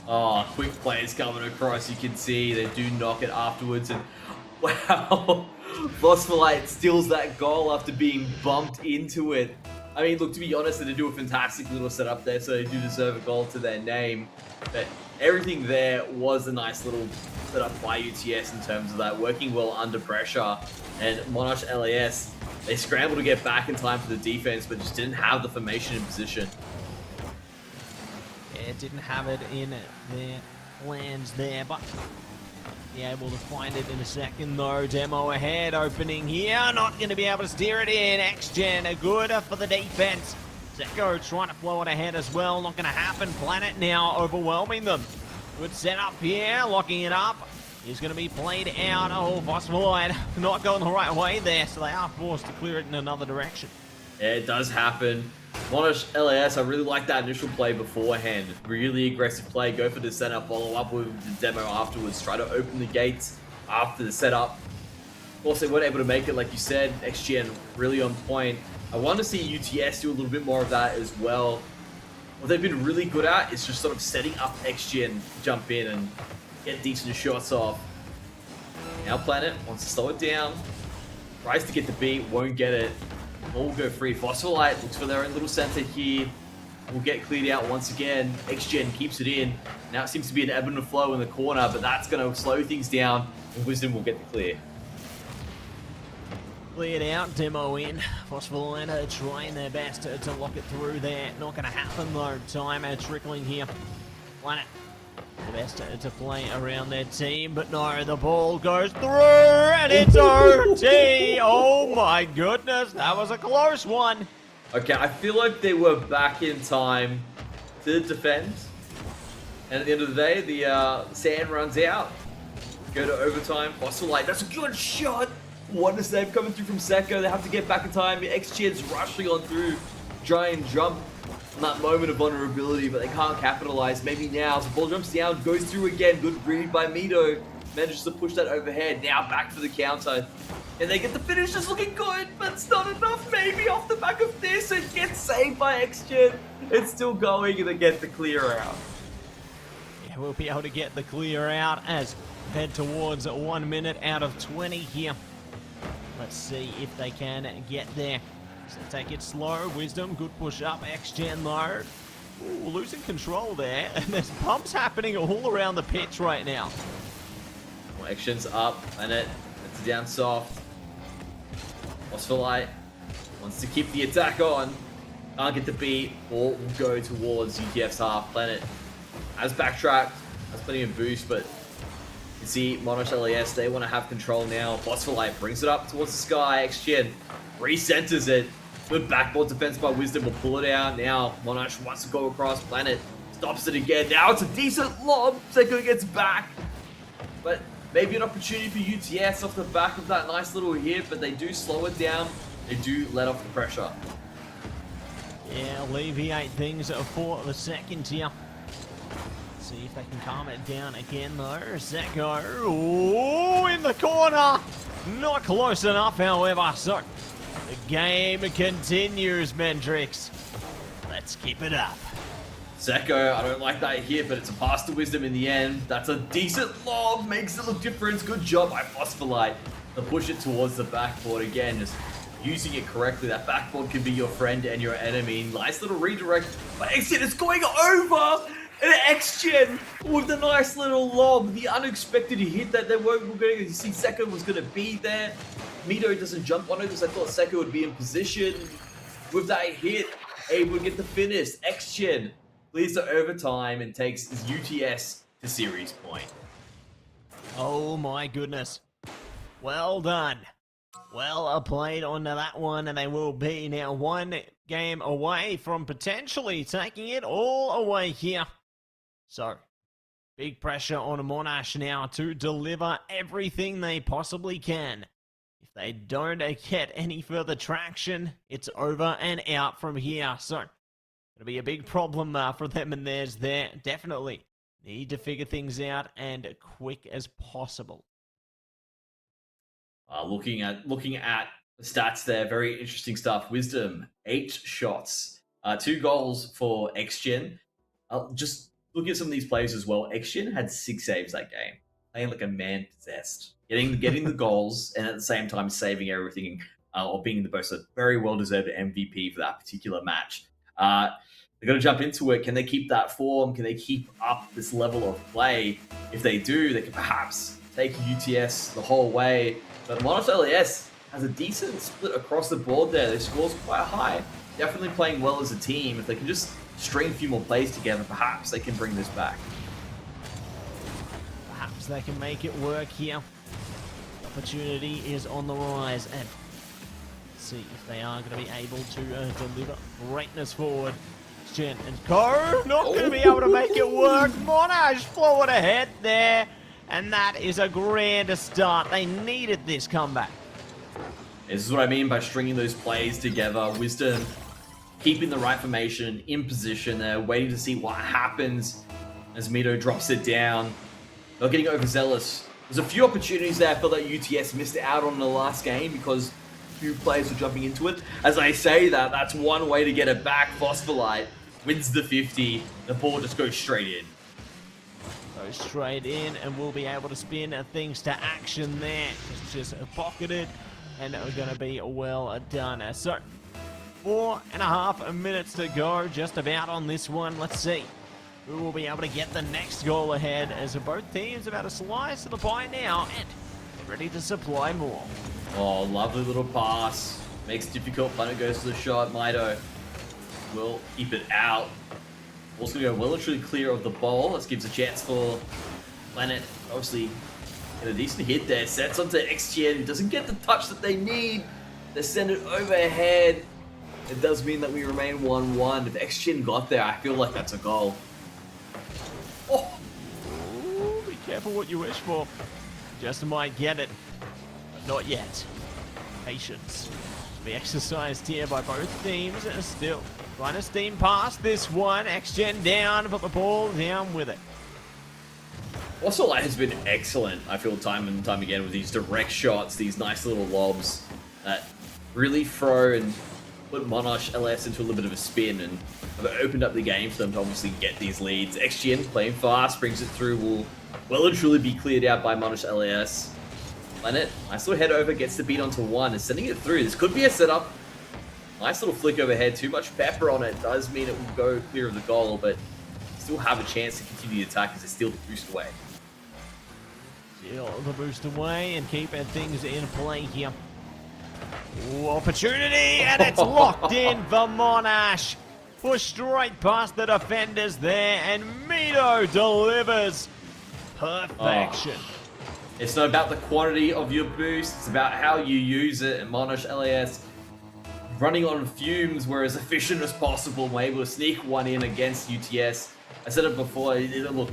Speaker 2: Oh, quick plays coming across. You can see they do knock it afterwards, and wow, Phosphorite steals that goal after being bumped into it. I mean, look, to be honest, they do a fantastic little setup there, so they do deserve a goal to their name. But everything there was a nice little setup by UTS in terms of that, working well under pressure. And Monash LAS, they scrambled to get back in time for the defense, but just didn't have the formation in position.
Speaker 1: Yeah, didn't have it in their plans there, but be able to find it in a second though. Demo ahead, opening here, not going to be able to steer it in. XGen, good for the defense. Seko trying to flow it ahead as well, not going to happen. Planet now overwhelming them. Good setup here, locking it up. He's going to be played out. Oh, Phosphorite not going the right way there, so they are forced to clear it in another direction.
Speaker 2: Yeah, it does happen. Monash LAS, I really like that initial play beforehand. Really aggressive play. Go for the center, follow up with the demo afterwards. Try to open the gates after the setup. Of course, they weren't able to make it, like you said. XGN really on point. I want to see UTS do a little bit more of that as well. What they've been really good at is just sort of setting up XGN to jump in and get decent shots off. Now Planet wants to slow it down. Tries to get the beat, won't get it. All will go free. Phosphorite looks for their own little center here. Will get cleared out once again. XGen keeps it in. Now it seems to be an ebb and flow in the corner, but that's going to slow things down, and Wisdom will get the clear.
Speaker 1: Cleared out, demo in. Phosphorite trying their best to lock it through there. Not going to happen though. Time trickling here. Planet the best to play around their team, but no, the ball goes through and it's OT. Oh my goodness, that was a close one.
Speaker 2: Okay, I feel like they were back in time to defend, and at the end of the day, the sand runs out. Go to overtime. Phosphorite, that's a good shot. What a save coming through from Seko. They have to get back in time. XGen's rushing on through, try and jump on that moment of vulnerability, but they can't capitalize. Maybe now, as the ball jumps down, goes through again. Good read by Mito. Manages to push that overhead. Now back for the counter. And they get the finish. It's looking good, but it's not enough. Maybe off the back of this, it gets saved by XGen. It's still going, and they get the clear out.
Speaker 1: Yeah, we'll be able to get the clear out as we head towards 1 minute out of 20 here. Let's see if they can get there. So take it slow. Wisdom, good push up. X-Gen though. Ooh, losing control there. And there's bumps happening all around the pitch right now.
Speaker 2: Well, X-Gen's up, and it's down soft. Phosphorite wants to keep the attack on. Can't get the beat. Ball will go towards UTF's half. Planet has backtracked, has plenty of boost, but you see Monash LAS, they want to have control now. Phosphorite brings it up towards the sky. X-Gen recenters it. Good backboard defense by Wisdom will pull it out. Now Monash wants to go across. Planet stops it again. Now it's a decent lob. Seko gets back. But maybe an opportunity for UTS off the back of that nice little hit, but they do slow it down. They do let off the pressure.
Speaker 1: Yeah, alleviate things for the second here. See if they can calm it down again though. Seko, oh, in the corner. Not close enough, however. So the game continues, Mendrix. Let's keep it up.
Speaker 2: Seko, I don't like that hit, but it's a pass to Wisdom in the end. That's a decent lob, makes it look different. Good job by Phosphorite to push it towards the backboard again. Just using it correctly. That backboard can be your friend and your enemy. Nice little redirect. But X-Gen is going over! And X-Gen with the nice little lob. The unexpected hit that they weren't going to. You see, Seko was going to be there. Mito doesn't jump on it because I thought Seko would be in position. With that hit, able to get the finish. X-Gen leads to overtime and takes his UTS to series point.
Speaker 1: Oh my goodness. Well done. Well played on that one, and they will be now one game away from potentially taking it all away here. So, big pressure on Monash now to deliver everything they possibly can. If they don't get any further traction, it's over and out from here. So, it'll be a big problem for them and theirs there. Definitely need to figure things out and quick as possible.
Speaker 2: Looking at the stats there, very interesting stuff. Wisdom, 8 shots, 2 goals for X-Gen. Just looking at some of these players as well, X-Gen had 6 saves that game, playing like a man possessed, getting the goals, and at the same time saving everything, or being the most very well-deserved MVP for that particular match. They're going to jump into it. Can they keep that form? Can they keep up this level of play? If they do, they can perhaps take UTS the whole way. But Monash LAS has a decent split across the board there. Their scores quite high. Definitely playing well as a team. If they can just string a few more plays together, perhaps they can bring this back.
Speaker 1: Perhaps they can make it work here. The opportunity is on the rise, and see if they are going to be able to deliver greatness forward. Jen and Co. not going to be able to make it work. Monash forward ahead there. And that is a grand start. They needed this comeback.
Speaker 2: This is what I mean by stringing those plays together. Wisdom keeping the right formation, in position there, waiting to see what happens as Mito drops it down. They're getting overzealous. There's a few opportunities there I feel that UTS missed out on in the last game because few players were jumping into it. As I say that, that's one way to get it back. Phosphorite wins the 50. The ball just goes straight in.
Speaker 1: Goes straight in, and we'll be able to spin things to action there. Just pocketed, and we're going to be well done. So, 4.5 minutes to go, just about on this one. Let's see who will be able to get the next goal ahead, as both teams about a slice of the pie now, and they're ready to supply more.
Speaker 2: Oh, lovely little pass. Makes it difficult. Planet goes to the shot. Mito will keep it out. Also going to go well and truly clear of the ball. This gives a chance for Planet. Obviously, get a decent hit there. Sets onto X-Gen. Doesn't get the touch that they need. They send it overhead. It does mean that we remain 1-1. If X-Gen got there, I feel like that's a goal. Oh!
Speaker 1: Ooh, be careful what you wish for. Just might get it. But not yet. Patience to be exercised here by both teams. Still trying to steam past this one. X-Gen down, but the ball down with it.
Speaker 2: Also, Light has been excellent, I feel, time and time again with these direct shots, these nice little lobs that really throw and put Monash LS into a little bit of a spin and have opened up the game for them to obviously get these leads. XGN playing fast, brings it through, will well and truly be cleared out by Monash LS. Planet, nice little head over, gets the beat onto one, and sending it through. This could be a setup. Nice little flick overhead. Too much pepper on it does mean it will go clear of the goal, but still have a chance to continue the attack as they steal the boost away.
Speaker 1: Steal the boost away and keeping things in play here. Ooh, opportunity, and it's locked in for Monash. Push straight past the defenders there, and Mito delivers perfection.
Speaker 2: It's not about the quantity of your boost, it's about how you use it. And Monash LAS running on fumes, were as efficient as possible, and were able to sneak one in against UTS. I said it before, look,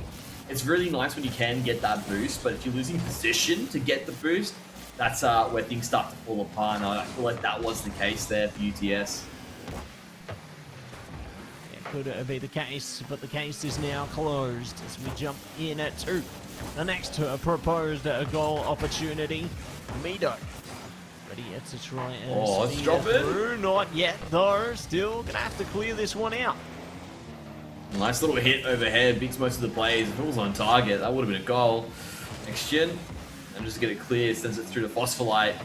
Speaker 2: it's really nice when you can get that boost, but if you're losing position to get the boost, that's where things start to fall apart. And I feel like that was the case there for UTS.
Speaker 1: Could be the case, but the case is now closed as we jump in to the next proposed goal opportunity. Mito ready to try and
Speaker 2: let's drop it.
Speaker 1: Through. Not yet though, still gonna have to clear this one out.
Speaker 2: Nice little hit overhead, beats most of the plays. If it was on target, that would have been a goal. Next gen, and just get it clear, sends it through the Phosphorite.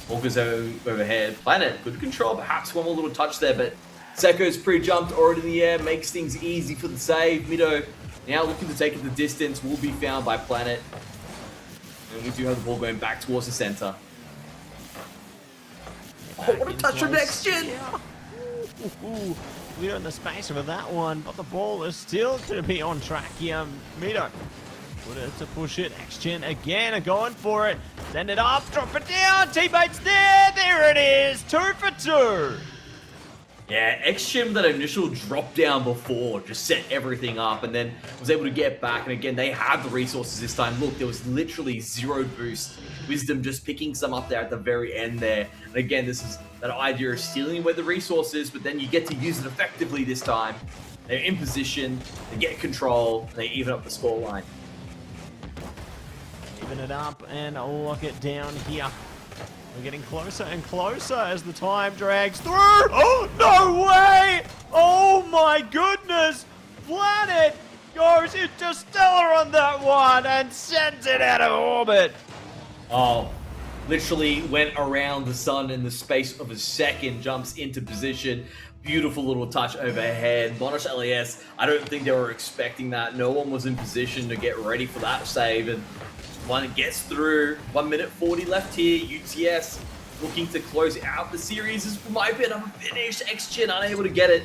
Speaker 2: Walkers overhead. Planet, good control, perhaps one more little touch there, but Seko's pre-jumped already in the air, makes things easy for the save. Mito now looking to take it the distance, will be found by Planet. And we do have the ball going back towards the center. Oh, what a touch from next gen!
Speaker 1: Yeah. Ooh, we're in the space for that one, but the ball is still going to be on track here. Mito put it to push it. Next gen again, going for it. Send it up, drop it down. Teammates there. There it is. 2 for 2.
Speaker 2: Yeah, X-Gym, that initial drop down before, just set everything up and then was able to get back. And again, they have the resources this time. Look, there was literally 0 boost. Wisdom just picking some up there at the very end there. And again, this is that idea of stealing away the resources, but then you get to use it effectively this time. They're in position, they get control, and they even up the scoreline.
Speaker 1: Even it up and lock it down here. We're getting closer and closer as the time drags through. Oh, no way! Oh my goodness! Planet goes interstellar on that one and sends it out of orbit.
Speaker 2: Oh, literally went around the sun in the space of a second, jumps into position. Beautiful little touch overhead. Monash LAS, I don't think they were expecting that. No one was in position to get ready for that save. And one gets through. 1 minute 40 left here. UTS looking to close out the series. This might be another finish. X-Gen unable to get it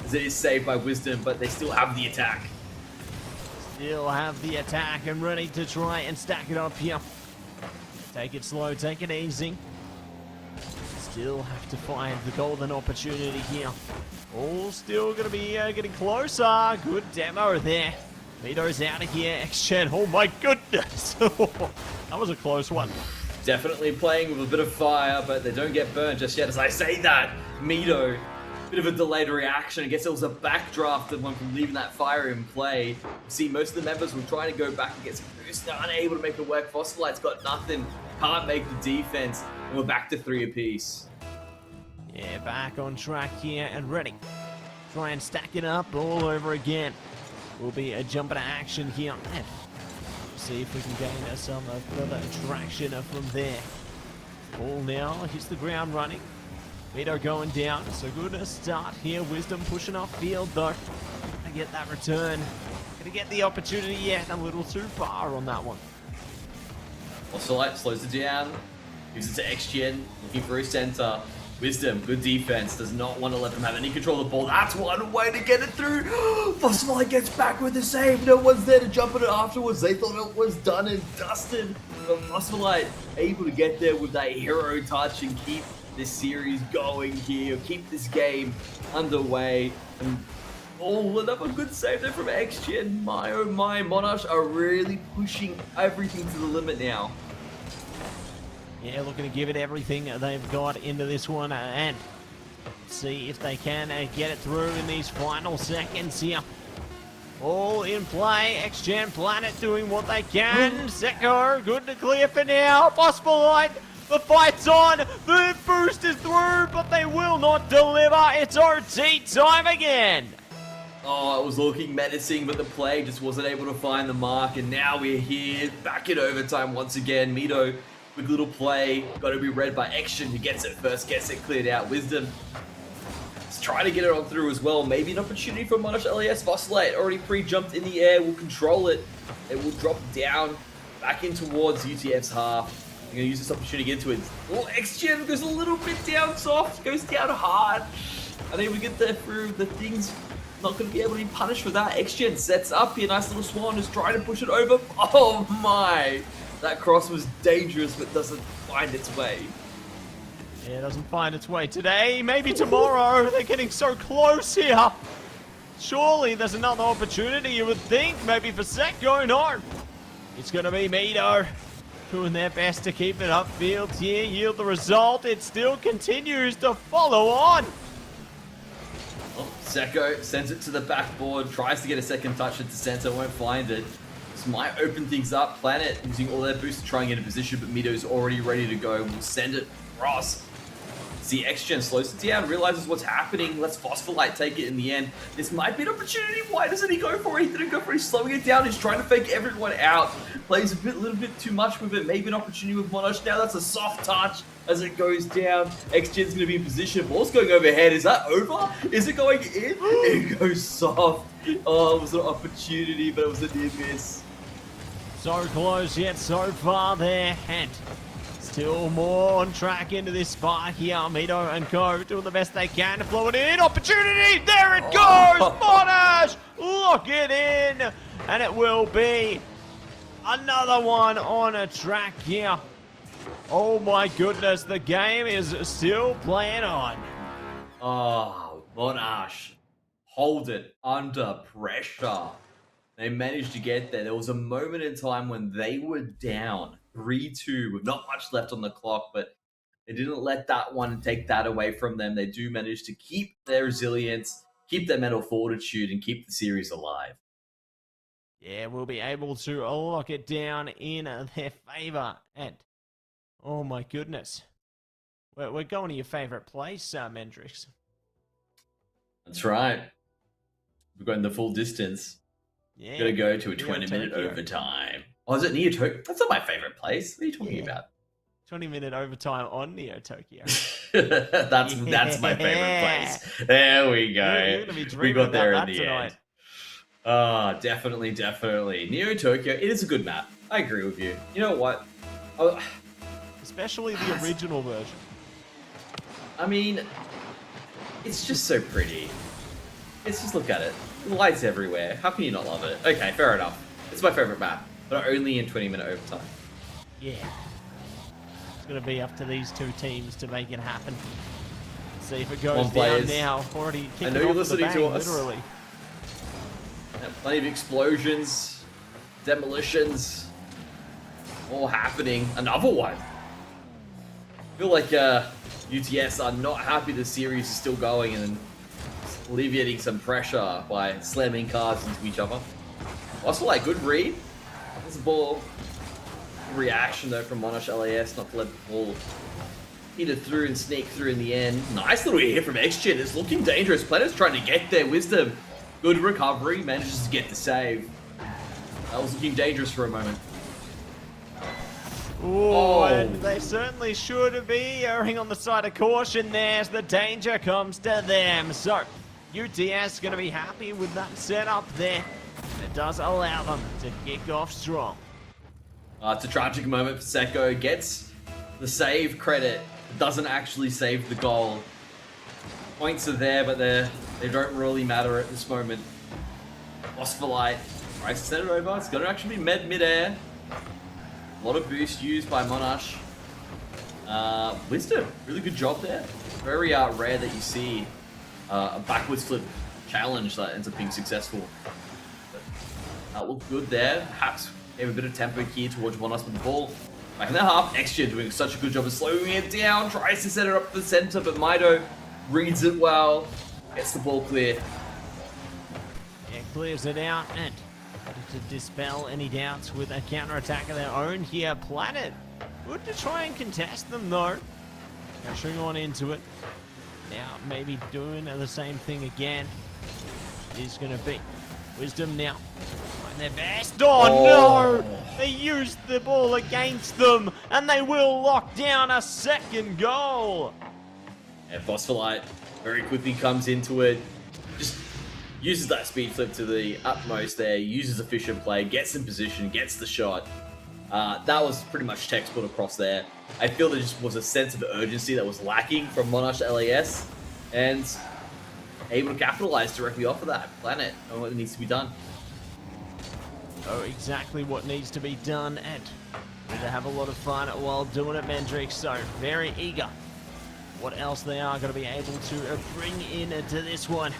Speaker 2: as it is saved by Wisdom, but they still have the attack.
Speaker 1: Still have the attack and ready to try and stack it up here. Take it slow, take it easy. Still have to find the golden opportunity here. All still going to be getting closer. Good demo there. Mito's out of here. X-Gen, oh my goodness. That was a close one.
Speaker 2: Definitely playing with a bit of fire, but they don't get burned just yet. As I say that, Mito, bit of a delayed reaction. I guess it was a backdraft that went from leaving that fire in play. See, most of the members were trying to go back and get some boost. They're unable to make it work. Phosphorite's got nothing. Can't make the defense. And we're back to 3 apiece.
Speaker 1: Yeah, back on track here and ready. Try and stack it up all over again. Will be a jump into action here. And see if we can gain some further traction from there. Ball now hits the ground running. Mito going down. So good a start here. Wisdom pushing off field though. Gonna get that return. Gonna get the opportunity yet. A little too far on that one.
Speaker 2: Phosphorite slows it down. Gives it to X-Gen. Looking for his center. Wisdom, good defense, does not want to let them have any control of the ball. That's one way to get it through. Phosphorite gets back with the save. No one's there to jump on it afterwards. They thought it was done and dusted. But Phosphorite able to get there with that hero touch and keep this series going here. Keep this game underway. And another good save there from X-Gen. My oh my, Monash are really pushing everything to the limit now.
Speaker 1: Yeah, looking to give it everything they've got into this one and see if they can get it through in these final seconds here. All in play. X-Gen Planet doing what they can. Seko, good to clear for now. Phosphorite, the fight's on. The boost is through, but they will not deliver. It's OT time again.
Speaker 2: Oh, it was looking menacing, but the play just wasn't able to find the mark. And now we're here, back in overtime once again. Mito Quick little play. Got to be read by Action, who gets it first, gets it cleared out. Wisdom is trying to get it on through as well. Maybe an opportunity for Monash LES. Vosselite already pre-jumped in the air. Will control it. It will drop down back in towards UTF's half. I'm going to use this opportunity to get into it. Oh, X-Gen goes a little bit down soft, goes down hard. I think we get there through the things. Not going to be able to be punished for that. X-Gen sets up here. Nice little swan is trying to push it over. Oh my. That cross was dangerous, but doesn't find its way.
Speaker 1: Yeah, it doesn't find its way today. Maybe tomorrow. They're getting so close here. Surely there's another opportunity, you would think. Maybe for Secco. No. It's going to be Mito doing their best to keep it upfield here, yield the result. It still continues to follow on.
Speaker 2: Oh, Secco sends it to the backboard, tries to get a second touch at the center, won't find it. This might open things up. Planet using all their boosts to try and get in position, but Mito's already ready to go. We'll send it across. See, X-Gen slows it down, realizes what's happening, lets Phospholite take it in the end. This might be an opportunity. Why doesn't he go for it? He didn't go for it. He's slowing it down. He's trying to fake everyone out. Plays a little bit too much with it. Maybe an opportunity with Monash. Now that's a soft touch as it goes down. X-Gen's going to be in position. Ball's going overhead. Is that over? Is it going in? It goes soft. Oh, it was an opportunity, but it was a near miss.
Speaker 1: So close yet so far there, and still more on track into this spot here. Mito and Co doing the best they can to blow it in. Opportunity! There it goes! Monash! Lock it in! And it will be another one on a track here. Oh my goodness, the game is still playing on.
Speaker 2: Oh, Monash. Hold it under pressure. They managed to get there. There was a moment in time when they were down 3-2 with not much left on the clock, but they didn't let that one take that away from them. They do manage to keep their resilience, keep their mental fortitude, and keep the series alive.
Speaker 1: Yeah, we'll be able to lock it down in their favor. And, oh my goodness. We're going to your favorite place, Mendrix.
Speaker 2: That's right. We're going the full distance.
Speaker 1: Yeah.
Speaker 2: Gotta go to a 20-minute overtime. Oh, is it Neo Tokyo? That's not my favorite place. What are you talking about?
Speaker 1: 20-minute overtime on Neo Tokyo.
Speaker 2: that's my favorite place. There we go. We got there in the end. Ah, definitely. Neo Tokyo, it is a good map. I agree with you. You know what?
Speaker 1: Especially the original version.
Speaker 2: I mean, it's just so pretty. Let's just look at it. Lights everywhere. How can you not love it? Okay, fair enough. It's my favorite map, but only in 20-minute overtime.
Speaker 1: Yeah. It's going to be up to these two teams to make it happen. See if it goes down now. Already kicking
Speaker 2: I know you're listening
Speaker 1: to
Speaker 2: us.
Speaker 1: Literally.
Speaker 2: Yeah, plenty of explosions, demolitions, all happening. Another one. I feel like UTS are not happy the series is still going and alleviating some pressure by slamming cars into each other. Also, like, good read. There's a ball. Reaction, though, from Monash LAS not to let the ball hit it through and sneak through in the end. Nice little hit from X-Gen. It's looking dangerous. Planet's trying to get there. Wisdom. Good recovery. Manages to get the save. That was looking dangerous for a moment.
Speaker 1: Ooh, and they certainly should be erring on the side of caution there as the danger comes to them. So, UTS going to be happy with that setup there. It does allow them to kick off strong.
Speaker 2: It's a tragic moment for Secco. Gets the save credit. Doesn't actually save the goal. Points are there, but they don't really matter at this moment. Phospholite tries to set it over. It's going to actually be mid-air. A lot of boost used by Monash. Wisdom, really good job there. Very rare that you see a backwards flip challenge that ends up being successful. But that looked good there. Perhaps gave a bit of tempo here towards Monash with the ball. Back in the half, X-Gen doing such a good job of slowing it down. Tries to set it up the center, but Mito reads it well. Gets the ball clear.
Speaker 1: Yeah, clears it out and to dispel any doubts with a counter-attack of their own here. Planet, good to try and contest them though. Pushing on into it. Now maybe doing the same thing again. It is going to be Wisdom now. Trying their best. Oh no! They used the ball against them, and they will lock down a second goal.
Speaker 2: And Phosphorite very quickly comes into it, just uses that speed flip to the utmost there, uses efficient play, gets in position, gets the shot. That was pretty much textbook across there. I feel there just was a sense of urgency that was lacking from Monash LAS, and able to capitalize directly off of that planet and what needs to be done.
Speaker 1: Oh, exactly what needs to be done, and we're to have a lot of fun while doing it, Mendrix. So very eager. What else they are going to be able to bring into this one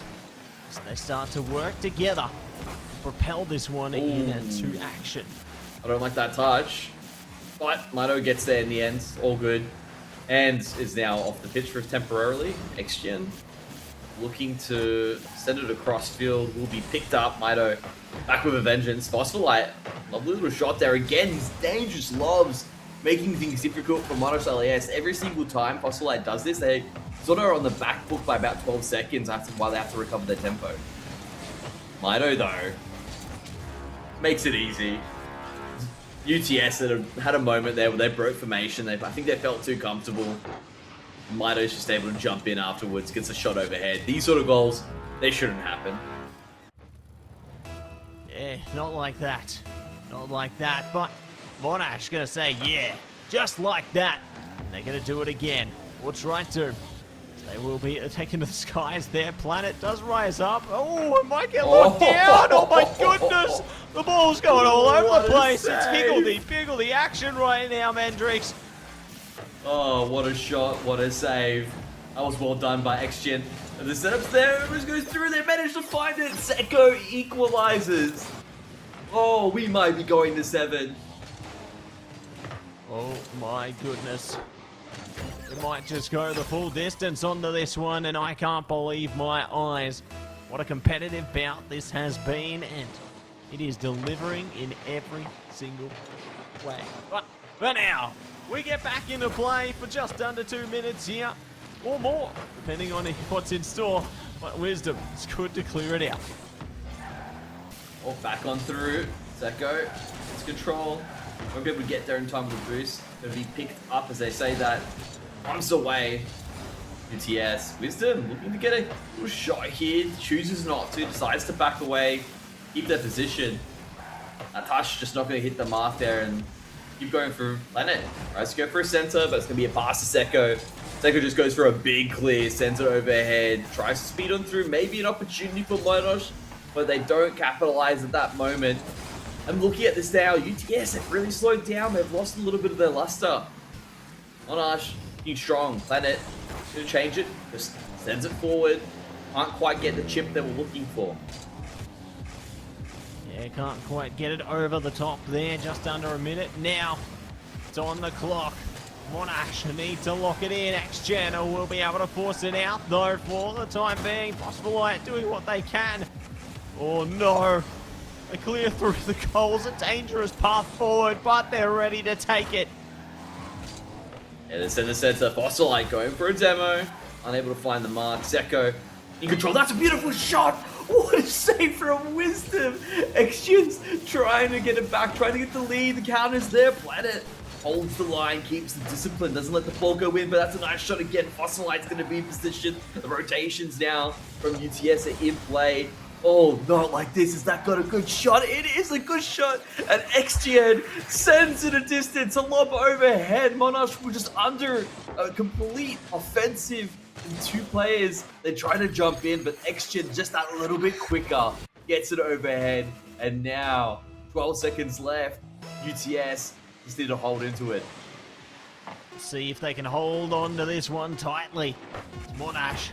Speaker 1: as they start to work together, propel this one into action.
Speaker 2: I don't like that touch, but Mito gets there in the end, all good, and is now off the pitch for temporarily. XGen looking to send it across field, will be picked up. Mito back with a vengeance. Phosphorite, lovely little shot there again. These dangerous lobs making things difficult for Monash LAS. Every single time Phosphorite does this, they sort of are on the back foot by about 12 seconds while they have to recover their tempo. Mito though makes it easy. UTS had a moment there where they broke formation. I think they felt too comfortable. Mito's just able to jump in afterwards, gets a shot overhead. These sort of goals, they shouldn't happen.
Speaker 1: Yeah, not like that. Not like that, but Monash gonna say, yeah, just like that. They're gonna do it again, or try to. They will be taking to the skies. Their planet does rise up. Oh, it might get locked down. Oh my goodness. The ball's going all over the place. It's higgledy-piggledy action right now, Mendrix.
Speaker 2: Oh, what a shot. What a save. That was well done by XGen. And the setup's there. It goes through. They managed to find it. Seko equalizes. Oh, we might be going to 7.
Speaker 1: Oh my goodness. We might just go the full distance onto this one, and I can't believe my eyes. What a competitive bout this has been, and it is delivering in every single way. But for now, we get back into play for just under 2 minutes here, or more, depending on what's in store. But Wisdom, it's good to clear it out.
Speaker 2: Oh, back on through. Seko, it's control. Won't be able to get there in time with the boost. Gonna be picked up as they say that. Bumps away. UTS. Wisdom looking to get a little shot here. Chooses not to. Decides to back away. Keep their position. That touch just not going to hit the mark there and keep going for Planet. Right, so go for a center, but it's going to be a pass to Seko. Seko just goes for a big clear. Center overhead. Tries to speed on through. Maybe an opportunity for Monash, but they don't capitalize at that moment. I'm looking at this now. UTS have really slowed down. They've lost a little bit of their luster. Monash looking strong. Planet gonna change it. Just sends it forward. Can't quite get the chip they were looking for.
Speaker 1: Yeah, can't quite get it over the top there. Just under a minute now. It's on the clock. Monash need to lock it in. XGen will be able to force it out though for the time being. Phosphorite doing what they can. Oh no. They clear through the goals, a dangerous path forward, but they're ready to take it.
Speaker 2: Yeah, the center Phosphorite going for a demo. Unable to find the mark. Seko in control. That's a beautiful shot. What a save from Wisdom. XGen's trying to get it back, trying to get the lead. The counter's there. Planet holds the line, keeps the discipline, doesn't let the ball go in, but that's a nice shot again. Phosphorite's going to be in position. The rotations now from UTS are in play. Oh, not like this. Is that got a good shot? It is a good shot. And XGen sends it a distance. A lob overhead. Monash were just under a complete offensive in 2 players. They try to jump in, but XGen just that little bit quicker. Gets it overhead. And now, 12 seconds left. UTS just need to hold into it.
Speaker 1: See if they can hold on to this one tightly. Monash,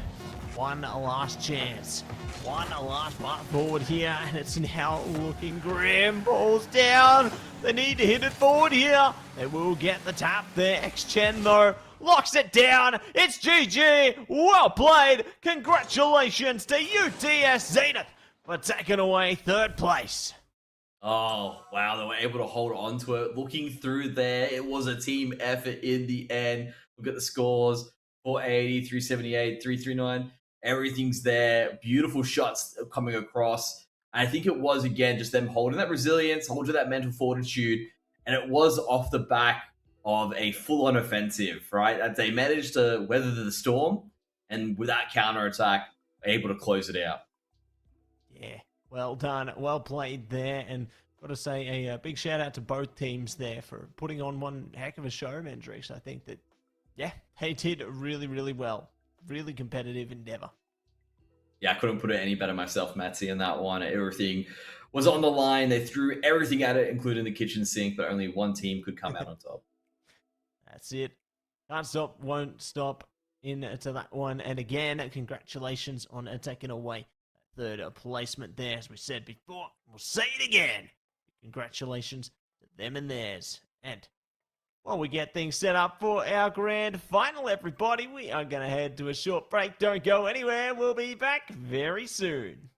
Speaker 1: one last chance. One last butt forward here, and it's now looking grim. Ball's down. They need to hit it forward here. They will get the tap there. XGen, though, locks it down. It's GG. Well played. Congratulations to UTS Zenith for taking away 3rd place.
Speaker 2: Oh, wow. They were able to hold on to it. Looking through there, it was a team effort in the end. Look at the scores. 480, 378, 339. Everything's there. Beautiful shots coming across. And I think it was, again, just them holding that resilience, holding that mental fortitude, and it was off the back of a full-on offensive, right? That they managed to weather the storm, and with that counterattack, able to close it out.
Speaker 1: Yeah, well done, well played there, and got to say a big shout out to both teams there for putting on one heck of a show, Mendrix. I think that, yeah, they did really, really well. Really competitive endeavor.
Speaker 2: Yeah, I couldn't put it any better myself, Matsy, in that one. Everything was on the line. They threw everything at it, including the kitchen sink, but only one team could come out on top.
Speaker 1: That's it. Can't stop, won't stop into that one. And again, congratulations on taking away third placement there, as we said before. We'll say it again. Congratulations to them and theirs. And while we get things set up for our grand final, everybody, we are going to head to a short break. Don't go anywhere. We'll be back very soon.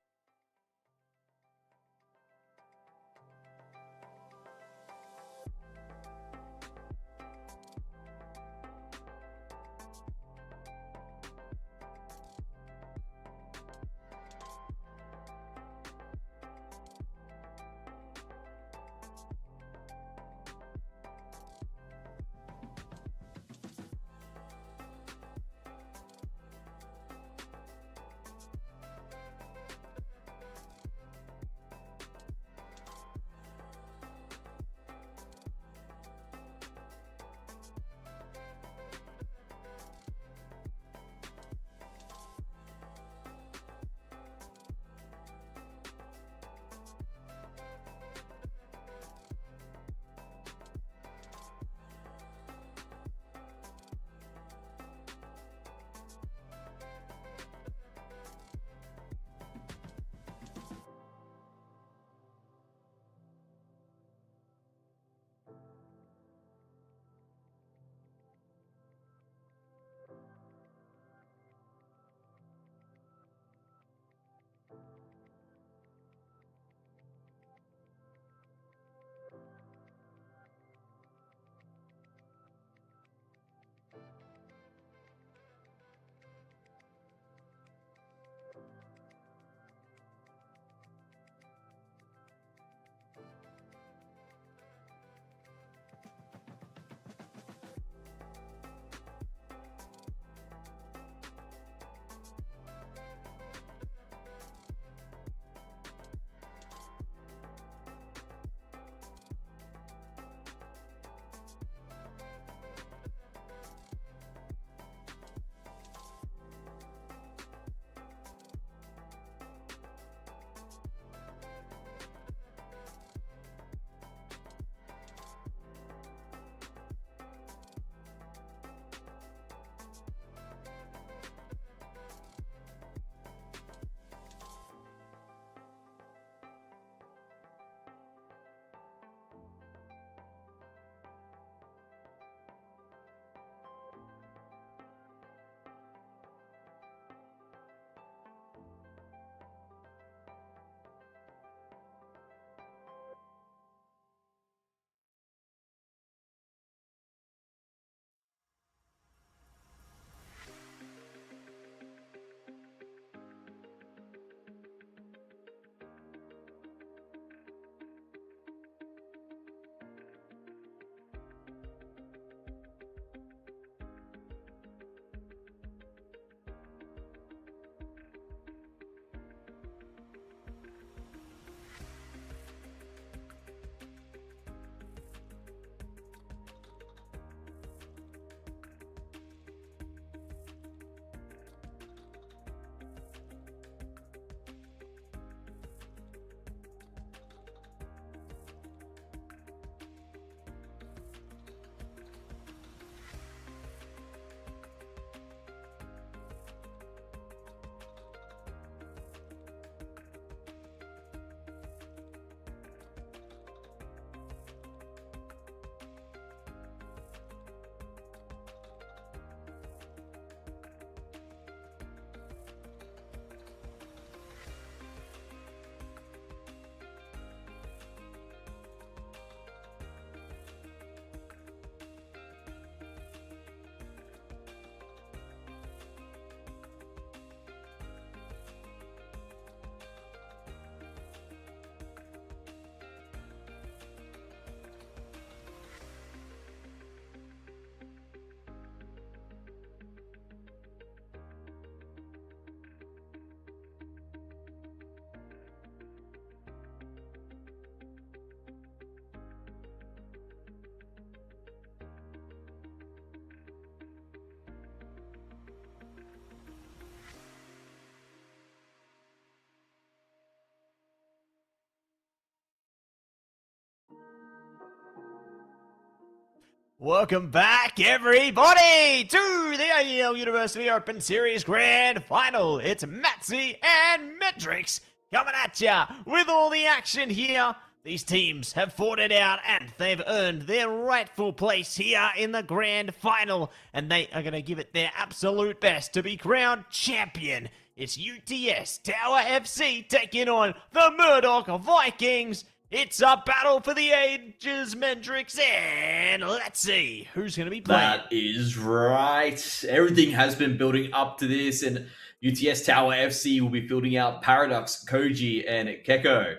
Speaker 1: Welcome back, everybody, to the AEL University Open Series Grand Final. It's Matzy and Metrix coming at ya with all the action here. These teams have fought it out and they've earned their rightful place here in the Grand Final. And they are going to give it their absolute best to be crowned champion. It's UTS Tower FC taking on the Murdoch Vikings. It's a battle for the ages, Mendrix, and let's see who's going to be playing.
Speaker 2: That is right. Everything has been building up to this, and UTS Tower FC will be building out Paradox, Koji, and Keko.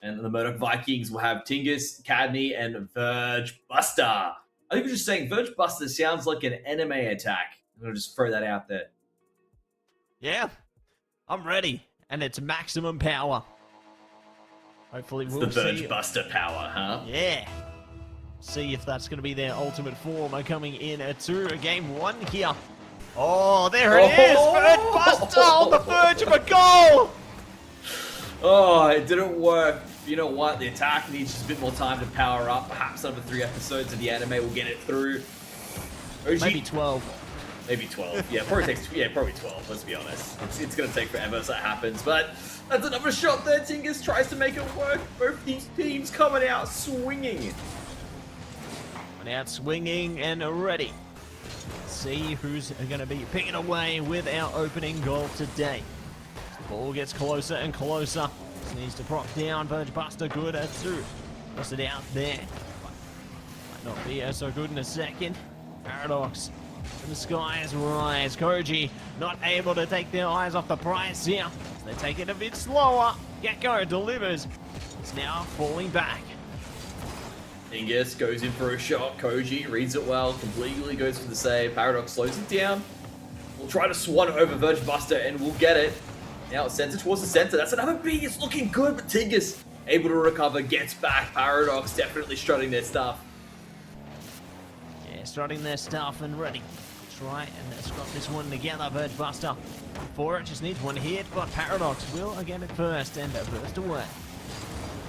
Speaker 2: And the Murdoch Vikings will have Tingus, Cadney, and Verge Buster. I think we're just saying Verge Buster sounds like an anime attack. I'm going to just throw that out there.
Speaker 1: Yeah, I'm ready, and it's maximum power. Hopefully we'll see.
Speaker 2: The Verge Buster power, huh?
Speaker 1: Yeah. See if that's going to be their ultimate form coming in to game one here. Oh, there it is! Verge Buster on the verge of a goal!
Speaker 2: Oh, it didn't work. You know what? The attack needs just a bit more time to power up. Perhaps over 3 episodes of the anime will get it through.
Speaker 1: Maybe 12.
Speaker 2: Maybe 12. Yeah, probably 12, let's be honest. It's going to take forever so that happens, but that's another shot there. Tingus tries to make it work. Both these teams coming out swinging.
Speaker 1: Coming out swinging and ready. Let's see who's going to be picking away with our opening goal today. The ball gets closer and closer. Just needs to prop down. Verge Buster good at 2. Puts it out there. Might not be so good in a second. Paradox. And the skies rise. Koji not able to take their eyes off the prize here. So they take it a bit slower. Gecko delivers. It's now falling back.
Speaker 2: Tingus goes in for a shot. Koji reads it well. Completely goes for the save. Paradox slows it down. We'll try to swan over Verge Buster and we'll get it. Now it sends it towards the center. That's another B. It's looking good, but Tingus able to recover. Gets back. Paradox definitely strutting their stuff.
Speaker 1: Strutting their stuff and ready. Try and scrap this one together. Verge Buster for it just needs one hit, but Paradox will get it first and burst away.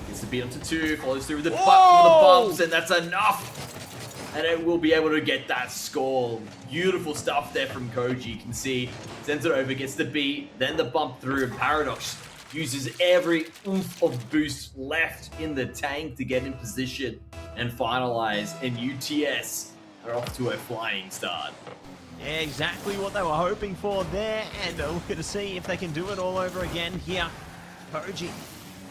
Speaker 2: Gets the beat up to 2, follows through with the bumps, and that's enough. And it will be able to get that score. Beautiful stuff there from Koji. You can see, sends it over, gets the beat, then the bump through, and Paradox uses every oomph of boost left in the tank to get in position and finalize. And UTS are off to a flying start.
Speaker 1: Yeah, exactly what they were hoping for there, and looking to see if they can do it all over again here. Koji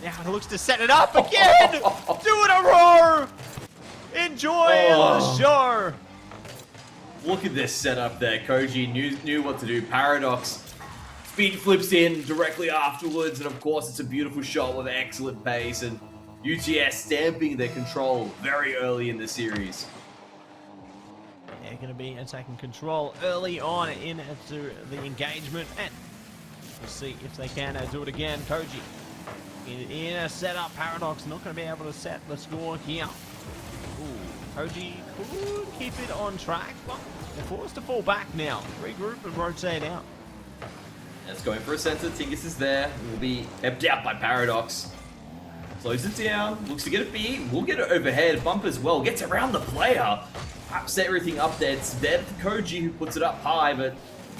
Speaker 1: now looks to set it up again! 2 in a row! Enjoy the show!
Speaker 2: Look at this setup there. Koji knew what to do. Paradox speed flips in directly afterwards, and of course it's a beautiful shot with excellent pace, and UTS stamping their control very early in the series.
Speaker 1: They're going to be taking control early on into the engagement, and we'll see if they can do it again. Koji in a setup. Paradox not going to be able to set the score here. Ooh, Koji could keep it on track, but they're forced to fall back now. Regroup and rotate out.
Speaker 2: It's going for a center. Tingus is there. Will be kept out by Paradox. Slows it down. Looks to get a beat. We'll get it overhead. Bump as well. Gets around the player. Perhaps set everything up there. It's there for Koji who puts it up high, but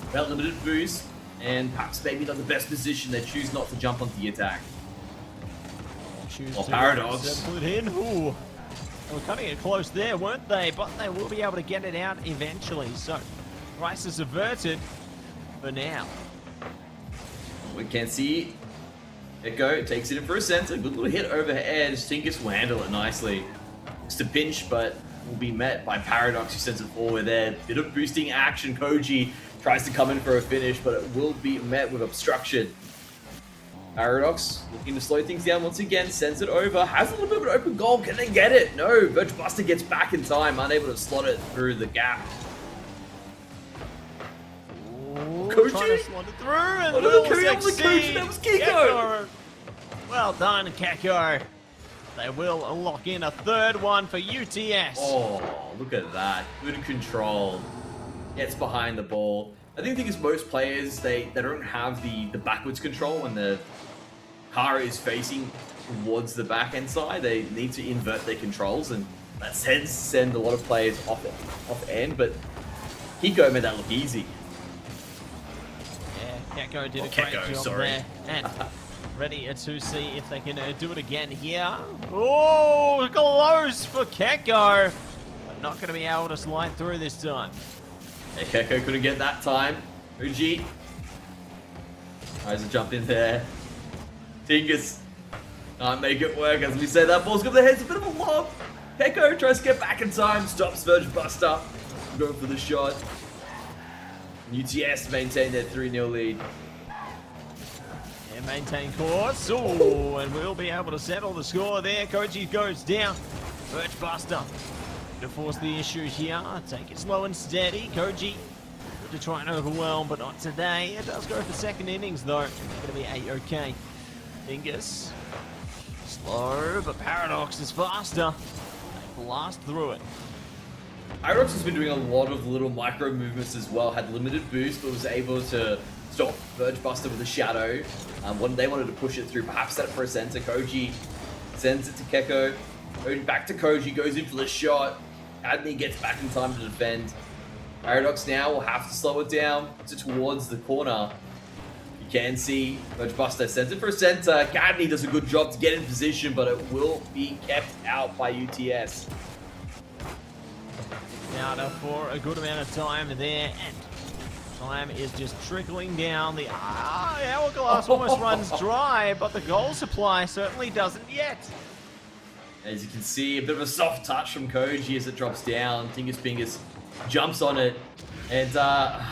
Speaker 2: without limited boost. And perhaps maybe not the best position. They choose not to jump onto the attack. Paradox.
Speaker 1: Put it in. Ooh. They were cutting it close there, weren't they? But they will be able to get it out eventually. So, crisis averted for now.
Speaker 2: We can see Echo takes it in for a center. Good little hit overhead. Tinkus will handle it nicely. Looks to pinch, but will be met by Paradox, who sends it forward there. Bit of boosting action. Koji tries to come in for a finish, but it will be met with obstruction. Paradox looking to slow things down once again, sends it over, has a little bit of an open goal. Can they get it? No, Verge Buster gets back in time, unable to slot it through the gap.
Speaker 1: Koji trying to slot it through, and will succeed.
Speaker 2: That was Keko.
Speaker 1: Well done, Keko. They will lock in a third one for UTS.
Speaker 2: Oh, look at that. Good control. Gets behind the ball. I think it's most players, they don't have the backwards control when the car is facing towards the back end side. They need to invert their controls, and That tends to send a lot of players off end, but Kiko made that look easy.
Speaker 1: Yeah, Keko did a great job there. And ready to see if they can do it again here. Oh, close for Keko. But not going to be able to slide through this time.
Speaker 2: Yeah, Keko couldn't get that time. Uji tries to jump in there. Tingus can't make it work. As we say, that ball's got the head. It's a bit of a lob. Keko tries to get back in time. Stops Verge Buster. Going for the shot. UTS maintain their 3-0 lead.
Speaker 1: Yeah, maintain course. Oh, and we'll be able to settle the score there. Koji goes down. Verge Buster to force the issue here. Take it slow and steady. Koji to try and overwhelm, but not today. It does go for second innings though. It's going to be A-OK. Dingus. Slow, but Paradox is faster. They blast through it.
Speaker 2: HyperX has been doing a lot of little micro movements as well. Had limited boost, but was able to stop Verge Buster with a shadow. When they wanted to push it through, perhaps set it for a center. Koji sends it to Keko. Going back to Koji, goes in for the shot. Adney gets back in time to defend. Paradox now will have to slow it down towards the corner. You can see Verge Buster sends it for a center. Cadney does a good job to get in position, but it will be kept out by UTS.
Speaker 1: Out for a good amount of time there, and time is just trickling down. The hourglass almost runs dry, but the goal supply certainly doesn't yet.
Speaker 2: As you can see, a bit of a soft touch from Koji as it drops down. Tingus Pingus jumps on it, and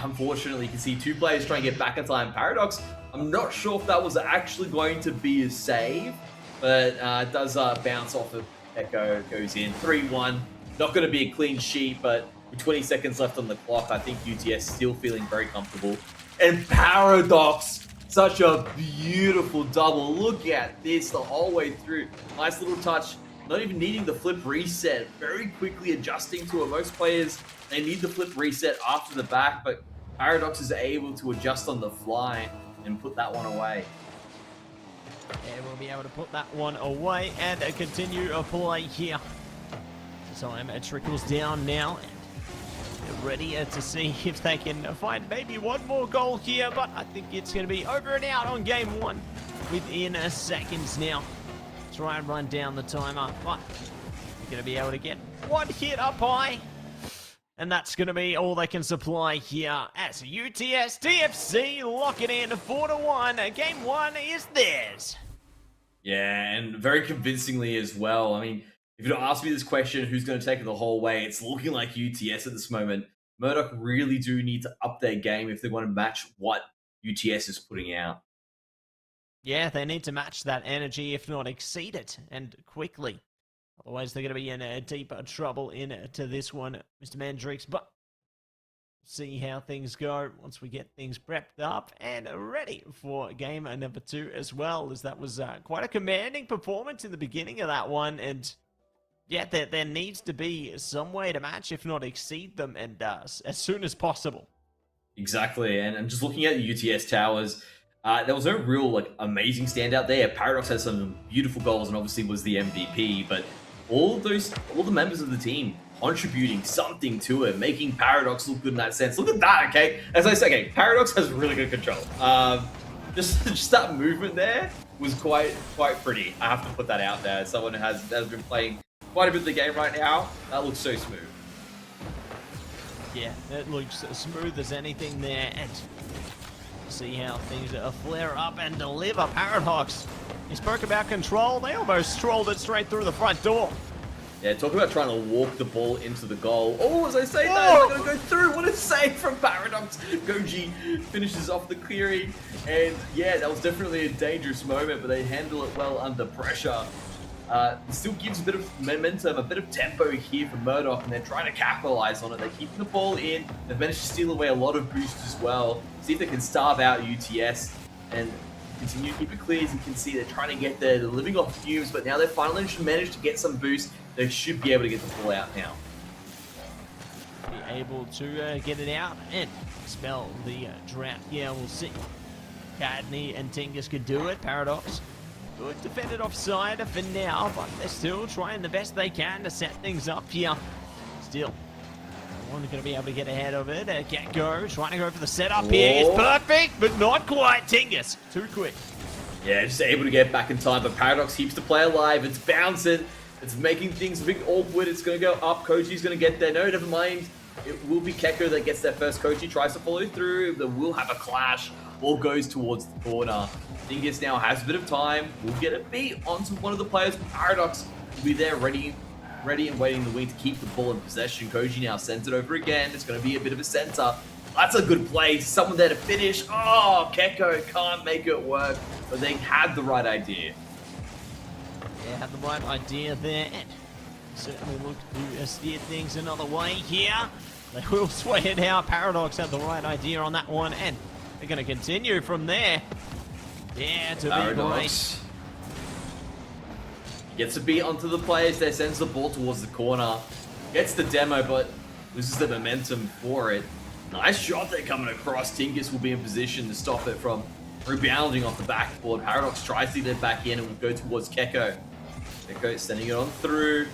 Speaker 2: unfortunately you can see two players trying to get back in time. Paradox, I'm not sure if that was actually going to be a save, but it does bounce off of Echo, goes in 3-1. Not going to be a clean sheet, but with 20 seconds left on the clock, I think UTS still feeling very comfortable. And Paradox, such a beautiful double. Look at this the whole way through. Nice little touch, not even needing the flip reset. Very quickly adjusting to it. Most players, they need the flip reset after the back, but Paradox is able to adjust on the fly and put that one away.
Speaker 1: Yeah, we'll be able to put that one away and continue a play here. Time it trickles down now, and they're ready to see if they can find maybe one more goal here, but I think it's going to be over and out on game one within seconds now. Try and run down the timer, but they're going to be able to get one hit up high, and that's going to be all they can supply here as UTS TFC lock it in 4-1. Game one is theirs.
Speaker 2: Yeah, and very convincingly as well. I mean, if you don't ask me this question, who's going to take it the whole way, it's looking like UTS at this moment. Murdoch really do need to up their game if they want to match what UTS is putting out.
Speaker 1: Yeah, they need to match that energy, if not exceed it, and quickly. Otherwise, they're going to be in deeper trouble into this one, Mr. Mandrix. But see how things go once we get things prepped up and ready for game number 2 as well, as that was quite a commanding performance in the beginning of that one, and yeah, there needs to be some way to match, if not exceed them, and as soon as possible.
Speaker 2: Exactly, and I'm just looking at the UTS towers. There was no real amazing standout there. Paradox had some beautiful goals and obviously was the MVP, but all the members of the team contributing something to it, making Paradox look good in that sense. Look at that, okay? As I say, okay, Paradox has really good control. Just that movement there was quite pretty. I have to put that out there. As someone has been playing quite a bit of the game right now, that looks so smooth.
Speaker 1: Yeah, it looks smooth as anything there, and see how things flare up and deliver. Paradox, he spoke about control. They almost trolled it straight through the front door.
Speaker 2: Yeah, talk about trying to walk the ball into the goal. Oh, as I say that, it's going to go through. What a save from Paradox. Goji finishes off the clearing. And yeah, that was definitely a dangerous moment, but they handle it well under pressure. It still gives a bit of momentum, a bit of tempo here for Murdoch, and they're trying to capitalize on it. They're keeping the ball in. They've managed to steal away a lot of boost as well. See if they can starve out UTS and continue to keep it clear. As you can see, they're trying to get there. They're living off fumes, but now they've finally managed to get some boost. They should be able to get the ball out now.
Speaker 1: Be able to get it out and spell the drought. Yeah, we'll see. Cadney and Tingus could do it. Paradox Good defended offside for now, but they're still trying the best they can to set things up here. Still, no one's going to be able to get ahead of it. Get-Go trying to go for the setup here. It's perfect, but not quite. Tingus, too quick.
Speaker 2: Yeah, just able to get back in time, but Paradox keeps the play alive. It's bouncing. It's making things a bit awkward. It's going to go up. Koji's going to get there. No, never mind. It will be Keko that gets there first. Koji tries to follow through. They will have a clash. Ball goes towards the corner. Tingus now has a bit of time. We'll get a beat onto one of the players. Paradox will be there ready and waiting in the wing to keep the ball in possession. Koji now sends it over again. It's going to be a bit of a center. That's a good play. Someone there to finish. Oh, Keko can't make it work, but they had the right idea.
Speaker 1: Yeah, had the right idea there. And certainly look to steer things another way here. They will sway it out. Paradox had the right idea on that one, and they're going to continue from there. Yeah, to be great.
Speaker 2: Gets a beat onto the players there, sends the ball towards the corner. Gets the demo, but loses the momentum for it. Nice shot there coming across. Tingus will be in position to stop it from rebounding off the backboard. Paradox tries to get it back in and will go towards Keko. Keko sending it on through.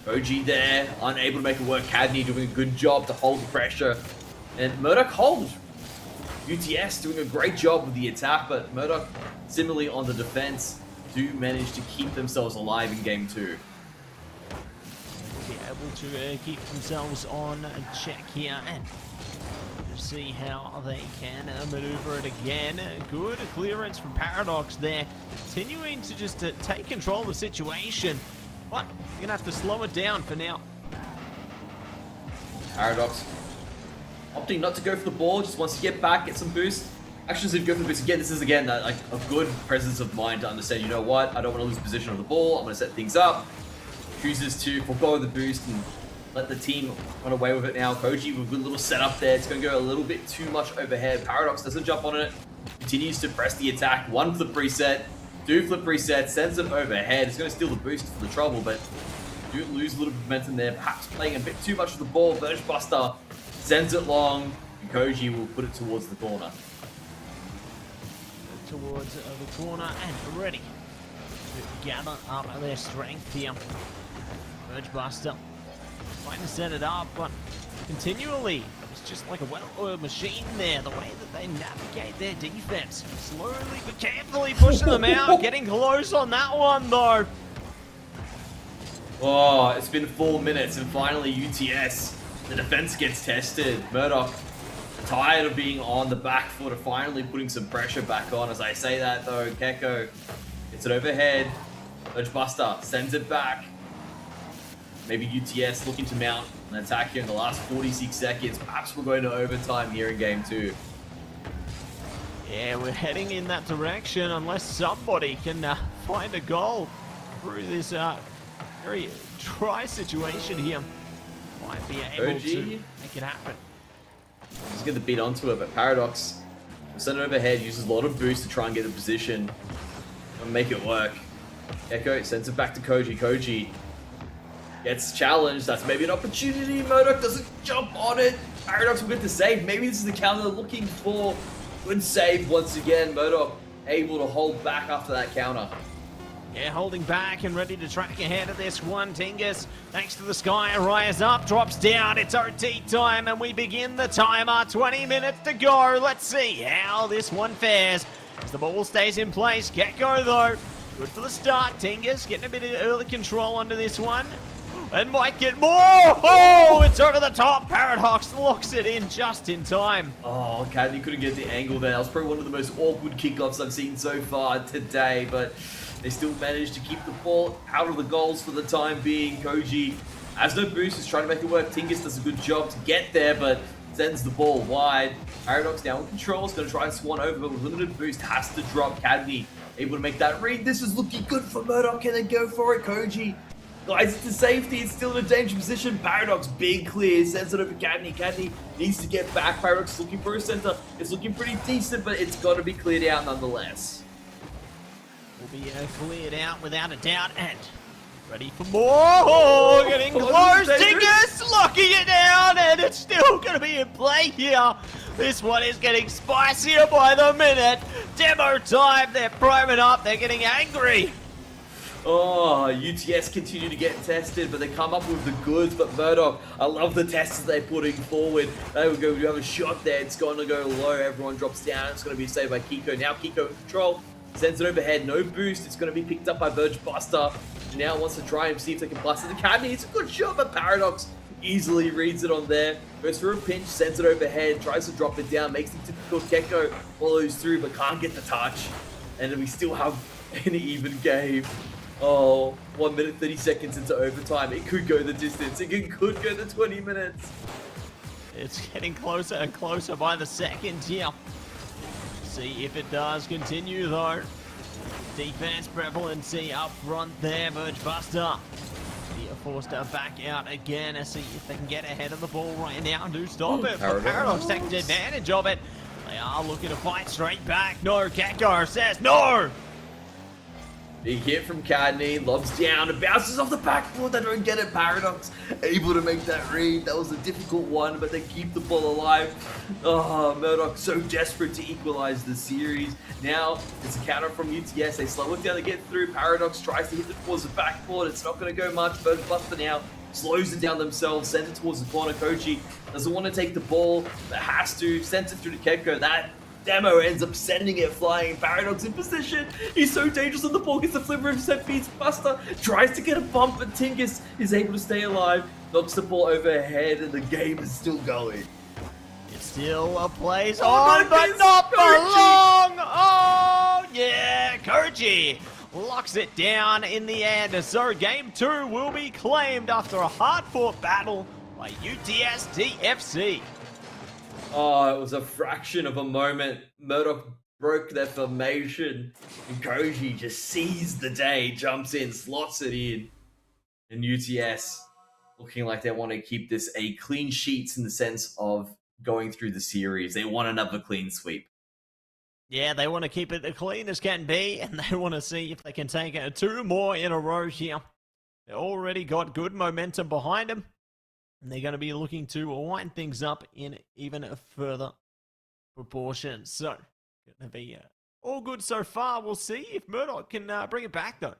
Speaker 2: Koji there, unable to make it work. Cadney doing a good job to hold the pressure. And Murdoch holds. UTS doing a great job with the attack, but Murdoch, similarly on the defense, do manage to keep themselves alive in game 2.
Speaker 1: Be able to keep themselves on check here and see how they can maneuver it again. Good clearance from Paradox there, continuing to just take control of the situation, but you're gonna have to slow it down for now.
Speaker 2: Paradox opting not to go for the ball, just wants to get back, get some boost. Actually, if you go for the boost again, this is again like a good presence of mind to understand, you know what, I don't want to lose position of the ball, I'm going to set things up. Chooses to forego the boost and let the team run away with it now. Koji with a good little setup there. It's going to go a little bit too much overhead. Paradox doesn't jump on it, continues to press the attack. One flip reset, two flip reset, sends it overhead. It's going to steal the boost for the trouble, but do lose a little bit of momentum there. Perhaps playing a bit too much with the ball. Verge Buster sends it long, and Koji will put it towards the corner.
Speaker 1: Towards the corner and ready to gather up their strength here. Verge Buster trying to set it up, but continually it's just like a well-oiled machine there. The way that they navigate their defense, slowly but carefully pushing them out, getting close on that one though.
Speaker 2: Oh, it's been 4 minutes and finally UTS. The defense gets tested. Murdoch, tired of being on the back foot, of finally putting some pressure back on. As I say that though, Keko gets it overhead. Verge Buster sends it back. Maybe UTS looking to mount an attack here in the last 46 seconds. Perhaps we're going to overtime here in game 2.
Speaker 1: Yeah, we're heading in that direction unless somebody can find a goal through this very dry situation here. Might be able to make it happen.
Speaker 2: Just get the beat onto it, but Paradox will send it overhead, uses a lot of boost to try and get the position and make it work. Echo sends it back to Koji. Koji gets challenged. That's maybe an opportunity. Murdoch doesn't jump on it. Paradox will get the save. Maybe this is the counter they're looking for. Good save once again. Murdoch able to hold back after that counter.
Speaker 1: Yeah, holding back and ready to track ahead of this one. Tingus, thanks to the sky, rise up, drops down. It's OT time and we begin the timer. 20 minutes to go. Let's see how this one fares as the ball stays in place. Get-Go though. Good for the start. Tingus getting a bit of early control onto this one. And might get more. Oh, it's over the top. Paradox locks it in just in time.
Speaker 2: Oh, Cadney couldn't get the angle there. That was probably one of the most awkward kickoffs I've seen so far today, but they still managed to keep the ball out of the goals for the time being. Koji has no boost, is trying to make it work. Tingus does a good job to get there, but sends the ball wide. Paradox now in control, is going to try and swan over, but with limited boost, has to drop. Cadney able to make that read. This is looking good for Murdoch. Can they go for it? Koji guys it to safety. It's still in a dangerous position. Paradox, big clear, sends it over Cadney. Cadney needs to get back. Paradox is looking for a center. It's looking pretty decent, but it's got to be cleared out nonetheless.
Speaker 1: Will be cleared out without a doubt, and ready for more. Oh, getting close. Tingus locking it down, and it's still going to be in play here. This one is getting spicier by the minute. Demo time. They're priming up. They're getting angry.
Speaker 2: Oh, UTS continue to get tested, but they come up with the goods. But Murdoch, I love the tests they're putting forward. They will go, you have a shot there. It's going to go low. Everyone drops down. It's going to be saved by Kiko. Now Kiko in control. Sends it overhead. No boost. It's going to be picked up by Verge Buster. Now wants to try and see if they can blast it. The Academy. It's a good shot, but Paradox easily reads it on there. Goes for a pinch. Sends it overhead. Tries to drop it down. Makes the typical Keko. Follows through, but can't get the touch. And then we still have an even game. Oh, 1 minute 30 seconds into overtime. It could go the distance. It could go the 20 minutes.
Speaker 1: It's getting closer and closer by the second here. See if it does continue though. Defense prevalency up front there. Verge Buster. They're forced to back out again and see if they can get ahead of the ball right now and do stop it. But Paradox takes advantage of it. They are looking to fight straight back. No, Keko says no.
Speaker 2: Big hit from Cadney, lobs down, and bounces off the backboard. They don't get it. Paradox able to make that read. That was a difficult one, but they keep the ball alive. Oh, Murdoch so desperate to equalize the series. Now it's a counter from UTS. They slow it down to get through. Paradox tries to hit it towards the backboard. It's not going to go much. Verge Buster now slows it down themselves, sends it towards the corner. Koji doesn't want to take the ball, but has to. Sends it through to Keko. That Demo ends up sending it flying. Paradox in position. He's so dangerous on the ball. Gets the flipper intercept. Beats Buster. Tries to get a bump, but Tinkus is able to stay alive. Knocks the ball overhead, and the game is still going.
Speaker 1: It's still a place on, but not for long. Oh, yeah. Koji locks it down in the end. So game 2 will be claimed after a hard-fought battle by UTS TFC.
Speaker 2: Oh, it was a fraction of a moment. Murdoch broke their formation, and Koji just seized the day, jumps in, slots it in. And UTS looking like they want to keep this a clean sheets in the sense of going through the series. They want another clean sweep.
Speaker 1: Yeah, they want to keep it as clean as can be, and they want to see if they can take 2 more in a row here. They already got good momentum behind them. And they're going to be looking to wind things up in even a further proportion. So, going to be all good so far. We'll see if Murdoch can bring it back, though.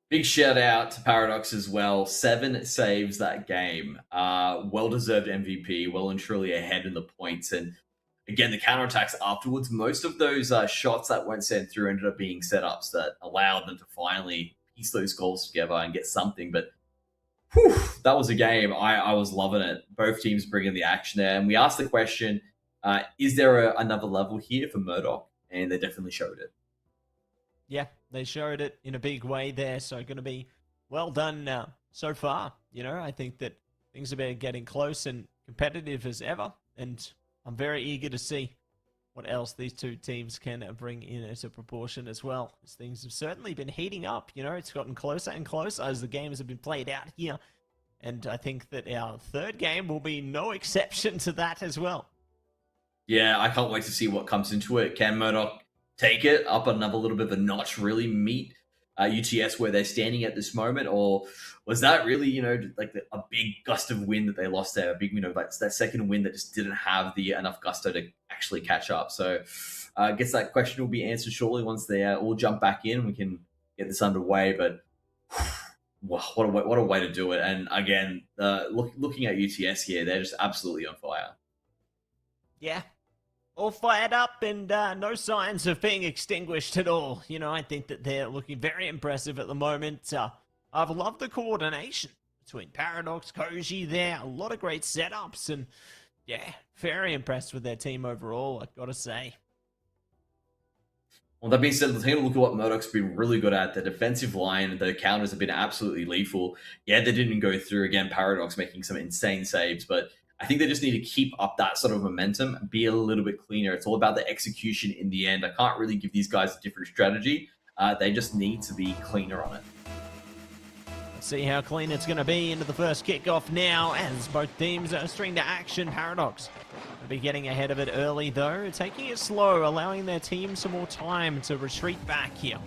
Speaker 2: Big shout out to Paradox as well. 7 saves that game. Well-deserved MVP. Well and truly ahead in the points. And again, the counterattacks afterwards, most of those shots that weren't sent through ended up being setups that allowed them to finally piece those goals together and get something. But whew, that was a game. I was loving it. Both teams bringing the action there. And we asked the question, is there another level here for Murdoch? And they definitely showed it.
Speaker 1: Yeah, they showed it in a big way there. So going to be well done so far. You know, I think that things have been getting close and competitive as ever. And I'm very eager to see what else these two teams can bring in as a proportion as well. As things have certainly been heating up. You know, it's gotten closer and closer as the games have been played out here. And I think that our third game will be no exception to that as well.
Speaker 2: Yeah, I can't wait to see what comes into it. Can Murdoch take it up another little bit of a notch, really meet UTS where they're standing at this moment? Or was that really, you know, like a big gust of wind that they lost there? A big, you know, like that second wind that just didn't have the enough gusto to actually catch up. So I guess that question will be answered shortly once they all jump back in and we can get this underway. But what a way to do it. And again, looking at UTS here, they're just absolutely on fire.
Speaker 1: Yeah. All fired up and no signs of being extinguished at all. You know, I think that they're looking very impressive at the moment. I've loved the coordination between Paradox, Koji there. A lot of great setups and, yeah, very impressed with their team overall, I've got to say.
Speaker 2: Well, that being said, let's take a look at what Murdoch's been really good at. The defensive line, the counters have been absolutely lethal. Yeah, they didn't go through. Again, Paradox making some insane saves, but I think they just need to keep up that sort of momentum and be a little bit cleaner. It's all about the execution in the end. I can't really give these guys a different strategy. They just need to be cleaner on it.
Speaker 1: Let's see how clean it's going to be into the first kickoff now as both teams are string to action. Paradox will be getting ahead of it early though, taking it slow, allowing their team some more time to retreat back here.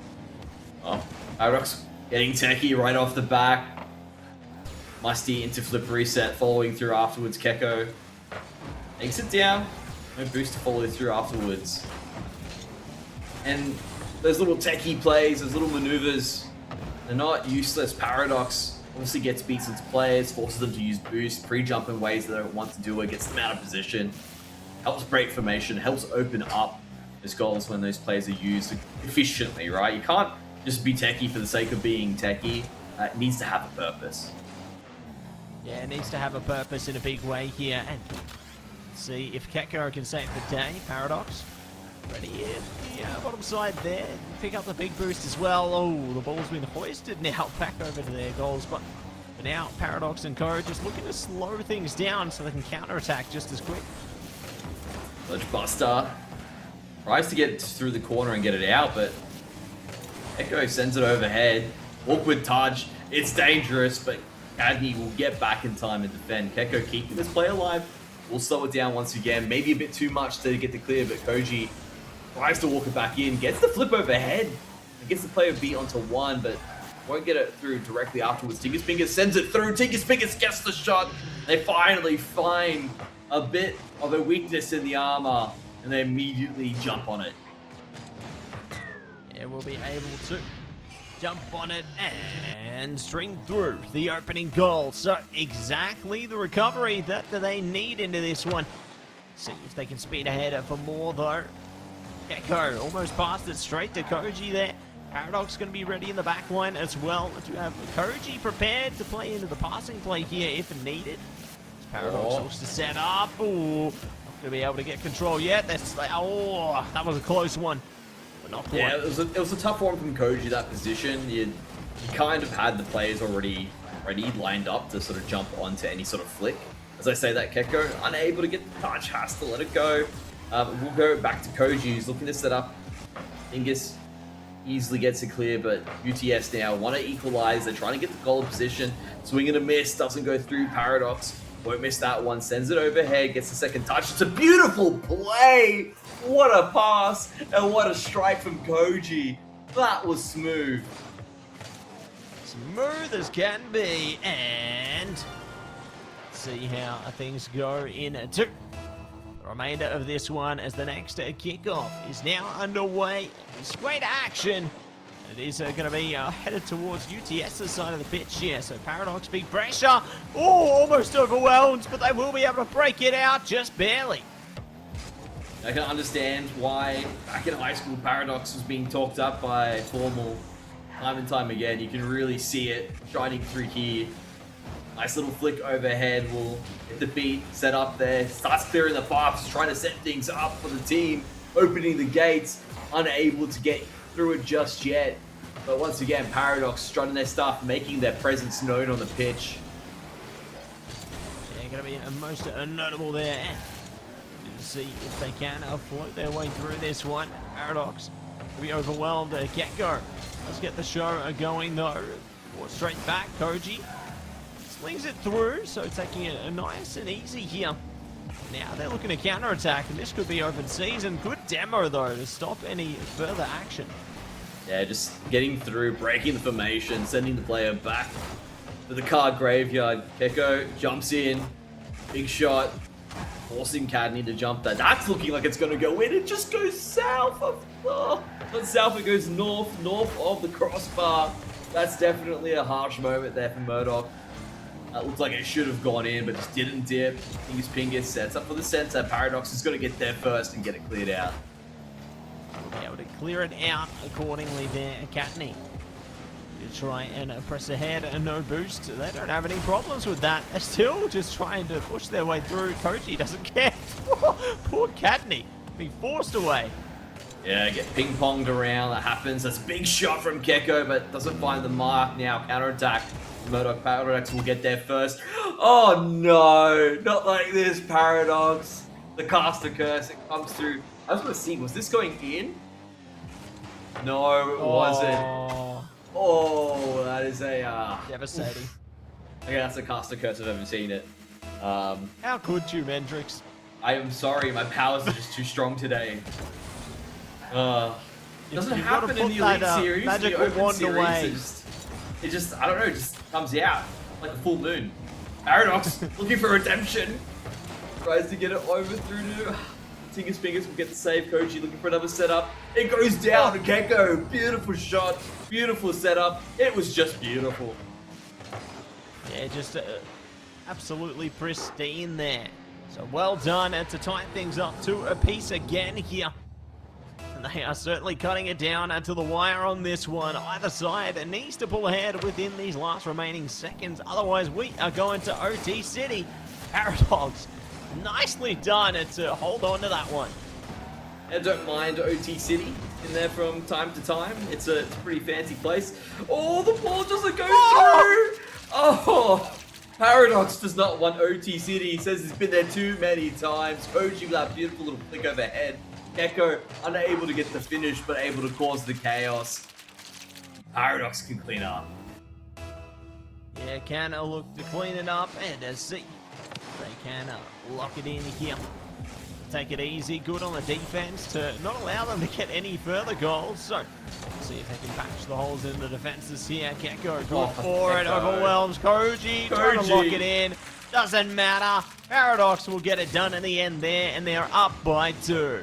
Speaker 2: Oh, Paradox getting techie right off the back. Musty into flip reset, following through afterwards. Keko takes it down. No boost to follow through afterwards. And those little techie plays, those little maneuvers, they're not useless. Paradox obviously gets beats into players, forces them to use boost, pre-jump in ways they don't want to do it, gets them out of position, helps break formation, helps open up those goals when those plays are used efficiently, right? You can't just be techie for the sake of being techie. It needs to have a purpose.
Speaker 1: Yeah, it needs to have a purpose in a big way here. And see if Ketko can save the day. Paradox ready in the bottom side there. Pick up the big boost as well. Oh, the ball's been hoisted now back over to their goals. But for now, Paradox and Co just looking to slow things down so they can counterattack just as quick.
Speaker 2: Ledge Buster tries to get through the corner and get it out, but Echo sends it overhead. Awkward touch. It's dangerous, but Cadney will get back in time and defend. Keko keeping this play alive. We'll slow it down once again. Maybe a bit too much to get the clear, but Koji tries to walk it back in. Gets the flip overhead. Gets the player beat onto one, but won't get it through directly afterwards. Tinker's Fingers sends it through. Tinker's Fingers gets the shot. They finally find a bit of a weakness in the armor, and they immediately jump on it.
Speaker 1: Yeah, we'll be able to jump on it and string through the opening goal. So exactly the recovery that they need into this one. See if they can speed ahead for more though. Gecko almost passed it straight to Koji there. Paradox going to be ready in the back line as well to have Koji prepared to play into the passing play here if needed. Paradox looks to set up. Ooh, not going to be able to get control yet. That was a close one. Not quite.
Speaker 2: Yeah, it was a tough one from Koji, that position. You kind of had the players already lined up to sort of jump onto any sort of flick. As I say that, Keko, unable to get the touch, has to let it go. We'll go back to Koji, who's looking to set up. Ingus easily gets it clear, but UTS now want to equalize. They're trying to get the goal position. Swing and a miss, doesn't go through. Paradox won't miss that one, sends it overhead, gets the second touch. It's a beautiful play! What a pass, and what a strike from Koji. That was smooth.
Speaker 1: Smooth as can be, and see how things go into the remainder of this one as the next kickoff is now underway. Straight action. It is going to be headed towards UTS's side of the pitch here. So Paradox, big pressure. Oh, almost overwhelmed, but they will be able to break it out just barely.
Speaker 2: I can understand why back in high school Paradox was being talked up by Formal time and time again. You can really see it shining through here. Nice little flick overhead will get the beat set up there. Starts clearing the paths, trying to set things up for the team. Opening the gates, unable to get through it just yet. But once again, Paradox strutting their stuff, making their presence known on the pitch.
Speaker 1: Yeah, going to be most notable there. See if they can float their way through this one. Paradox will be overwhelmed. Get-Go. Let's get the show going though. Or straight back. Koji slings it through, so taking it nice and easy here. Now they're looking to counter-attack, and this could be open season. Good demo though to stop any further action.
Speaker 2: Yeah, just getting through, breaking the formation, sending the player back to the card graveyard. Keko jumps in, big shot. Forcing Cadney to jump that. That's looking like it's going to go in. It just goes south of... not south, it goes north of the crossbar. That's definitely a harsh moment there for Murdoch. Looks like it should have gone in, but just didn't dip. Pingus Pingus sets up for the center. Paradox is going to get there first and get it cleared out.
Speaker 1: We'll be able to clear it out accordingly there. Cadney to try and press ahead and no boost. They don't have any problems with that. They're still just trying to push their way through. Koji doesn't care. Poor Cadney being forced away.
Speaker 2: Yeah, get ping-ponged around. That happens. That's a big shot from Keko, but doesn't find the mark now. Counter-attack. Murdoch Paradox will get there first. Oh no, not like this, Paradox. The caster curse, it comes through. I was going to see, was this going in? No, it wasn't. Oh, that is a...
Speaker 1: Devastating.
Speaker 2: Okay, that's the caster curse I've ever seen it.
Speaker 1: How could you, Mendrix?
Speaker 2: I am sorry, my powers are just too strong today. Doesn't happen in the Elite Series, the Open Series. It just, I don't know, it just comes out like a full moon. Paradox, looking for redemption. Tries to get it over through to Tinker's fingers will get the save. Koji looking for another setup. It goes down to Gecko. Beautiful shot. Beautiful setup. It was just beautiful.
Speaker 1: Yeah, just absolutely pristine there. So well done, and to tie things up to a piece again here. And they are certainly cutting it down to the wire on this one. Either side needs to pull ahead within these last remaining seconds. Otherwise, we are going to OT City. Paradox, nicely done to hold on to that one.
Speaker 2: I don't mind OT City in there from time to time. It's a pretty fancy place. Oh, the ball doesn't go through! Oh! Paradox does not want OT City. He says he's been there too many times. Koji with that beautiful little flick overhead. Gecko unable to get the finish, but able to cause the chaos. Paradox can clean up.
Speaker 1: Yeah, can look to clean it up, and see they can lock it in here. Take it easy, good on the defense to not allow them to get any further goals. So, see if they can patch the holes in the defenses here. Gecko good for it, overwhelms Koji, trying to lock it in. Doesn't matter. Paradox will get it done in the end there, and they're up by 2.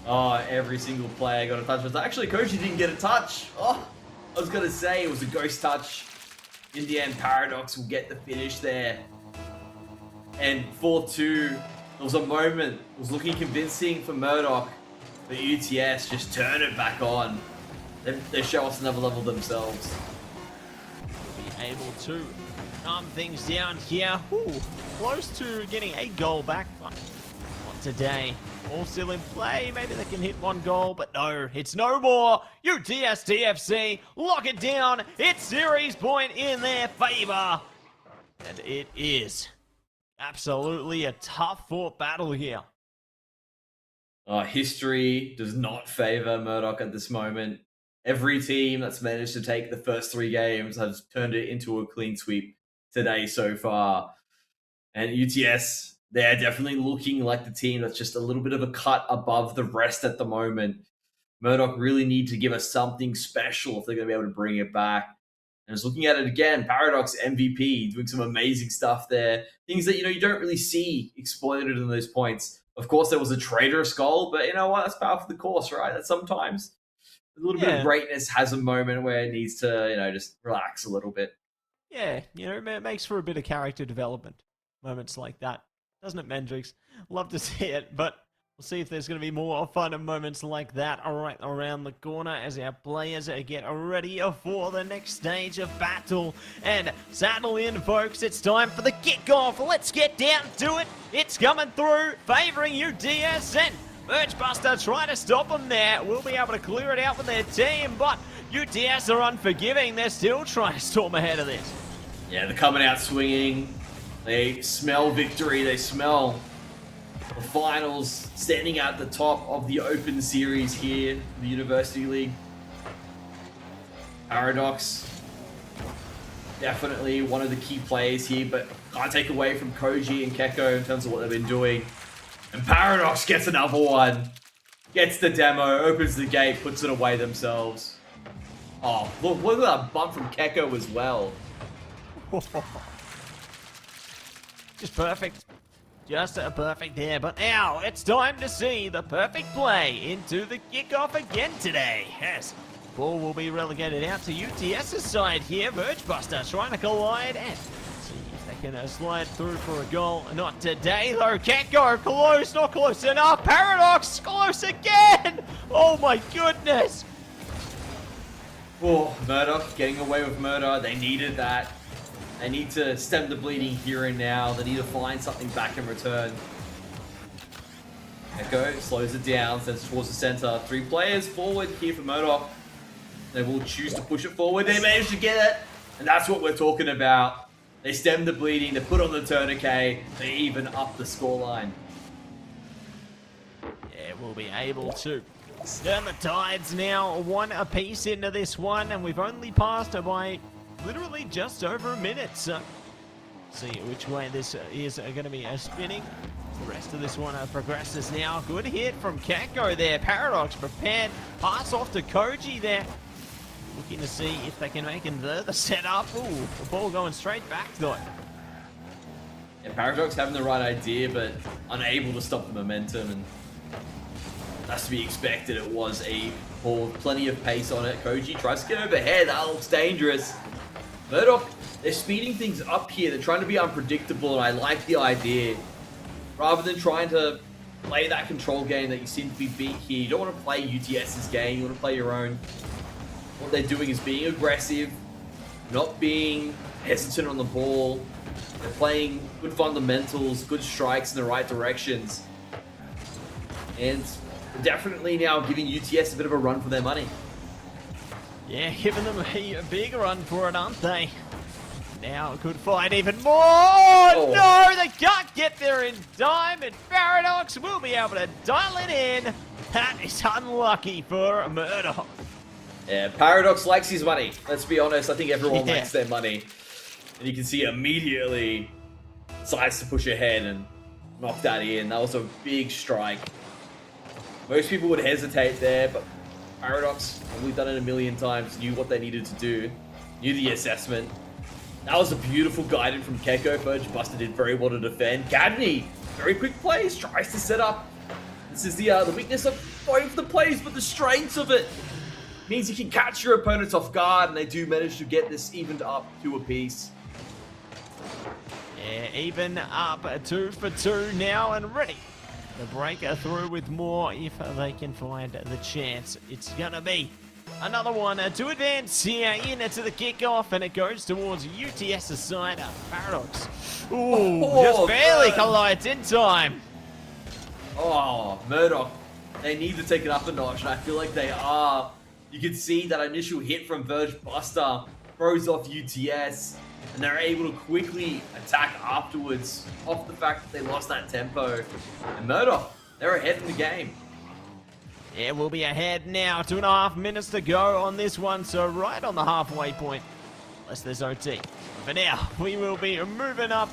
Speaker 2: Oh, every single player got a touch. Actually, Koji didn't get a touch. Oh, I was going to say it was a ghost touch. In the end, Paradox will get the finish there. And 4-2, there was a moment, it was looking convincing for Murdoch. But UTS just turn it back on. They show us another level themselves.
Speaker 1: Be able to calm things down here. Ooh, close to getting a goal back, but not today. All still in play. Maybe they can hit 1 goal, but no, it's no more. UTS TFC, lock it down. It's series point in their favor. And it is absolutely a tough-fought battle here.
Speaker 2: History does not favor Murdoch at this moment. Every team that's managed to take the first 3 games has turned it into a clean sweep today so far. And UTS, they're definitely looking like the team that's just a little bit of a cut above the rest at the moment. Murdoch really need to give us something special if they're going to be able to bring it back. And just looking at it again, Paradox MVP doing some amazing stuff there. Things that, you don't really see exploited in those points. Of course, there was a traitorous goal, but you know what? That's part of the course, right? That sometimes a little bit of greatness has a moment where it needs to, just relax a little bit.
Speaker 1: Yeah, it makes for a bit of character development. Moments like that. Doesn't it, Mendrix? Love to see it, but we'll see if there's going to be more fun moments like that right around the corner as our players get ready for the next stage of battle. And saddle in, folks. It's time for the kickoff. Let's get down to it. It's coming through, favoring UTS, and Merchbuster trying to stop them there. We'll be able to clear it out with their team, but UTS are unforgiving. They're still trying to storm ahead of this.
Speaker 2: Yeah, they're coming out swinging. They smell victory. They smell the finals, standing at the top of the Open Series here, the University League. Paradox, definitely one of the key players here, but can't take away from Koji and Keko in terms of what they've been doing. And Paradox gets another one. Gets the demo, opens the gate, puts it away themselves. Oh, look at that bump from Keko as well.
Speaker 1: Just perfect. Just perfect there. But now it's time to see the perfect play into the kickoff again today. Yes, ball will be relegated out to UTS's side here. Merchbuster trying to collide and see if they can slide through for a goal. Not today though. Can't go close. Not close enough. Paradox close again. Oh my goodness.
Speaker 2: Oh, Murdoch getting away with murder. They needed that. They need to stem the bleeding here and now. They need to find something back in return. Echo slows it down, sends it towards the center. 3 players forward here for Murdoch. They will choose to push it forward. They managed to get it. And that's what we're talking about. They stem the bleeding. They put on the tourniquet. They even up the scoreline.
Speaker 1: Yeah, we'll be able to turn the tides now. 1 apiece into this one. And we've only passed by literally just over a minute, so see which way this is going to be spinning. The rest of this one progresses now. Good hit from Kako there. Paradox prepared. Pass off to Koji there. Looking to see if they can make the setup. Ooh, the ball going straight back though.
Speaker 2: Yeah, Paradox having the right idea, but unable to stop the momentum. And That's to be expected. It was a ball with plenty of pace on it. Koji tries to get overhead. That looks dangerous. Murdoch, they're speeding things up here. They're trying to be unpredictable, and I like the idea. Rather than trying to play that control game that you seem to be beat here, you don't want to play UTS's game. You want to play your own. What they're doing is being aggressive, not being hesitant on the ball. They're playing good fundamentals, good strikes in the right directions. And definitely now giving UTS a bit of a run for their money.
Speaker 1: Yeah, giving them a big run for it, aren't they? Now could find even more. Oh. No, they can't get there in time, and Paradox will be able to dial it in. That is unlucky for Murdoch.
Speaker 2: Yeah, Paradox likes his money. Let's be honest, I think everyone likes their money. And you can see immediately decides to push ahead and knock that in. That was a big strike. Most people would hesitate there, but Paradox, probably done it a million times, knew what they needed to do, knew the assessment. That was a beautiful guidance from Keko. Verge Buster did very well to defend. Gadney, very quick plays, tries to set up. This is the weakness of both the plays, but the strengths of it means you can catch your opponents off guard, and they do manage to get this evened up 2 apiece.
Speaker 1: Yeah, even up 2 for 2 now and ready. The breaker through with more if they can find the chance. It's gonna be another one to advance here into the kickoff, and it goes towards UTS's side. Paradox. Ooh, just barely collides in time.
Speaker 2: Oh, Murdoch. They need to take it up a notch, and I feel like they are. You can see that initial hit from Verge Buster throws off UTS, and they're able to quickly attack afterwards off the fact that they lost that tempo. And Murdoch, they're ahead in the game.
Speaker 1: Yeah, we'll be ahead now. 2.5 minutes to go on this one, so right on the halfway point. Unless there's OT. For now, we will be moving up.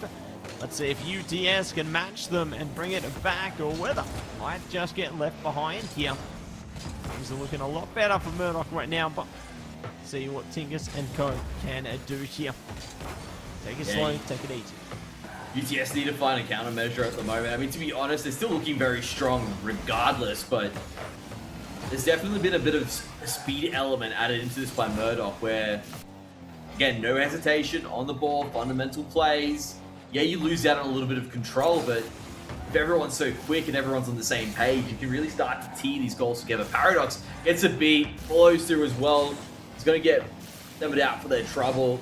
Speaker 1: Let's see if UTS can match them and bring it back, or whether might just get left behind here. Things are looking a lot better for Murdoch right now, but see what Tingus and Co can do here. Take it slow, take it easy.
Speaker 2: UTS need to find a countermeasure at the moment. I mean, to be honest, they're still looking very strong regardless, but there's definitely been a bit of a speed element added into this by Murdoch, where, again, no hesitation on the ball, fundamental plays. Yeah, you lose out on a little bit of control, but if everyone's so quick and everyone's on the same page, you can really start to tee these goals together. Paradox gets a beat, follows through as well. He's going to get them out for their trouble.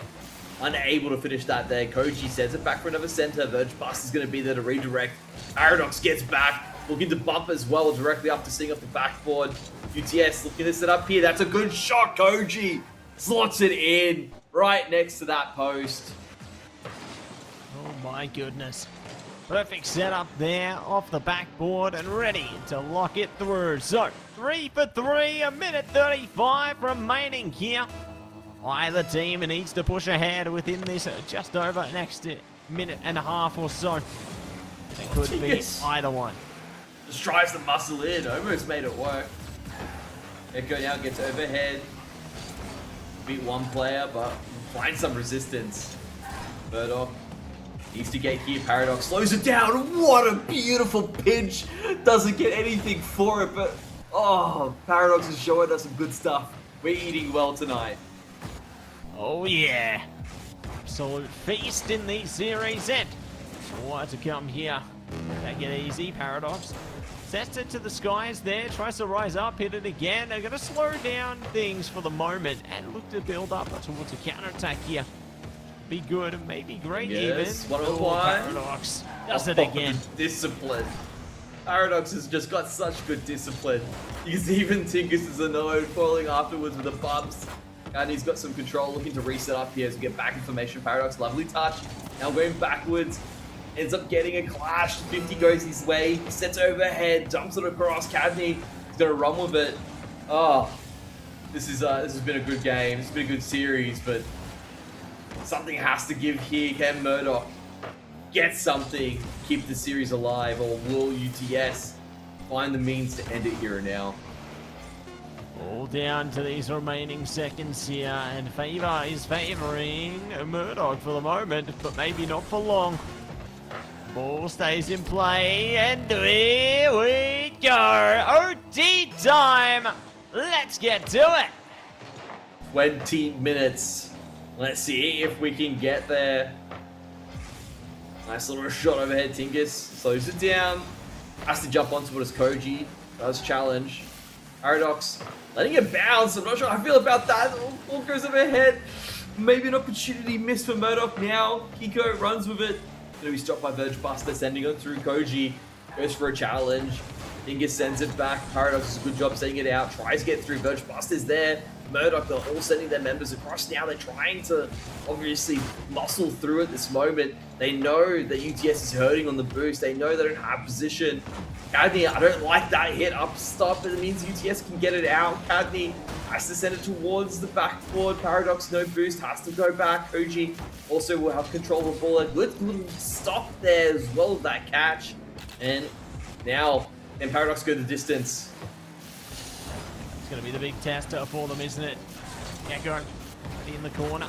Speaker 2: Unable to finish that there. Koji sends it back for another center. Verge Bust is going to be there to redirect. Paradox gets back, looking to bump as well directly after seeing off the backboard. UTS looking to set up here. That's a good shot. Koji slots it in right next to that post.
Speaker 1: Oh my goodness. Perfect setup there off the backboard and ready to lock it through. So, 3 for 3, 1:35 remaining here. Either team needs to push ahead within this just over next minute and a half or so. It could be either one.
Speaker 2: Just tries to muscle in, almost made it work. Echo now gets overhead. Beat one player, but finds some resistance. Murdoch needs to get here. Paradox slows it down. What a beautiful pinch. Doesn't get anything for it, but oh, Paradox is showing us some good stuff. We're eating well tonight.
Speaker 1: Oh yeah. Absolute feast in the series, and more to come here. Take it easy, Paradox. Sets it to the skies there, tries to rise up, hit it again. They're going to slow down things for the moment and look to build up towards a counterattack here. Be good, maybe great even. Paradox does it again.
Speaker 2: Discipline. Paradox has just got such good discipline. You can see even Tinkus is annoyed, falling afterwards with the bumps. And he's got some control, looking to reset up here as we get back information. Paradox, lovely touch. Now going backwards. Ends up getting a clash. 50 goes his way. He sets overhead, dumps it across. Cadney is going to run with it. Oh, this has been a good game. It's been a good series, but something has to give here. Can Murdoch get something, keep the series alive, or will UTS find the means to end it here and now?
Speaker 1: All down to these remaining seconds here, and Favor is favoring Murdoch for the moment, but maybe not for long. Ball stays in play, and here we go. OD time. Let's get to it.
Speaker 2: 20 minutes. Let's see if we can get there. Nice little shot overhead. Tingus slows it down. Has to jump onto it as Koji does challenge. Paradox letting it bounce. I'm not sure how I feel about that. All goes overhead. Maybe an opportunity missed for Murdoch now. Kiko runs with it. Gonna be stopped by Verge Buster, sending it through Koji. Goes for a challenge. Tingus sends it back. Paradox does a good job sending it out. Tries to get through. Verge Buster's there. Murdoch, they're all sending their members across now. They're trying to obviously muscle through at this moment. They know that UTS is hurting on the boost. They know they don't have position. Cadney, I don't like that hit up stop, but it means UTS can get it out. Cadney has to send it towards the backboard. Paradox, no boost, has to go back. Koji also will have control of the ball. Good little stop there as well as that catch. And now, can Paradox go the distance?
Speaker 1: Going to be the big tester for them, isn't it? Gecko in the corner.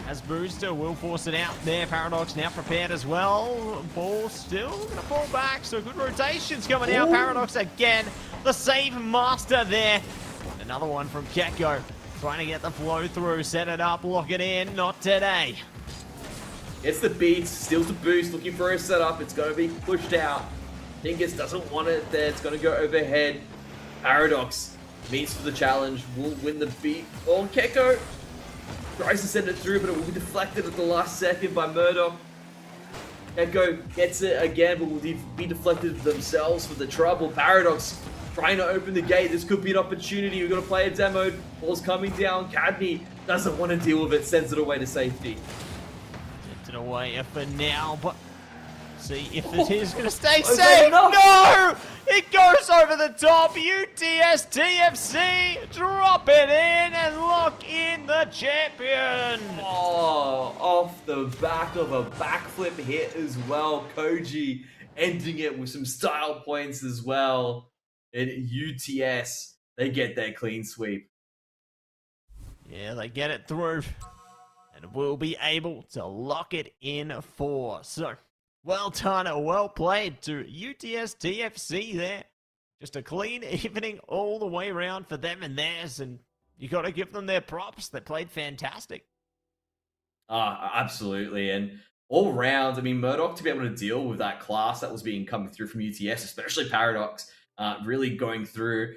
Speaker 1: As Booster will force it out there. Paradox now prepared as well. Ball still going to fall back, so good rotations coming out. Paradox again. The save master there. Another one from Gecko. Trying to get the flow through, set it up, lock it in. Not today.
Speaker 2: Gets the beats, steals the boost, looking for a setup. It's going to be pushed out. Tingus doesn't want it there. It's going to go overhead. Paradox meets for the challenge, will win the beat. Oh, Keko tries to send it through, but it will be deflected at the last second by Murdoch. Keko gets it again, but will be deflected themselves for the trouble. Paradox trying to open the gate. This could be an opportunity. We've got to play a demo. Ball's coming down. Cadney doesn't want to deal with it, sends it away to safety.
Speaker 1: Sends it away for now, but see if this is going to stay
Speaker 2: Oh,
Speaker 1: safe.
Speaker 2: enough?
Speaker 1: No! It goes over the top. UTS TFC drop it in and lock in the champion.
Speaker 2: Oh, off the back of a backflip hit as well. Koji ending it with some style points as well. And UTS, they get their clean sweep.
Speaker 1: Yeah, they get it through and will be able to lock it in for. So, well done and well played to UTS TFC there. Just a clean evening all the way around for them and theirs, and you got to give them their props. They played fantastic.
Speaker 2: Absolutely. And all round, I mean, Murdoch to be able to deal with that class that was being coming through from UTS, especially Paradox, really going through.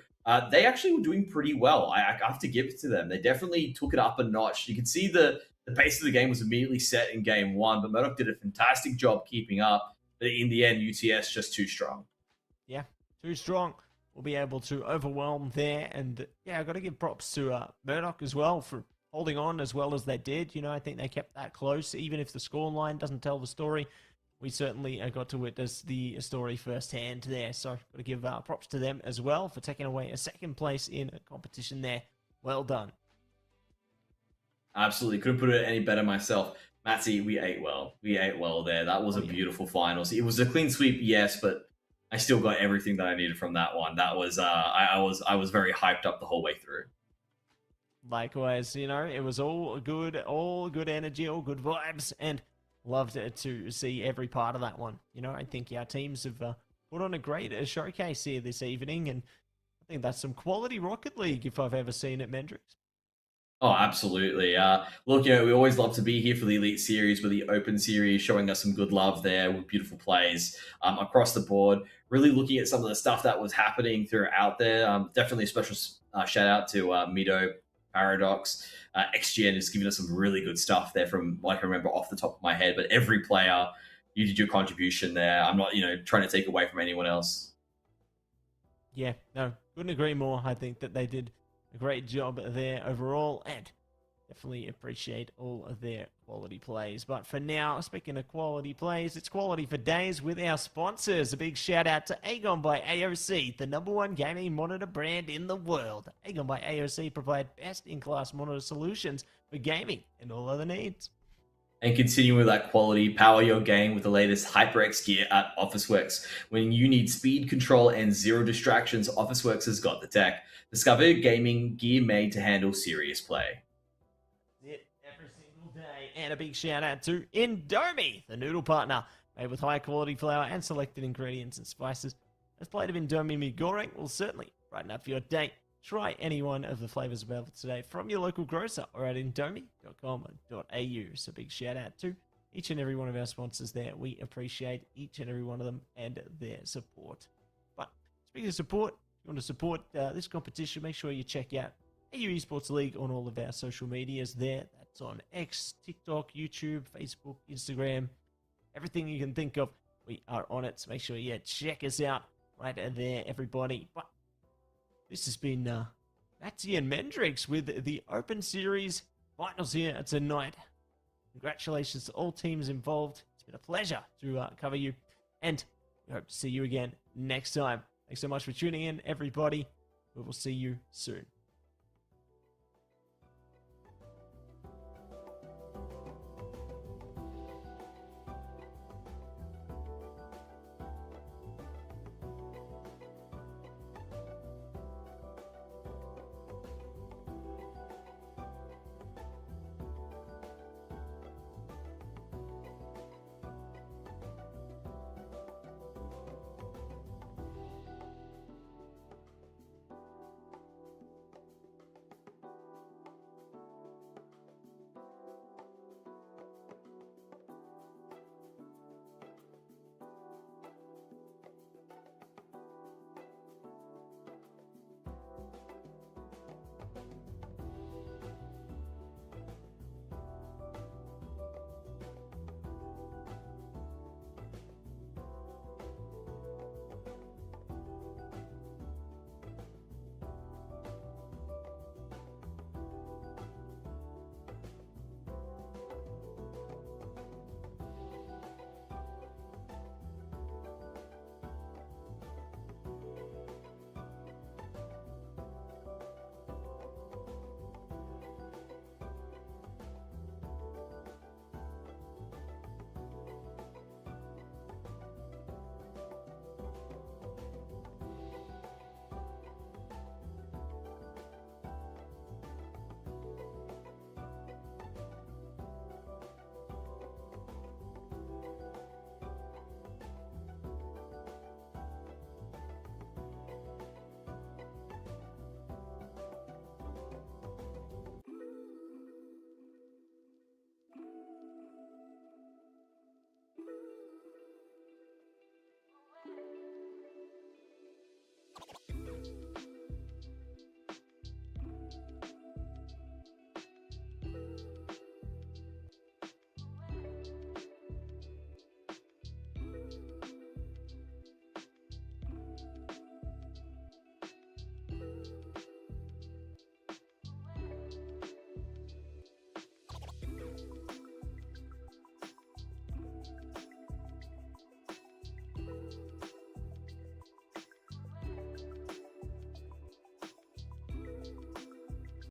Speaker 2: They actually were doing pretty well. I have to give it to them. They definitely took it up a notch. You could see the pace of the game was immediately set in game one, but Murdoch did a fantastic job keeping up. But in the end, UTS just too strong.
Speaker 1: Yeah, too strong. We'll be able to overwhelm there. And yeah, I've got to give props to Murdoch as well for holding on as well as they did. You know, I think they kept that close. Even if the scoreline doesn't tell the story, we certainly got to witness the story firsthand there. So got to give props to them as well for taking away a second place in a competition there. Well done.
Speaker 2: Absolutely. Couldn't put it any better myself. Matsy, we ate well. We ate well there. That was a beautiful finals. It was a clean sweep, yes, but I still got everything that I needed from that one. That was I was very hyped up the whole way through.
Speaker 1: Likewise, you know, it was all good energy, all good vibes, and loved it to see every part of that one. You know, I think our teams have put on a great showcase here this evening, and I think that's some quality Rocket League if I've ever seen it, Mendrix.
Speaker 2: Oh, absolutely. Look, you know, we always love to be here for the Elite Series, with the Open Series showing us some good love there with beautiful plays across the board. Really looking at some of the stuff that was happening throughout there. Definitely a special shout out to Mido, Paradox. XGN has given us some really good stuff there from what I can remember off the top of my head. But every player, you did your contribution there. I'm not, you know, trying to take away from anyone else.
Speaker 1: Yeah, no, couldn't agree more. I think that they did a great job there overall, and definitely appreciate all of their quality plays. But for now, speaking of quality plays, it's quality for days with our sponsors. A big shout out to AGON by AOC, the #1 gaming monitor brand in the world. AGON by AOC provide best-in-class monitor solutions for gaming and all other needs.
Speaker 2: And continue with that quality, power your game with the latest HyperX gear at Officeworks. When you need speed, control, and zero distractions, Officeworks has got the tech. Discover gaming gear made to handle serious play.
Speaker 1: It every single day. And a big shout out to Indomie, the noodle partner, made with high quality flour and selected ingredients and spices. A plate of Indomie mee goreng will certainly brighten up your day. Try any one of the flavors available today from your local grocer or at indomie.com.au. So big shout out to each and every one of our sponsors there. We appreciate each and every one of them and their support. But speaking of support, if you want to support this competition, make sure you check out AU Esports League on all of our social medias there. That's on X, TikTok, YouTube, Facebook, Instagram, everything you can think of. We are on it, so make sure you check us out right there, everybody. But this has been Matty and Mendrix with the Open Series finals here tonight. Congratulations to all teams involved. It's been a pleasure to cover you, and we hope to see you again next time. Thanks so much for tuning in, everybody. We will see you soon.